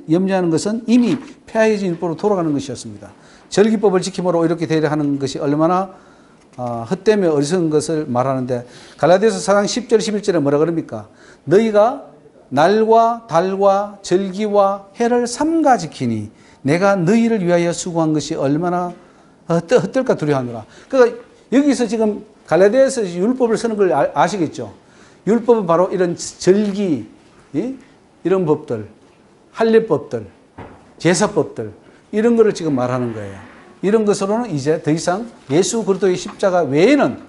염려하는 것은 이미 폐하해진 율법으로 돌아가는 것이었습니다. 절기법을 지킴으로 이렇게 대하는 것이 얼마나 헛되며 어리석은 것을 말하는데, 갈라디아서 4장 10절 11절에 뭐라 그럽니까? 너희가 날과 달과 절기와 해를 삼가 지키니 내가 너희를 위하여 수고한 것이 얼마나 헛될까 두려워하노라. 그러니까 여기서 지금 갈라디아서 율법을 쓰는 걸 아시겠죠? 율법은 바로 이런 절기, 이런 법들, 할례법들, 제사법들, 이런 거를 지금 말하는 거예요. 이런 것으로는 이제 더 이상 예수 그리스도의 십자가 외에는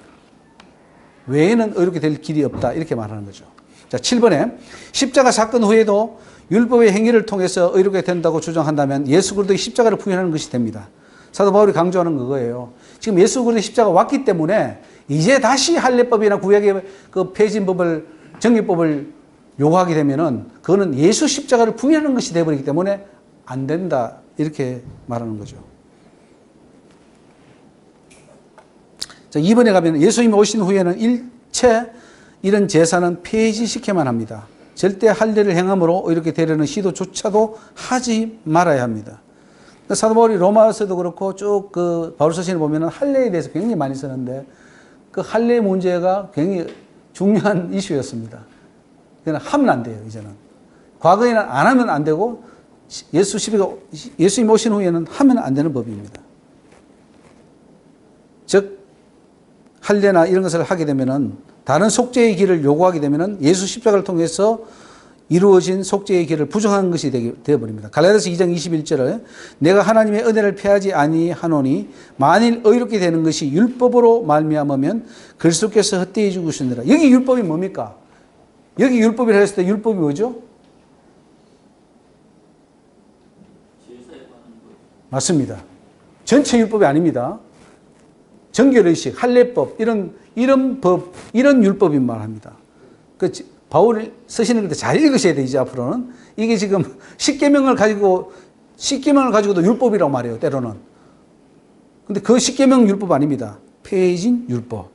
이렇게 될 길이 없다. 이렇게 말하는 거죠. 자, 7번에 십자가 사건 후에도 율법의 행위를 통해서 의롭게 된다고 주장한다면 예수 그리스도의 십자가를 부인하는 것이 됩니다. 사도 바울이 강조하는 그거예요. 지금 예수 그리스도의 십자가 왔기 때문에 이제 다시 할례법이나 구약의 그 폐진법을, 정기법을 요구하게 되면은 그거는 예수 십자가를 부인하는 것이 되어버리기 때문에 안 된다. 이렇게 말하는 거죠. 자, 2번에 가면 예수님이 오신 후에는 일체 이런 제사는 폐지시켜만 합니다. 절대 할례를 행함으로 이렇게 되려는 시도조차도 하지 말아야 합니다. 사도 바울이 로마서도 그렇고 쭉 그 바울서신을 보면은 할례에 대해서 굉장히 많이 쓰는데 그 할례 문제가 굉장히 중요한 이슈였습니다. 그냥 하면 안 돼요, 이제는. 과거에는 안 하면 안 되고 예수님이 오신 후에는 하면 안 되는 법입니다. 즉 할례나 이런 것을 하게 되면은 다른 속죄의 길을 요구하게 되면은 예수 십자가를 통해서 이루어진 속죄의 길을 부정한 것이 되어버립니다. 갈라디아서 2장 21절에 내가 하나님의 은혜를 패하지 아니하노니 만일 의롭게 되는 것이 율법으로 말미암으면 그리스도께서 헛되이 죽으시느라. 여기 율법이 뭡니까? 여기 율법이라 했을 때 율법이 뭐죠? 맞습니다. 전체 율법이 아닙니다. 정결의식, 할례법, 이런 법, 이런 율법인 말합니다. 그 바울이 쓰시는 걸 잘 읽으셔야 돼, 이제 앞으로는. 이게 지금 십계명을 가지고도 율법이라고 말해요, 때로는. 근데 그 십계명 율법 아닙니다. 폐해진 율법.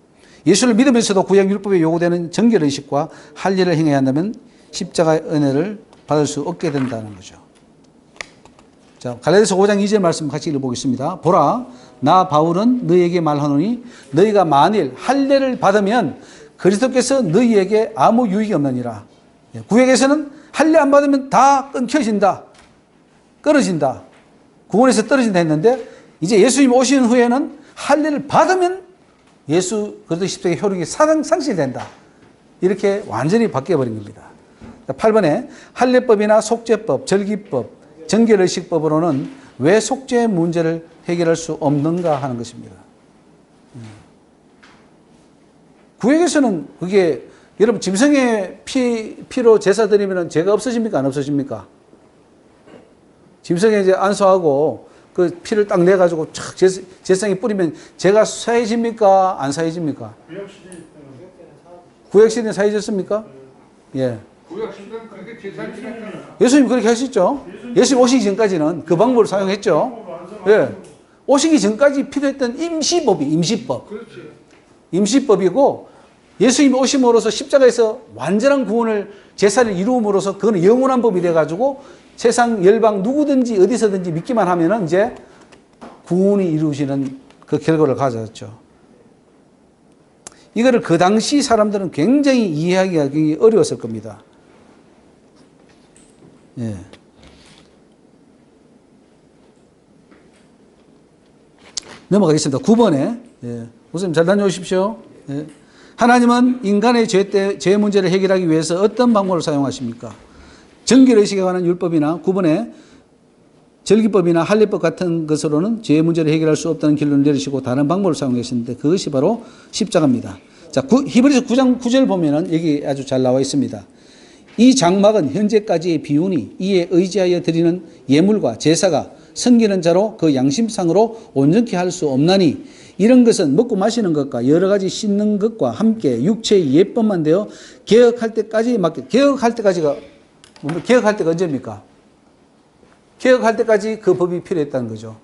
예수를 믿으면서도 구약 율법에 요구되는 정결의식과 할례를 행해야 한다면 십자가의 은혜를 받을 수 없게 된다는 거죠. 자, 갈라디아서 5장 2절 말씀 같이 읽어보겠습니다. 보라, 나 바울은 너희에게 말하노니 너희가 만일 할례를 받으면 그리스도께서 너희에게 아무 유익이 없느니라. 구약에서는 할례 안 받으면 다 끊겨진다. 끊어진다. 구원에서 떨어진다 했는데 이제 예수님 오신 후에는 할례를 받으면 예수 그리스도 십자가의 효력이 상실된다. 이렇게 완전히 바뀌어버린 겁니다. 8번에 할례법이나 속죄법, 절기법, 정결의식법으로는 왜 속죄 문제를 해결할 수 없는가 하는 것입니다. 구약에서는 그게 여러분 짐승의 피로 제사 드리면 죄가 없어집니까? 안 없어집니까? 짐승에 이제 안수하고 그 피를 딱 내가지고 촥 제사에 뿌리면 죄가 사해집니까? 안 사해집니까? 구약 시대는 사해졌습니까? 예. 구약 시대는 그렇게 제사를 지냈잖아. 예수님 그렇게 하셨죠? 예수님 오시기 전까지는 그 방법을 사용했죠. 예. 오시기 전까지 필요했던 임시법. 그렇지. 임시법이고 예수님이 오심으로써 십자가에서 완전한 구원을 제사를 이루음으로써 그건 영원한 법이 돼가지고 세상 열방 누구든지 어디서든지 믿기만 하면은 이제 구원이 이루어지는 그 결과를 가져왔죠. 이거를 그 당시 사람들은 굉장히 이해하기가 굉장히 어려웠을 겁니다. 예. 넘어가겠습니다. 9번에 예. 목사님 잘 다녀오십시오. 예. 하나님은 인간의 죄 문제를 해결하기 위해서 어떤 방법을 사용하십니까? 정결의식에 관한 율법이나 9번에 절기법이나 할례법 같은 것으로는 죄 문제를 해결할 수 없다는 결론을 내리시고 다른 방법을 사용하셨는데 그것이 바로 십자가입니다. 자, 히브리서 9장 9절 보면은 여기 아주 잘 나와 있습니다. 이 장막은 현재까지의 비운이 이에 의지하여 드리는 예물과 제사가 섬기는 자로 그 양심상으로 온전케 할 수 없나니 이런 것은 먹고 마시는 것과 여러 가지 씻는 것과 함께 육체의 예법만 되어 개혁할 때까지 맞게 개혁할 때까지가 개혁할 때가 언제입니까? 개혁할 때까지 그 법이 필요했다는 거죠.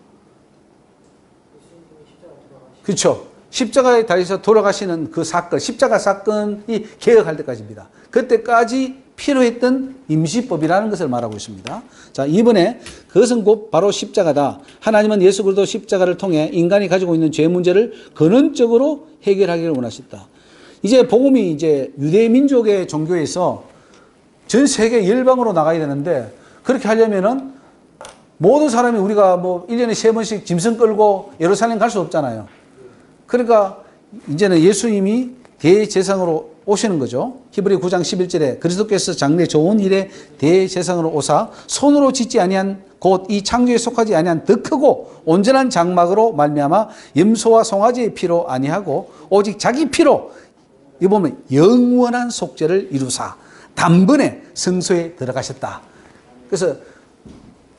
그렇죠. 십자가에 달려서 돌아가시는 그 사건, 십자가 사건이 개혁할 때까지입니다. 그때까지 필요했던 임시법이라는 것을 말하고 있습니다. 자, 이번에 그것은 곧 바로 십자가다. 하나님은 예수 그리스도 십자가를 통해 인간이 가지고 있는 죄 문제를 근원적으로 해결하기를 원하셨다. 이제 복음이 이제 유대 민족의 종교에서 전 세계 열방으로 나가야 되는데 그렇게 하려면은 모든 사람이 우리가 뭐 1년에 3번씩 짐승 끌고 예루살렘 갈 수 없잖아요. 그러니까 이제는 예수님이 대제사장으로 오시는 거죠. 히브리 9장 11절에 그리스도께서 장래 좋은 일에 대제사장으로 오사 손으로 짓지 아니한 곧 이 창조에 속하지 아니한 더 크고 온전한 장막으로 말미암아 염소와 송아지의 피로 아니하고 오직 자기 피로 이 보면 영원한 속죄를 이루사 단번에 성소에 들어가셨다. 그래서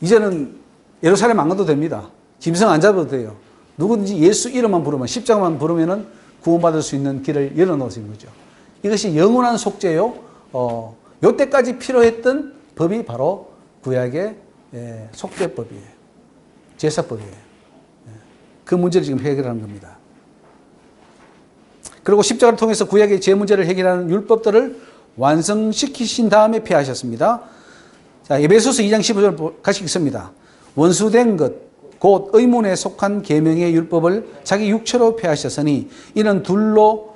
이제는 예루살렘 안 가도 됩니다. 짐승 안 잡아도 돼요. 누구든지 예수 이름만 부르면 십자가만 부르면은 구원받을 수 있는 길을 열어놓으신 거죠. 이것이 영원한 속죄요. 요때까지 필요했던 법이 바로 구약의 속죄법이에요. 제사법이에요. 그 문제를 지금 해결하는 겁니다. 그리고 십자가를 통해서 구약의 죄 문제를 해결하는 율법들을 완성시키신 다음에 폐하셨습니다. 자, 에베소서 2장 15절 같이 읽습니다. 원수된 것 곧 의문에 속한 계명의 율법을 자기 육체로 폐하셨으니 이는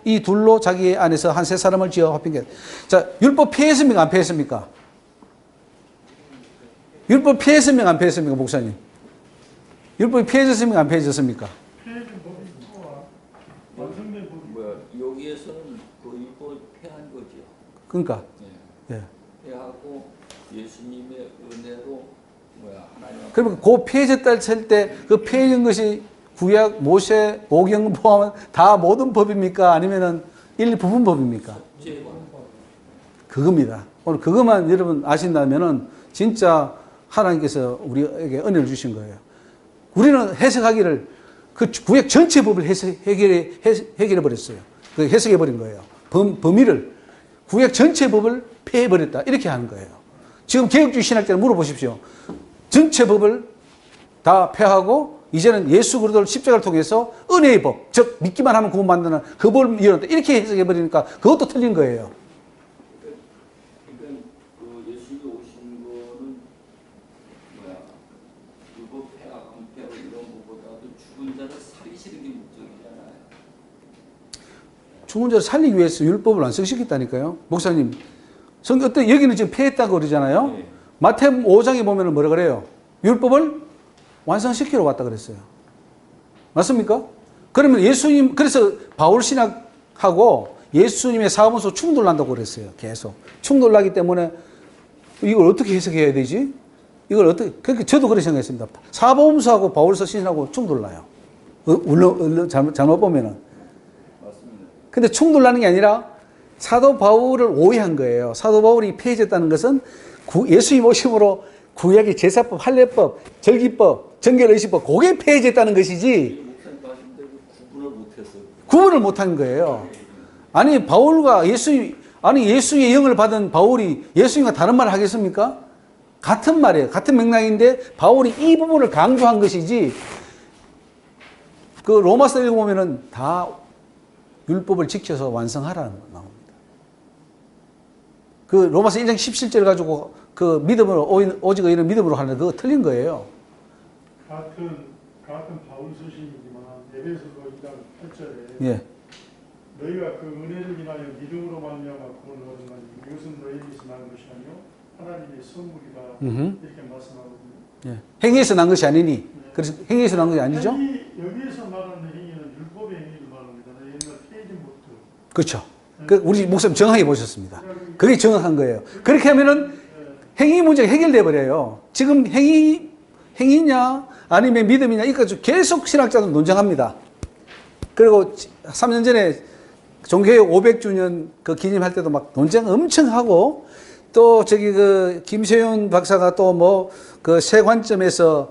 이 둘로 자기 안에서 한 세 사람을 지어 합힌 것. 자, 율법 폐했습니까? 안 폐했습니까? 율법 폐했습니까? 안 폐했습니까? 목사님. 율법이 폐해졌습니까? 안 폐해졌습니까? 폐해진 법이 있고 완성된 법이 뭐야 여기에서는 그 율법을 폐한 거죠. 그러니까. 예. 예. 폐하고 예수님의 은혜로 하나님. 그러면 그 폐해졌다 했을 때 그 폐해진 것이 구약, 모세, 오경 포함한 다 모든 법입니까? 아니면은 일부분 법입니까? 그겁니다. 오늘 그것만 여러분 아신다면은 진짜 하나님께서 우리에게 은혜를 주신 거예요. 우리는 해석하기를 그 구약 전체 법을 해결해 버렸어요. 그 해석해 버린 거예요. 범위를 구약 전체 법을 폐해 버렸다 이렇게 하는 거예요. 지금 개혁주의 신학자를 물어보십시오. 전체 법을 다 폐하고 이제는 예수 그리스도를 십자가를 통해서 은혜의 법, 즉 믿기만 하면 구원받는 그 법을 이뤘다 이렇게 해석해 버리니까 그것도 틀린 거예요. 그러니까 그 예수님이 오신 거는 율법 폐하, 강폐하 이런 것보다도 죽은 자를 살리시는 게 목적이잖아요. 죽은 자를 살리기 위해서 율법을 완성시켰다니까요. 목사님, 어때 여기는 지금 폐했다고 그러잖아요. 네. 마태복음 5장에 보면 뭐라 그래요? 율법을 완성시키러 왔다 그랬어요. 맞습니까? 그러면 예수님, 그래서 바울 신학하고 예수님의 사무소 충돌난다고 그랬어요. 계속. 충돌나기 때문에 이걸 어떻게 해석해야 되지? 이걸 어떻게, 그러니까 저도 그렇게 생각했습니다. 사복음서하고 바울서 신학하고 충돌나요. 잘못 보면은. 맞습니다. 근데 충돌나는 게 아니라 사도 바울을 오해한 거예요. 사도 바울이 폐해졌다는 것은 예수님 오심으로 구약의 제사법, 할례법, 절기법, 정결의식법 그게 폐해졌다는 것이지 목사님 말씀 대로 구분을 못했어요. 구분을 못한 거예요. 아니 바울과 예수의 영을 받은 바울이 예수님과 다른 말을 하겠습니까? 같은 말이에요. 같은 맥락인데 바울이 이 부분을 강조한 것이지 그 로마서 읽어보면은 다 율법을 지켜서 완성하라는 거 나옵니다. 그 로마서 1장 17절 가지고 그 믿음으로 오직 의인은 믿음으로 하는 그거 틀린 거예요. 같은 바울 서신이지만 에베소서 2장 8절에 예. 너희가 그 은혜를 인하여 믿음으로 말미암아 구원을 얻으나니 이것은 너희에게서 난 것이 아니요 하나님의 선물이다 이렇게 말씀하거든요. 예. 행위에서 난 것이 아니니. 그래서 행위에서 난 것이 아니죠? 여기에서 말하는 행위는 율법의 행위를 말합니다. 옛날 폐해진 법들. 그렇죠. 우리 목사님 정확히 보셨습니다. 그게 정확한 거예요. 그렇게 하면은 행위 문제가 해결돼 버려요. 지금 행위냐 아니면 믿음이냐 이거 계속 신학자들 논쟁합니다. 그리고 3년 전에 종교개혁 500주년 그 기념할 때도 막 논쟁 엄청 하고 또 저기 그 김세윤 박사가 또 뭐 그 세 관점에서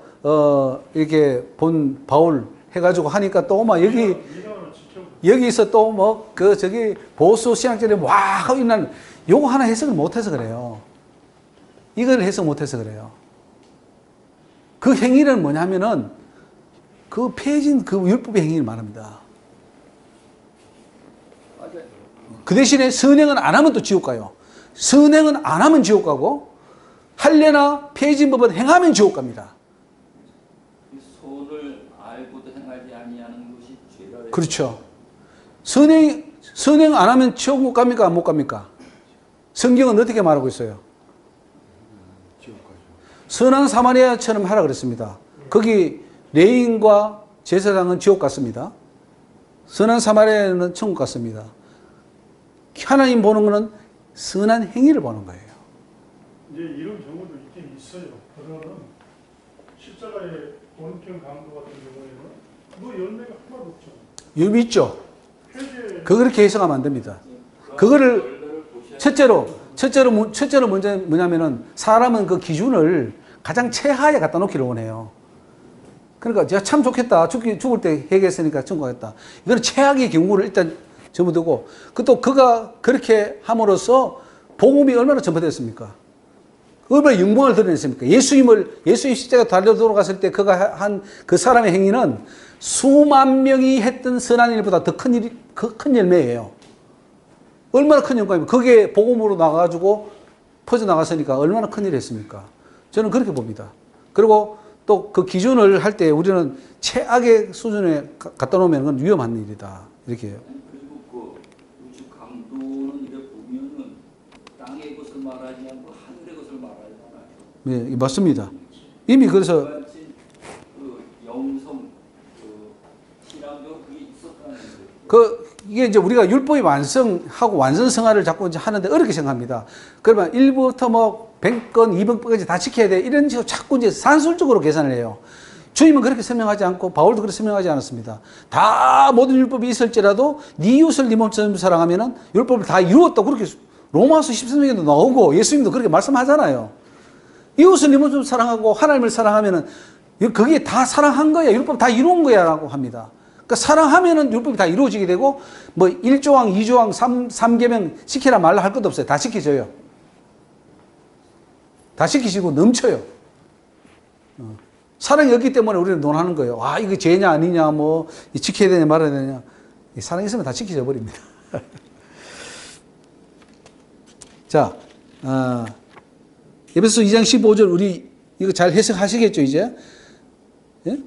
이렇게 본 바울 해가지고 하니까 또 막 여기서 또 뭐 그 저기 보수 신학자들이 와 하고 있는 요거 하나 해석을 못해서 그래요. 이걸 해석 못해서 그래요. 그 행위는 뭐냐면은 그 폐해진 그 율법의 행위를 말합니다. 그 대신에 선행은 안 하면 또 지옥 가요. 선행은 안 하면 지옥 가고 할례나 폐해진 법은 행하면 지옥 갑니다. 손을 알고도 행하지 아니하는 것이 죄라. 그렇죠. 선행 안 하면 지옥 못 갑니까? 못 갑니까? 성경은 어떻게 말하고 있어요? 선한 사마리아처럼 하라 그랬습니다. 거기 레인과 제사장은 지옥 갔습니다. 선한 사마리아는 천국 갔습니다. 하나님 보는 것은 선한 행위를 보는 거예요. 이제 이런 경우도 있긴 있어요. 그러면 십자가의 원평 강도 같은 경우에는 뭐 열매가 하나도 없죠. 열매 있죠. 회개 그렇게 해석하면 안 됩니다. 그거를 첫째로 먼저 뭐냐면은 사람은 그 기준을 가장 최하에 갖다 놓기를 원해요. 그러니까 제가 참 좋겠다. 죽을 때 회개했으니까 천국 가겠다. 이거는 최악의 경우를 일단 접어두고 또 그가 그렇게 함으로써 복음이 얼마나 전파됐습니까? 얼마나 영광을 드러냈습니까? 예수님 십자가 달려 돌아갔을 때 그가 한 그 사람의 행위는 수만 명이 했던 선한 일보다 더 큰 열매예요. 얼마나 큰 영광입니까? 그게 복음으로 나가가지고 퍼져나갔으니까 얼마나 큰 일을 했습니까? 저는 그렇게 봅니다. 그리고 또 그 기준을 할 때 우리는 최악의 수준에 갖다 놓으면 그건 위험한 일이다. 이렇게 해요. 그리고 그 우주 강도는 이렇게 보면은 땅의 것을 말하지 않고 하늘의 것을 말하잖아요. 네, 맞습니다. 이미 그래서 그 영성 신앙적으로 그게 있었다는 거예요. 이게 이제 우리가 율법이 완성하고 완전성화를 자꾸 이제 하는데 어렵게 생각합니다. 그러면 1부터 뭐 100건, 200건까지 다 지켜야 돼. 이런 식으로 자꾸 이제 산술적으로 계산을 해요. 주님은 그렇게 설명하지 않고 바울도 그렇게 설명하지 않았습니다. 다 모든 율법이 있을지라도 네 이웃을 네 몸처럼 사랑하면은 율법을 다 이루었다고 그렇게 로마서 13장에도 나오고 예수님도 그렇게 말씀하잖아요. 이웃을 네 몸처럼 사랑하고 하나님을 사랑하면은 그게 다 사랑한 거야. 율법 다 이루은 거야라고 합니다. 그러니까 사랑하면은 율법이 다 이루어지게 되고 뭐 1조항, 2조항, 3계명 지키라 말라 할 것도 없어요. 다 지켜져요. 다 지키시고 넘쳐요. 사랑이 없기 때문에 우리는 논하는 거예요. 아, 이거 죄냐 아니냐, 뭐 지켜야 되냐 말아야 되냐. 사랑이 있으면 다 지켜져 버립니다. 자, 에베소 2장 15절 우리 이거 잘 해석하시겠죠 이제? 예?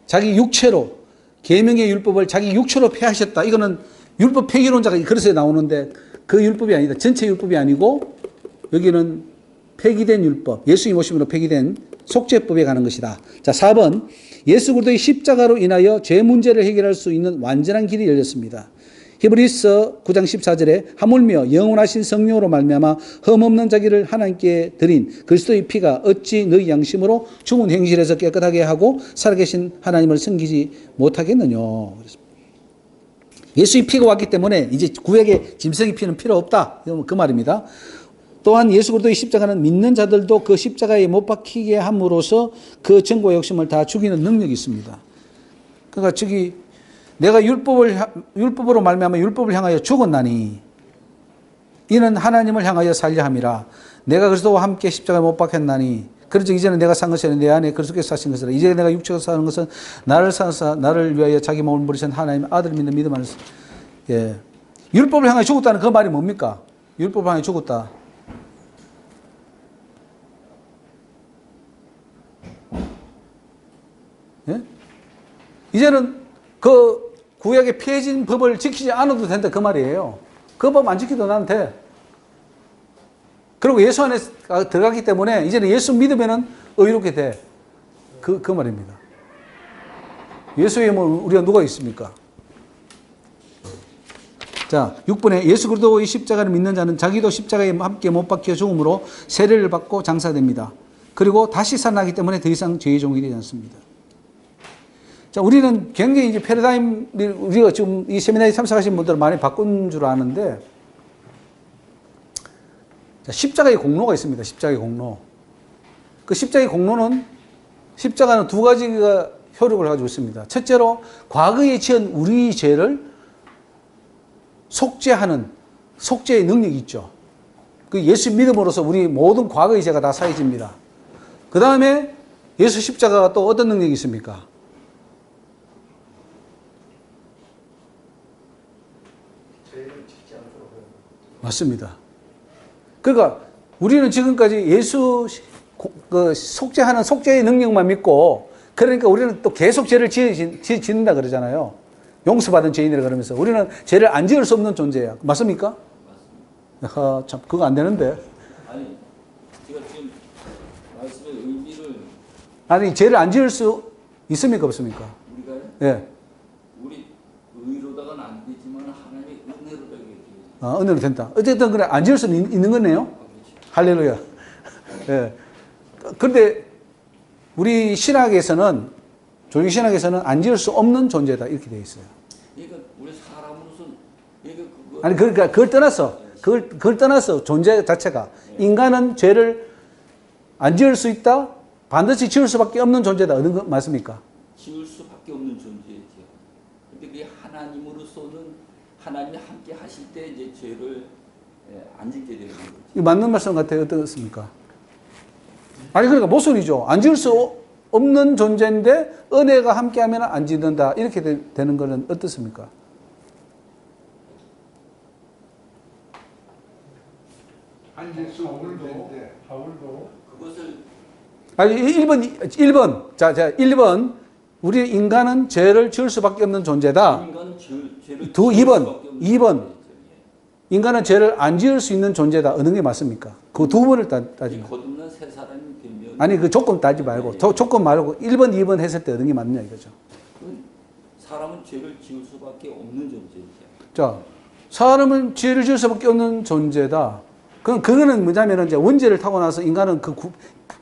자기 육체로 계명의 율법을 자기 육체로 폐하셨다. 이거는 율법 폐기론자가 그래서 나오는데 그 율법이 아니다. 전체 율법이 아니고 여기는 폐기된 율법, 예수님 오심으로 폐기된 속죄법에 관한 것이다. 자, 4번. 예수 그리스도의 십자가로 인하여 죄 문제를 해결할 수 있는 완전한 길이 열렸습니다. 히브리서 9장 14절에 하물며 영원하신 성령으로 말미암아 흠없는 자기를 하나님께 드린 그리스도의 피가 어찌 너희 양심으로 죽은 행실에서 깨끗하게 하고 살아계신 하나님을 섬기지 못하겠느냐. 예수의 피가 왔기 때문에 이제 구약의 짐승의 피는 필요 없다. 그 말입니다. 또한 예수 그리스도의 십자가는 믿는 자들도 그 십자가에 못 박히게 함으로써 그 정과 욕심을 다 죽이는 능력이 있습니다. 그러니까 저기 내가 율법으로 말미암아 율법을 향하여 죽었나니 이는 하나님을 향하여 살려 함이라. 내가 그리스도와 함께 십자가에 못 박혔나니 그래서 이제는 내가 산 것이 내 안에 그리스도께서 사신 것이라. 이제 내가 육체로 사는 것은 나를 사사 나를 위하여 자기 몸을 버리신 하나님의 아들 믿는 믿음 안에서. 예. 율법을 향하여 죽었다는 그 말이 뭡니까? 율법을 향하여 죽었다. 예? 이제는 그 구약의 폐해진 법을 지키지 않아도 된다 그 말이에요. 그 법 안 지켜도 나는 돼. 그리고 예수 안에 들어가기 때문에 이제는 예수 믿으면은 의롭게 돼. 그 말입니다. 예수에 뭐 우리가 누가 있습니까? 자, 6번에 예수 그리스도의 십자가를 믿는 자는 자기도 십자가에 함께 못 박혀 죽음으로 세례를 받고 장사됩니다. 그리고 다시 살아나기 때문에 더 이상 죄의 종이 되지 않습니다. 자, 우리는 굉장히 이제 패러다임을 우리가 지금 이 세미나에 참석하신 분들은 많이 바꾼 줄 아는데 자, 십자가의 공로가 있습니다. 십자가의 공로. 그 십자가의 공로는 십자가는 두 가지가 효력을 가지고 있습니다. 첫째로 과거에 지은 우리 죄를 속죄하는 속죄의 능력이 있죠. 그 예수 믿음으로써 우리 모든 과거의 죄가 다 사해집니다. 그 다음에 예수 십자가가 또 어떤 능력이 있습니까? 죄를 짓지 않도록 하는 맞습니다. 그러니까 우리는 지금까지 예수 그 속죄하는 속죄의 능력만 믿고, 그러니까 우리는 또 계속 죄를 짓는다 그러잖아요. 용서받은 죄인이라 그러면서 우리는 죄를 안 지을 수 없는 존재야. 맞습니까? 맞습니다. 참 그거 안 되는데. 아니, 제가 지금 말씀의 의미를 아니 죄를 안 지을 수 있습니까 없습니까? 우리가요? 예. 우리 의로다가는 안 되지만 하나님의 은혜로다가 이렇게 은혜로 된다. 어쨌든 그래 안 지을 수는 있는 거네요. 할렐루야. 예. 그런데 우리 신학에서는 조직 신학에서는 안 지을 수 없는 존재다 이렇게 되어 있어요. 그러니까 우리 사람으로서는 그거 아니 그러니까 그걸 떠나서 존재 자체가 인간은 죄를 안 지을 수 있다. 반드시 지을 수밖에 없는 존재다. 어느 거 맞습니까? 지을 수밖에 없는 존재죠. 근데 그게 하나님으로서는 하나님이 함께 하실 때 이제 죄를 안 짓게 되는 거죠. 이거 맞는 말씀 같아요. 어떻습니까? 아니 그러니까 모순이죠. 안 지을 수 없는 존재인데 은혜가 함께하면 안 짓는다. 이렇게 되는 거는 어떻습니까? 앉을 수 없는 데인데 바울도 그것을 아니 1번. 자 1번. 우리 인간은 죄를 지을 수밖에 없는 존재다. 인간은 죄를 2번. 인간은 죄를 안 지을 수 있는 존재다. 어느 게 맞습니까? 그 두 번을 따지면. 거듭난 새 사람이 되면 아니 그 조건 따지 말고 조건 말고 1번, 2번 했을 때 어느 게 맞느냐 이거죠. 사람은 죄를 지을 수밖에 없는 존재죠. 자, 사람은 죄를 지을 수밖에 없는 존재다. 그거는 뭐냐면 이제 원죄를 타고 나서 인간은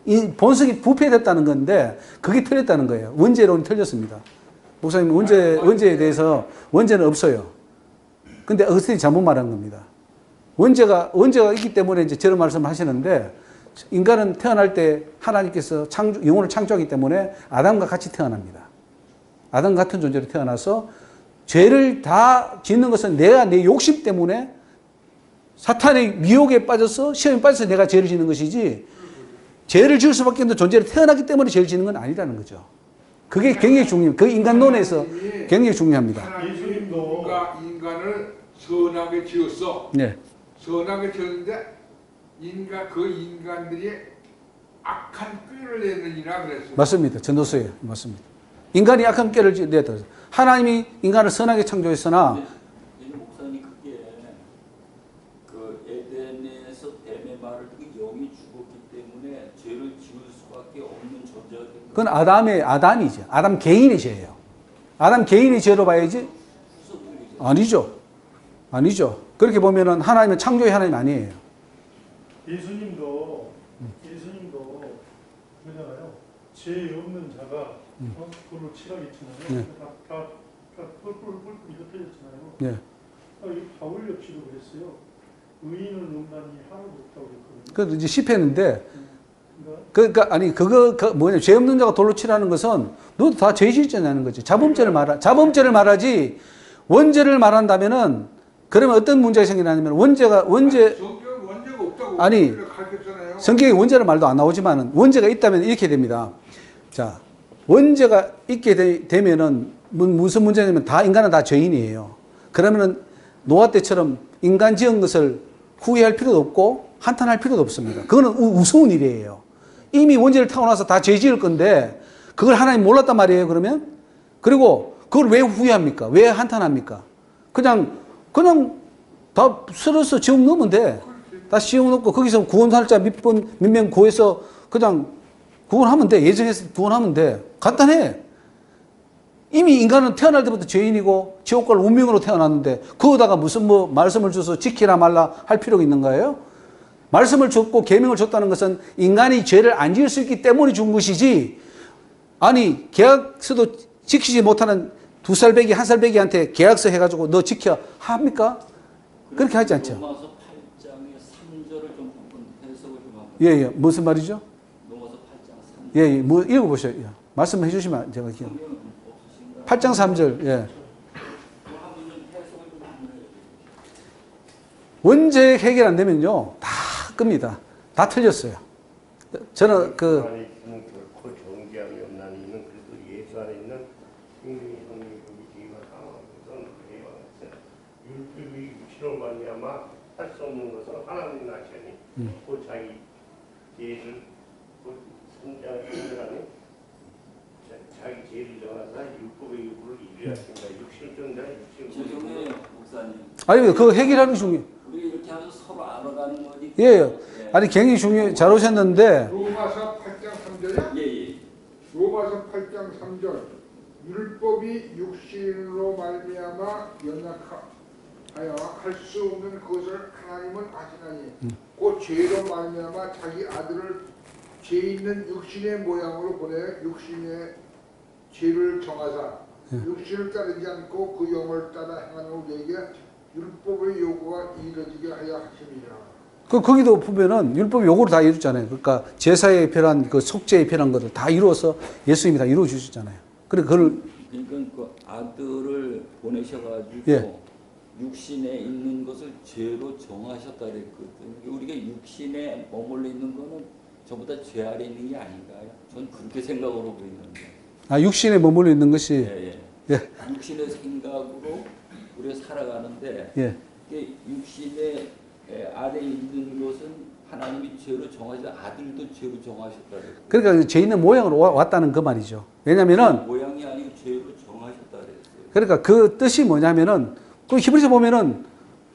이 본성이 부패됐다는 건데 그게 틀렸다는 거예요. 원죄론이 틀렸습니다. 목사님 원죄에 대해서 원죄는 없어요. 근데 어스틴이 잘못 말한 겁니다. 원죄가 있기 때문에 이제 저런 말씀을 하시는데 인간은 태어날 때 하나님께서 영혼을 창조하기 때문에 아담과 같이 태어납니다. 아담 같은 존재로 태어나서 죄를 다 짓는 것은 내 욕심 때문에 사탄의 미혹에 빠져서 시험에 빠져서 내가 죄를 짓는 것이지 죄를 지을 수밖에 없는 존재로 태어났기 때문에 죄를 짓는 건 아니라는 거죠. 그게 굉장히 중요합니다. 그 인간론에서 굉장히 중요합니다. 하나님이 인간을 선하게 지었어. 네. 선하게 지었는데 그 인간들이 악한 꾀를 내느니라 그랬어요. 맞습니다. 전도서에 맞습니다. 인간이 악한 꾀를 냈다. 하나님이 인간을 선하게 창조했으나 목사님 그게 그 에덴에서 뱀의 말을 듣고 영이 죽었기 때문에 죄를 지을 수밖에 없는 존재가 된 거예요. 그건 아담이죠. 아담 개인의 죄예요. 아담 개인의 죄로 봐야지. 아니죠. 그렇게 보면은 하나님은 창조의 하나님 아니에요. 예수님도 뭐잖아요. 죄 없는 자가 돌로 치라겠지만요. 다 뿔뿔 이거 터졌잖아요. 네. 바울 역시도 그랬어요. 의인은 음란이 하나도 없다고 그랬거든요. 그 이제 시패했는데 그러니까 아니 뭐냐 죄 없는 자가 돌로 치라는 것은 너도 다 죄 짓잖아는 거지. 자범죄를 말하지 원죄를 말한다면은 그러면 어떤 문제가 생기냐면 원죄 성경에 원죄가 없다고 아니 가르쳤잖아요. 성경에 원죄는 말도 안 나오지만은 원죄가 있다면 이렇게 됩니다. 자 원죄가 있게 되면은 무슨 문제냐면 인간은 다 죄인이에요. 그러면은 노아 때처럼 인간 지은 것을 후회할 필요도 없고 한탄할 필요도 없습니다. 그거는 우스운 일이에요. 이미 원죄를 타고 나서 다 죄 지을 건데 그걸 하나님 몰랐단 말이에요. 그러면 그리고 그걸 왜 후회합니까? 왜 한탄합니까? 그냥 다 쓸어서 지옥 넣으면 돼. 다 지옥 넣고 거기서 구원살자 몇 명 구해서 그냥 구원하면 돼. 예정해서 구원하면 돼. 간단해. 이미 인간은 태어날 때부터 죄인이고 지옥 갈 운명으로 태어났는데 그거다가 무슨 말씀을 줘서 지키라 말라 할 필요가 있는 거예요? 말씀을 줬고 계명을 줬다는 것은 인간이 죄를 안 지을 수 있기 때문에 준 것이지 아니 계약서도 지키지 못하는 2살 배기 1살 배기한테 계약서 해가지고 너 지켜 합니까? 그렇게 하지 않죠. 로마서 8장의 3절을 좀 한번 예, 예. 무슨 말이죠? 넘어서 8장 3절. 예, 예. 뭐 읽어보셔요. 예. 말씀해 주시면 제가 기억. 8장 3절. 예. 원죄 해결 안 되면요, 다 끕니다. 다 틀렸어요. 저는 그 안에 있으면 결코 정죄함이 없나니 이는 그리스도 예수 안에 있는 생명의 성령이 죄가 당하면서 율법이 육체로 말미암아 할 수 없는 것을 하나님 나시니 곧 자기 죄를 곧 선자하니 자기 죄를 정하사 율법의 요구를 이루었습니다. 육신을 쫓는다 육신을 죄송해요, 목사님. 아니 그 해결하는 게 중요해요. 우리 이렇게 하면서 서로 알아가는 거지. 예, 예. 아니 굉장히 중요해. 잘 오셨는데 로마서 8장 3절이야? 예, 예. 로마서 8장 3절 율법이 육신으로 말미암아 연약하여 할 수 없는 것을 하나님은 아시나니 곧 죄로 말미암아 자기 아들을 죄 있는 육신의 모양으로 보내 육신의 죄를 정하사 육신을 따르지 않고 그 영을 따라 행하는 우리에게 율법의 요구가 이루어지게 하여 하심이라. 거기도 보면은 율법 요구를 다 이루잖아요. 그러니까 제사에 필요한 그 속죄에 필요한 것들 다 이루어서 예수님이 다 이루어 주셨잖아요. 그래 그걸 그러니까 그 아들을 보내셔가지고 예. 육신에 있는 것을 죄로 정하셨다 그랬거든요. 우리가 육신에 머물러 있는 거는 전부 다 죄 아래 있는 게 아닌가요? 전 그렇게 생각으로 보이는데. 아 육신에 머물러 있는 것이 예, 예. 예. 육신의 생각으로 우리가 살아가는데 예. 이게 육신의 아래 있는 것은 하나님이 죄로 정하셔 아들도 죄로 정하셨다 그랬어요. 그러니까 죄 있는 모양으로 왔다는 그 말이죠. 왜냐면은 모양이 아니고 죄로 정하셨다 그랬어요. 그러니까 그 뜻이 뭐냐면은 그 히브리서 보면은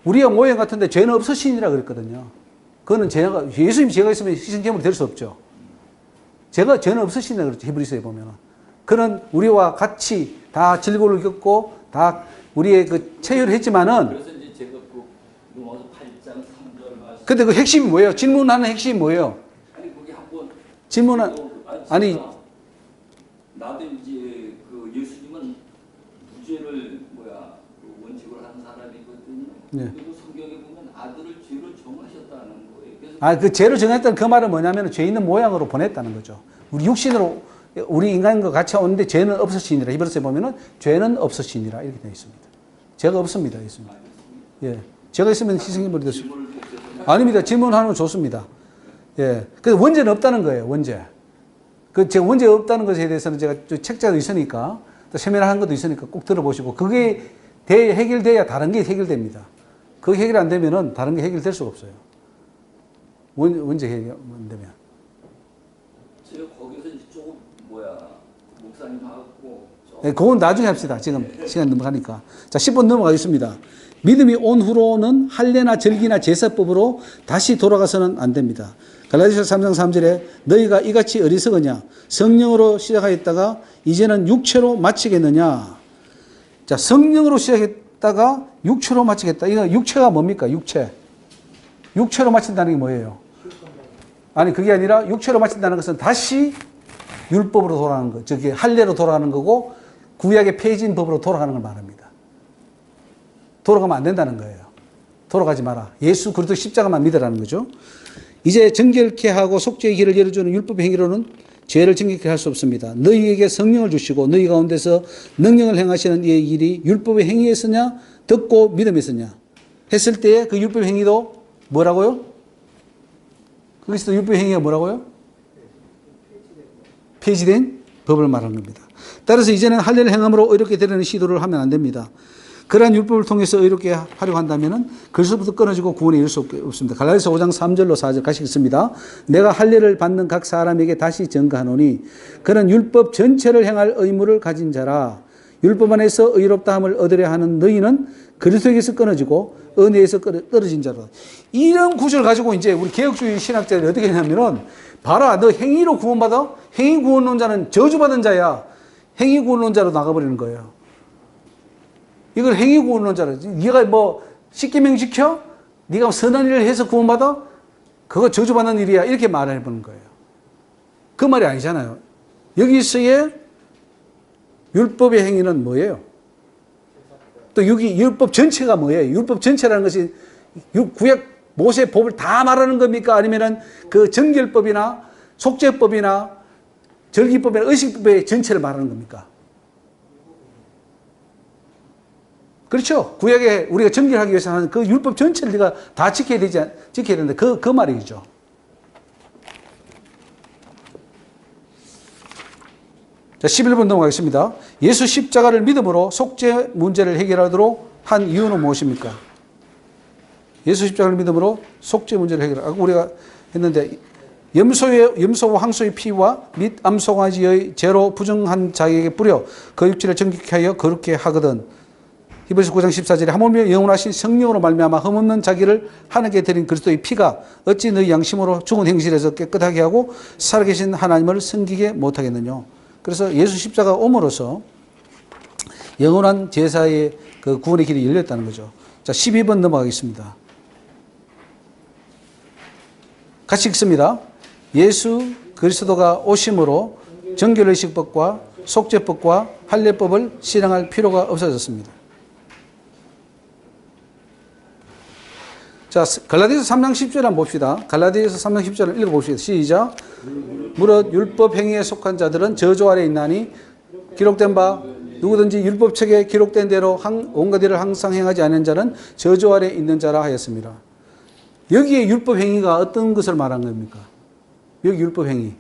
우리가 모양 같은데 죄는 없으시니라 그랬거든요. 그거는 죄가 예수님이 죄가 있으면 희생제물이 될 수 없죠. 죄는 없으시니라 그랬죠. 히브리서에 보면은 그는 우리와 같이 다 질고를 겪고 다 우리의 그 체유를 했지만은 그래서 이제 제가 그 로마서 8장 3절 말씀. 근데 그 핵심이 뭐예요? 질문하는 핵심이 뭐예요? 아니 거기 한번 질문은 아니 나도 이제 그 예수님은 무죄를 그 원칙으로 한 사람이거든요. 네. 그리고 성경에 보면 아들을 죄로 정하셨다는 거예요. 그래서 그 죄로 정했다는 그 말은 뭐냐면 죄 있는 모양으로 보냈다는 거죠. 우리 육신으로 우리 인간과 같이 오는데 죄는 없으시니라. 히브리서에 보면은 죄는 없으시니라 이렇게 되어 있습니다. 죄가 없습니다, 예수님. 예, 죄가 있으면 희생제물이 됐어요. 아닙니다. 질문하는 건 좋습니다. 예, 그래서 원죄는 없다는 거예요. 원죄. 제가 원죄 없다는 것에 대해서는 제가 책자도 있으니까 또 세미나한 것도 있으니까 꼭 들어보시고 그게 해결돼야 다른 게 해결됩니다. 그게 해결 안 되면은 다른 게 해결될 수가 없어요. 원죄 해결 안 되면. 제가 거기서 이제 조금 목사님하고 네, 그건 나중에 합시다. 지금 시간 넘어가니까. 자, 10분 넘어가겠습니다. 믿음이 온 후로는 할례나 절기나 제사법으로 다시 돌아가서는 안 됩니다. 갈라디아서 3장 3절에 너희가 이같이 어리석으냐 성령으로 시작하였다가 이제는 육체로 마치겠느냐. 자, 성령으로 시작했다가 육체로 마치겠다. 이거 육체가 뭡니까? 육체로 마친다는 게 뭐예요? 아니 그게 아니라 육체로 마친다는 것은 다시 율법으로 돌아가는 거, 저기 할례로 돌아가는 거고 구약의 폐지인 법으로 돌아가는 걸 말합니다. 돌아가면 안 된다는 거예요. 돌아가지 마라. 예수 그리스도 십자가만 믿으라는 거죠. 이제 정결케 하고 속죄의 길을 열어주는 율법의 행위로는 죄를 정결케 할 수 없습니다. 너희에게 성령을 주시고 너희 가운데서 능력을 행하시는 이의 일이 율법의 행위에서냐 듣고 믿음에서냐 했을 때에 그 율법의 행위도 뭐라고요? 거기서 율법의 행위가 뭐라고요? 폐지된 법을 말하는 겁니다. 따라서 이제는 할례를 행함으로 의롭게 되려는 시도를 하면 안 됩니다. 그러한 율법을 통해서 의롭게 하려고 한다면 그리스도부터 끊어지고 구원에 이를 수 없습니다. 갈라디아서 5장 3절로 4절 같이 읽습니다. 내가 할례를 받는 각 사람에게 다시 증거하노니 그는 율법 전체를 행할 의무를 가진 자라. 율법 안에서 의롭다함을 얻으려 하는 너희는 그리스도에게서 끊어지고 은혜에서 떨어진 자라. 이런 구절을 가지고 이제 우리 개혁주의 신학자들이 어떻게 했냐면은 봐라, 너 행위로 구원받아? 행위 구원론자는 저주받은 자야. 행위 구원론자로 나가버리는 거예요. 이걸 행위 구원론자로. 네가 뭐 십계명 지켜? 네가 선한 일을 해서 구원받아? 그거 저주받는 일이야. 이렇게 말해보는 거예요. 그 말이 아니잖아요. 여기서의 율법의 행위는 뭐예요? 또 여기 율법 전체가 뭐예요? 율법 전체라는 것이 구약 모세 법을 다 말하는 겁니까? 아니면은 그 정결법이나 속죄법이나 절기법이나 의식법의 전체를 말하는 겁니까? 그렇죠. 구약에 우리가 정결하기 위해서 하는 그 율법 전체를 네가 다 지켜야 되는데 그 말이죠. 자, 11번 넘어가겠습니다. 예수 십자가를 믿음으로 속죄 문제를 해결하도록 한 이유는 무엇입니까? 예수 십자가를 믿음으로 속죄 문제를 해결하고 우리가 했는데 염소와 황소의 피와 및 암송아지의 죄로 부정한 자에게 뿌려 그 육체를 정결케 하여 거룩게 하거든. 히브리서 9장 14절에 하물며 영원하신 성령으로 말미암아 흠없는 자기를 하나님께 드린 그리스도의 피가 어찌 너희 양심으로 죽은 행실에서 깨끗하게 하고 살아계신 하나님을 섬기게 못하겠느냐. 그래서 예수 십자가 옴으로써 영원한 제사의 그 구원의 길이 열렸다는 거죠. 자, 12번 넘어가겠습니다. 같이 읽습니다. 예수 그리스도가 오심으로 정결의식법과 속죄법과 할례법을 실행할 필요가 없어졌습니다. 자, 갈라디아서 3장 10절 한번 봅시다. 갈라디아서 3장 10절을 읽어봅시다. 시작. 무릇 율법 행위에 속한 자들은 저주 아래 있나니 기록된 바 누구든지 율법책에 기록된 대로 온갖 일을 항상 행하지 않은 자는 저주 아래 있는 자라 하였습니다. 여기에 율법 행위가 어떤 것을 말한 겁니까? 여기 율법 행위.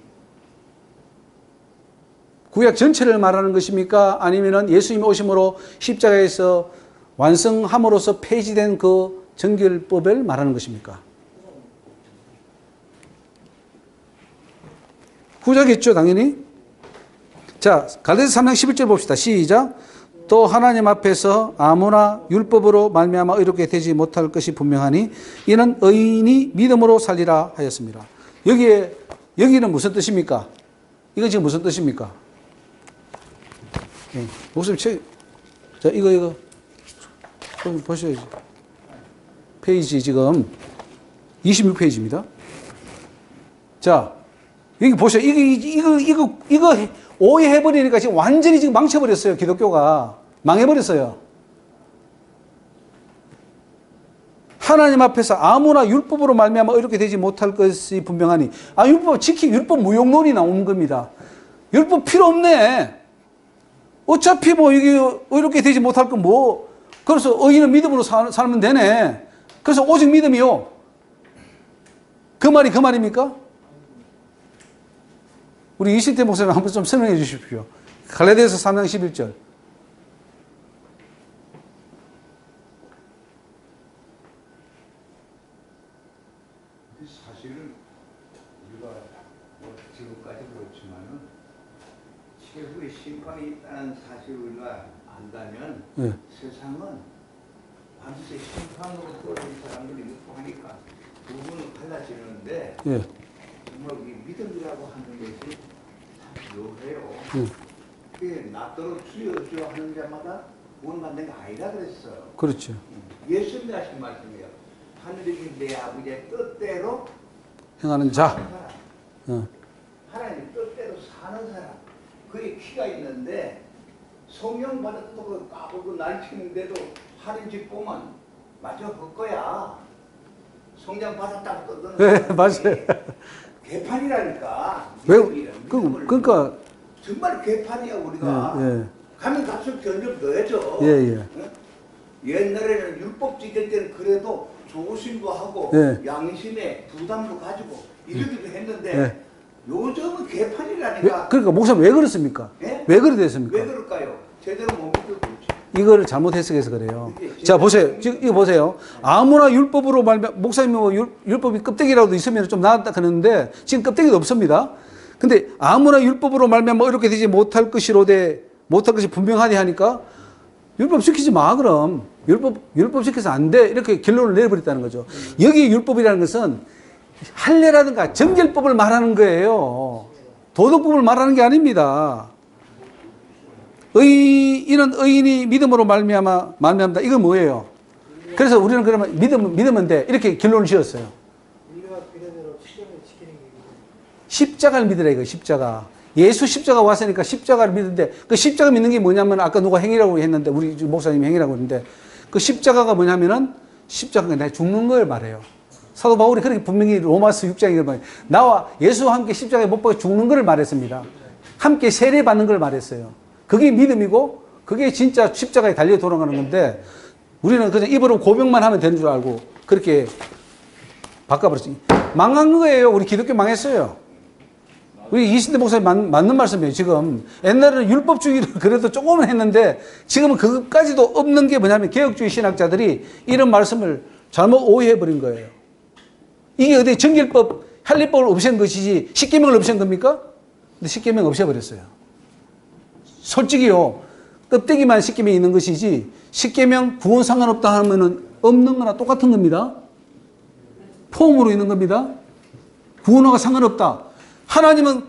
구약 전체를 말하는 것입니까? 아니면은 예수님 오심으로 십자가에서 완성함으로써 폐지된 그 정결법을 말하는 것입니까? 후자겠죠, 당연히. 자, 갈라디아서 3장 11절 봅시다. 시작. 또 하나님 앞에서 아무나 율법으로 말미암아 의롭게 되지 못할 것이 분명하니 이는 의인이 믿음으로 살리라 하였습니다. 여기는 무슨 뜻입니까? 이거 지금 무슨 뜻입니까? 목사님 자, 이거 좀 보셔야지. 페이지 지금 26페이지입니다. 자, 여기 보세요. 이거 오해해버리니까 지금 완전히 지금 망쳐버렸어요. 기독교가. 망해버렸어요. 하나님 앞에서 아무나 율법으로 말미암아 이렇게 되지 못할 것이 분명하니. 율법 무용론이 나오는 겁니다. 율법 필요 없네. 어차피 뭐 이게 이렇게 되지 못할 건 뭐. 그래서 의인은 믿음으로 살면 되네. 그래서 오직 믿음이요. 그 말입니까? 우리 이신태 목사님 한번 좀 설명해 주십시오. 갈라디아서 3장 11절. 사실은 우리가 지금까지 그렇지만은 최후의 심판이 있다는 사실을 우리가 안다면 네. 세상은 완전히 심판으로 떨어진 사람들이 있고 하니까 부분은 달라지는데 네. 정말 우리 믿음이라고 하는 것이 참 묘해요. 그게 낫도록 주여 하는 자마다 구원 받는 게 아니라 그랬어요. 그렇죠. 예수님이 하신 말씀이에요. 하늘에 계신 내 아버지의 뜻대로 행하는 자. 사는 사람. 하나님 뜻대로 사는 사람. 그의 키가 있는데 성령 받았다고 그 까불고 날치는데도 하는 짓 보면 맞아 그 거야. 성령 받았다고 떠드는 네, 맞아요. 개판이라니까. 왜? 그러니까 정말 개판이야 우리가. 예. 가면 갈수록 점점 더해져. 예. 옛날에는 율법 지킬 때는 그래도 조심도 하고 예. 양심에 부담도 가지고 이러기도 했는데 예. 요즘은 개판이라니까. 그러니까 목사님 왜 그렇습니까? 예? 왜 그래 됐습니까? 왜 그럴까요? 제대로 못 믿고 그렇지. 이거를 잘못 해석해서 그래요. 자, 보세요. 지금 이거 보세요. 아무나 율법으로 목사님이 뭐 율법이 껍데기라도 있으면 좀 나았다 그러는데 지금 껍데기도 없습니다. 근데 아무나 율법으로 말미암아 이렇게 되지 못할 것이 분명하니 하니까 율법 지키지 마 그럼. 율법 지켜서 안 돼. 이렇게 결론을 내려버렸다는 거죠. 여기 율법이라는 것은 할례라든가 정결법을 말하는 거예요. 도덕법을 말하는 게 아닙니다. 이는 의인이 믿음으로 말미암다. 이건 뭐예요? 그래서 우리는 그러면 믿으면 돼. 이렇게 결론을 지었어요. 우리가 그대로 십자가를 지키는 게 십자가를 믿으라 이거 십자가. 예수 십자가 왔으니까 십자가를 믿는데 그 십자가 믿는 게 뭐냐면 아까 누가 행위라고 했는데 우리 목사님이 행위라고 했는데 그 십자가가 뭐냐면은 십자가가 내 죽는 걸 말해요. 사도 바울이 그렇게 분명히 로마서 6장에 말해요. 나와 예수와 함께 십자가에 못 박혀 죽는 것을 말했습니다. 함께 세례받는 걸 말했어요. 그게 믿음이고 그게 진짜 십자가에 달려 돌아가는 건데 우리는 그냥 입으로 고백만 하면 되는 줄 알고 그렇게 바꿔버렸어요. 망한 거예요. 우리 기독교 망했어요. 우리 이신대 목사님 맞는 말씀이에요. 지금 옛날에는 율법주의를 그래도 조금은 했는데 지금은 그것까지도 없는 게 뭐냐면 개혁주의 신학자들이 이런 말씀을 잘못 오해해버린 거예요. 이게 어디 정결법, 할례법을 없앤 것이지 십계명을 없앤 겁니까? 근데 십계명 없애버렸어요. 솔직히요. 껍데기만 십계명이 있는 것이지 십계명 구원 상관없다 하면은 없는 거나 똑같은 겁니다. 폼으로 있는 겁니다. 구원하고 상관없다. 하나님은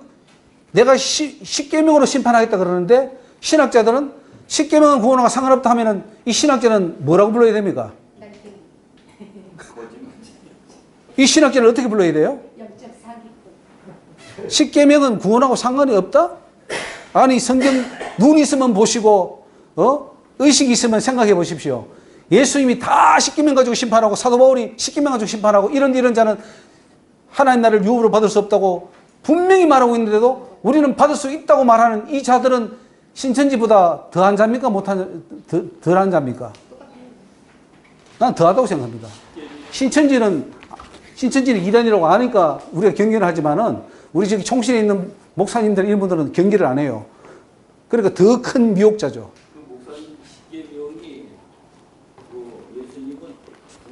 내가 십계명으로 심판하겠다 그러는데 신학자들은 십계명은 구원하고 상관없다 하면은 이 신학자는 뭐라고 불러야 됩니까? 이 신학자를 어떻게 불러야 돼요? 영적 사기꾼. 십계명은 구원하고 상관이 없다? 아니 성경 눈 있으면 보시고 의식이 있으면 생각해 보십시오. 예수님이 다 십계명 가지고 심판하고 사도 바울이 십계명 가지고 심판하고 이런 자는 하나님 나라를 유업으로 받을 수 없다고 분명히 말하고 있는데도 우리는 받을 수 있다고 말하는 이 자들은 신천지보다 더한 자입니까? 덜한 자입니까? 난 더하다고 생각합니다. 신천지는 이단이라고 아니까 우리가 경계를 하지만은 우리 저기 총신에 있는 목사님들 이런 분들은 경계를 안 해요. 그러니까 더 큰 미혹자죠. 그 목사님 십계명이 그 예수님은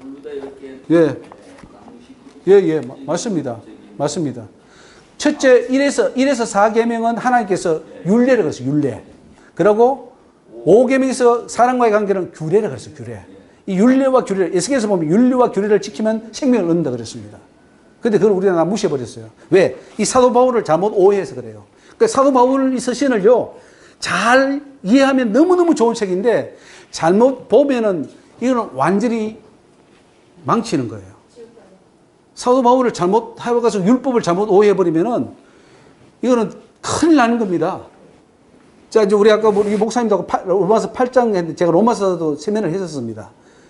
불루다 이렇게 예, 맞습니다. 맞습니다. 첫째 1에서 4계명은 하나님께서 율례를 그랬어요. 율례. 그리고 5계명에서 사람과의 관계는 규례를 그랬어요. 규례. 이 율례와 규례를 에스겔에서 보면 율례와 규례를 지키면 생명을 얻는다 그랬습니다. 근데 그걸 우리가 다 무시해버렸어요. 왜? 이 사도 바울을 잘못 오해해서 그래요. 그러니까 사도 바울 서신을요 잘 이해하면 너무너무 좋은 책인데 잘못 보면은 이거는 완전히 망치는 거예요. 사도 바울을 잘못 해가지고 율법을 잘못 오해해버리면은 이거는 큰일 나는 겁니다. 자, 이제 우리 아까 우리 목사님도 로마서 8장 했는데 제가 로마서도 세면을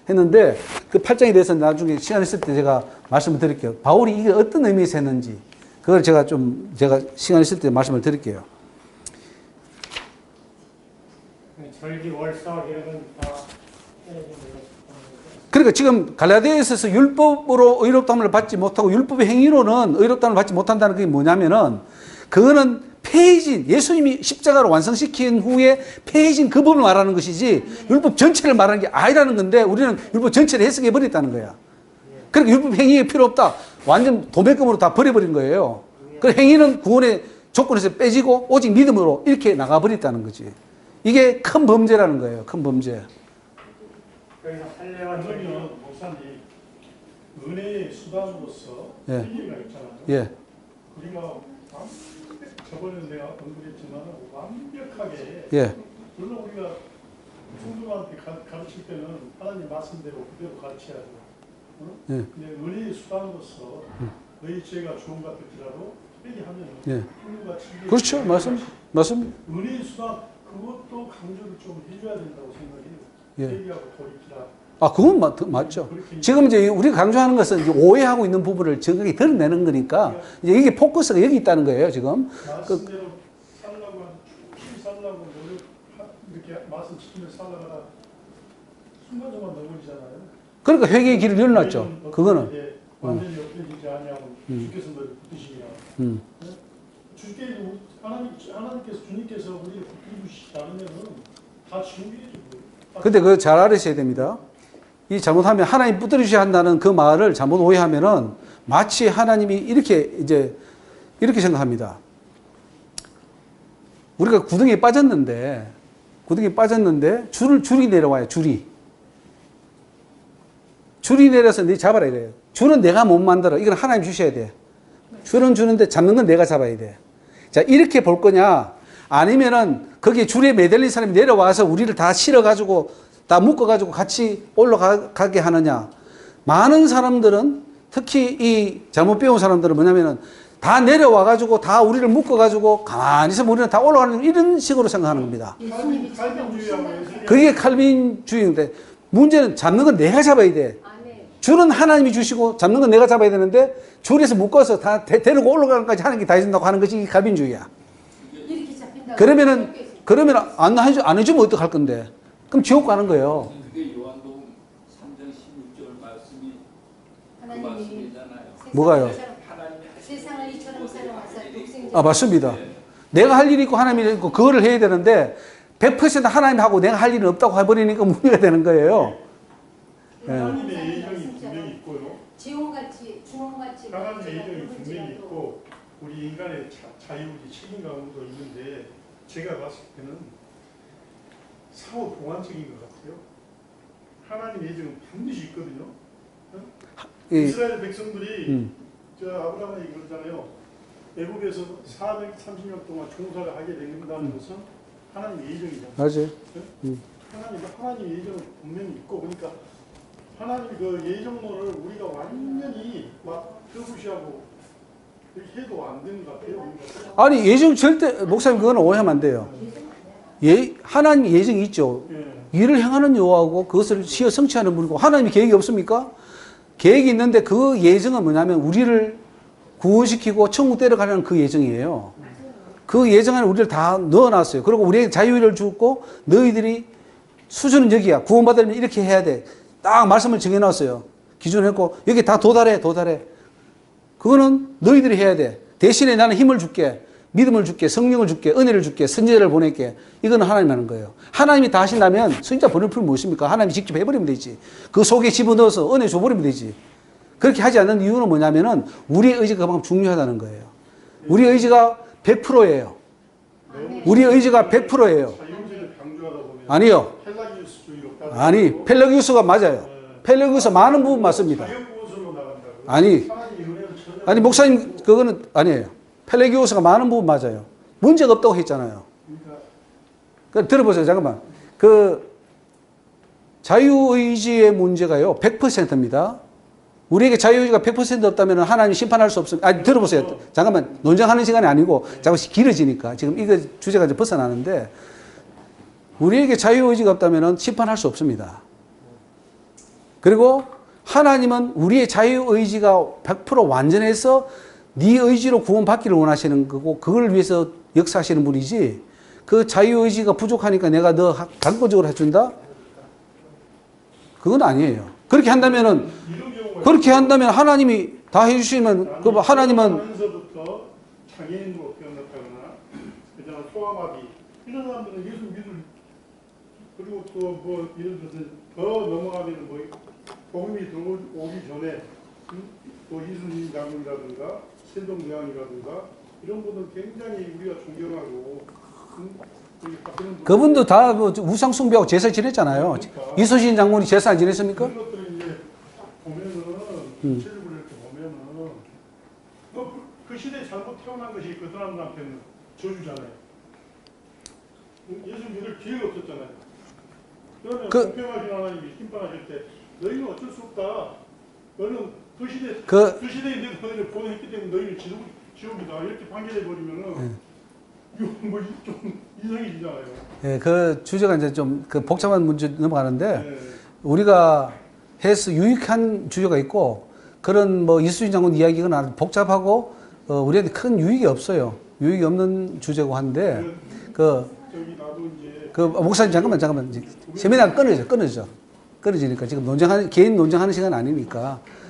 했는데 그 8장에 대해서 나중에 시간 있을 때 제가 말씀을 드릴게요. 바울이 이게 어떤 의미에서 했는지 그걸 제가 시간 있을 때 말씀을 드릴게요. 절기 월사 이런 다 그러니까 지금 갈라디아에서 율법으로 의롭다함을 받지 못하고 율법의 행위로는 의롭다함을 받지 못한다는 게 뭐냐면은 그거는 폐해진 예수님이 십자가로 완성시킨 후에 폐해진 그 부분을 말하는 것이지 율법 전체를 말하는 게 아니라는 건데 우리는 율법 전체를 해석해 버렸다는 거야. 그러니까 율법 행위가 필요 없다. 완전 도매금으로 다 버려버린 거예요. 그 행위는 구원의 조건에서 빼지고 오직 믿음으로 이렇게 나가버렸다는 거지. 이게 큰 범죄라는 거예요. 큰 범죄. 그래서 할례와 절기는 목사님 은혜의 수단으로서 예. 의미가 있잖아요. 예. 우리가 저번에 내가 언급했지만 완벽하게 예. 물론 우리가 성도한테 가르칠 때는 하나님 말씀대로 그대로 가르쳐야죠. 예. 근데 은혜의 수단으로서 너희 죄가 좋은 것 같을지라도 특별히 하면 예. 불과 그렇죠. 맞습니다. 은혜의 수단 그것도 강조를 좀 해줘야 된다고 생각해요. 예. 회개하고 돌이키라. 아, 그건 맞죠. 지금 이제 우리가 강조하는 것은 이제 오해하고 있는 부분을 정확히 드러내는 거니까 이제 이게 포커스가 여기 있다는 거예요, 지금. 말씀대로 살라고 살라고 이렇게 말씀 지키면서 살라가 순간적으로 넘어지잖아요. 그러니까 회개의 길을 열어놨죠. 그거는. 완전히 엎드리지 아니하고 주께서 너를 붙드시니라. 주께서 하나님께서 주님께서 우리를 붙들주시지 않으면은 다 지옥이죠. 근데 그거 잘 알으셔야 됩니다. 이 잘못하면 하나님 붙들으셔야 한다는 그 말을 잘못 오해하면은 마치 하나님이 이렇게 생각합니다. 우리가 구덩이에 빠졌는데 줄이 내려와요. 줄이 내려서 네 잡아라 이래요. 줄은 내가 못 만들어. 이건 하나님 주셔야 돼. 줄은 주는데 잡는 건 내가 잡아야 돼. 자, 이렇게 볼 거냐? 아니면은 거기에 줄에 매달린 사람이 내려와서 우리를 다 실어가지고 다 묶어가지고 같이 올라가게 하느냐? 많은 사람들은 특히 이 잘못 배운 사람들은 뭐냐면은 다 내려와가지고 다 우리를 묶어가지고 가만히 있으면 우리는 다 올라가는 이런 식으로 생각하는 겁니다. 칼빈주의하고 그게 칼빈주의인데 문제는 잡는 건 내가 잡아야 돼. 줄은 하나님이 주시고 잡는 건 내가 잡아야 되는데 줄에서 묶어서 다 데리고 올라가는 까지 하나님께 다 해준다고 하는 것이 갈빈주의야. 이렇게 잡힌다고. 그러면 안 해주면 어떡할 건데? 그럼 지옥 가는 거예요. 그게 요한복음 3장 16절 말씀이 그 하나님이 말씀이잖아요. 뭐가요? 세상을 이처럼 사랑하사 독생자. 아, 맞습니다. 내가 할 일이 있고 하나님이 있고 그거를 해야 되는데 100% 하나님하고 내가 할 일은 없다고 해버리니까 문제가 되는 거예요. 하나님의 예정이 분명히 있고요. 지원같이 주원같이 하나님의 예정이 분명히 있고 우리 인간의 자유의 책임감도 있는데 제가 봤을 때는 사후 보완적인 것 같아요. 하나님의 예정은 반드시 있거든요. 이스라엘 백성들이 저 아브라함이 그러잖아요. 애국에서 430년 동안 종사를 하게 된다는 것은 하나님의 예정이잖아요. 맞아요. 하나님의 예정은 분명히 있고 그러니까 하나님 그 예정론을 우리가 완전히 막 표시하고 이렇게 해도 안 되는 것 같아요. 아니 예정 절대 목사님 그거는 오해하면 안 돼요. 하나님 예정이 있죠. 일을 행하는 여호와고 그것을 시어 성취하는 분이고 하나님이 계획이 없습니까? 계획이 있는데 그 예정은 뭐냐면 우리를 구원시키고 천국 데려가려는 그 예정이에요. 그 예정 안에 우리를 다 넣어놨어요. 그리고 우리에게 자유를 주고 너희들이 수준은 여기야. 구원받으려면 이렇게 해야 돼. 딱 말씀을 정해놨어요. 기준을 했고 여기 다 도달해. 그거는 너희들이 해야 돼. 대신에 나는 힘을 줄게. 믿음을 줄게. 성령을 줄게. 은혜를 줄게. 선지자를 보낼게. 이거는 하나님이 하는 거예요. 하나님이 다 하신다면 선지자 보낼 필요 무엇입니까? 하나님이 직접 해버리면 되지. 그 속에 집어넣어서 은혜 줘버리면 되지. 그렇게 하지 않는 이유는 뭐냐면은 우리의 의지가 그만큼 중요하다는 거예요. 우리의 의지가 100%예요. 우리의 의지가 100%예요. 아니요. 아니, 펠라기우스가 맞아요. 펠라기우스 많은 부분 맞습니다. 아니, 목사님 그거는 아니에요. 펠라기우스가 많은 부분 맞아요. 문제가 없다고 했잖아요. 들어보세요. 잠깐만. 그 자유의지의 문제가요. 100%입니다. 우리에게 자유의지가 100% 없다면 하나님 심판할 수 없습니다. 아니, 들어보세요. 잠깐만. 논쟁하는 시간이 아니고 자꾸 길어지니까 지금 이거 주제가 이제 벗어나는데 우리에게 자유의지가 없다면 심판할 수 없습니다. 그리고 하나님은 우리의 자유의지가 100% 완전해서 네 의지로 구원받기를 원하시는 거고 그걸 위해서 역사하시는 분이지 그 자유의지가 부족하니까 내가 너 강권적으로 해준다? 그건 아니에요. 그렇게 한다면 하나님이 다 해주시면 그 하나님은 하면서부터 장애인으로 태어났다거나 그다음 소아마비 이런 사람들은 예수 믿을 그리고 또 뭐 예를 들어서 더 넘어가면 뭐 복음이 들어오기 전에 또 이순신 장군이라든가 세종대왕이라든가 이런 분들 굉장히 우리가 존경하고 그분도 다 뭐 우상 숭배하고 제사 지냈잖아요. 그러니까. 이순신 장군이 제사 안 지냈습니까? 그런 것들을 이제 보면은 전체적으로 이렇게 보면은 그 시대에 잘못 태어난 것이 그 사람들한테는 저주잖아요. 예수 믿을 기회가 없었잖아요. 그러면 공평하신 하나님이 심판하실 때 너희는 어쩔 수 없다. 너는 그 시대에 내가 너희를 보냈기 때문에 너희는 지옥이다. 이렇게 판결해 버리면은 뭐 좀 이상해지잖아요. 예, 그 주제가 이제 좀 그 복잡한 문제 넘어가는데 우리가 해서 유익한 주제가 있고 그런 뭐 이순신 장군 이야기가 아주 복잡하고 우리한테 큰 유익이 없어요. 유익이 없는 주제고 한데 목사님 잠깐만 세미나가 끊어지니까 지금 개인 논쟁하는 시간 아니니까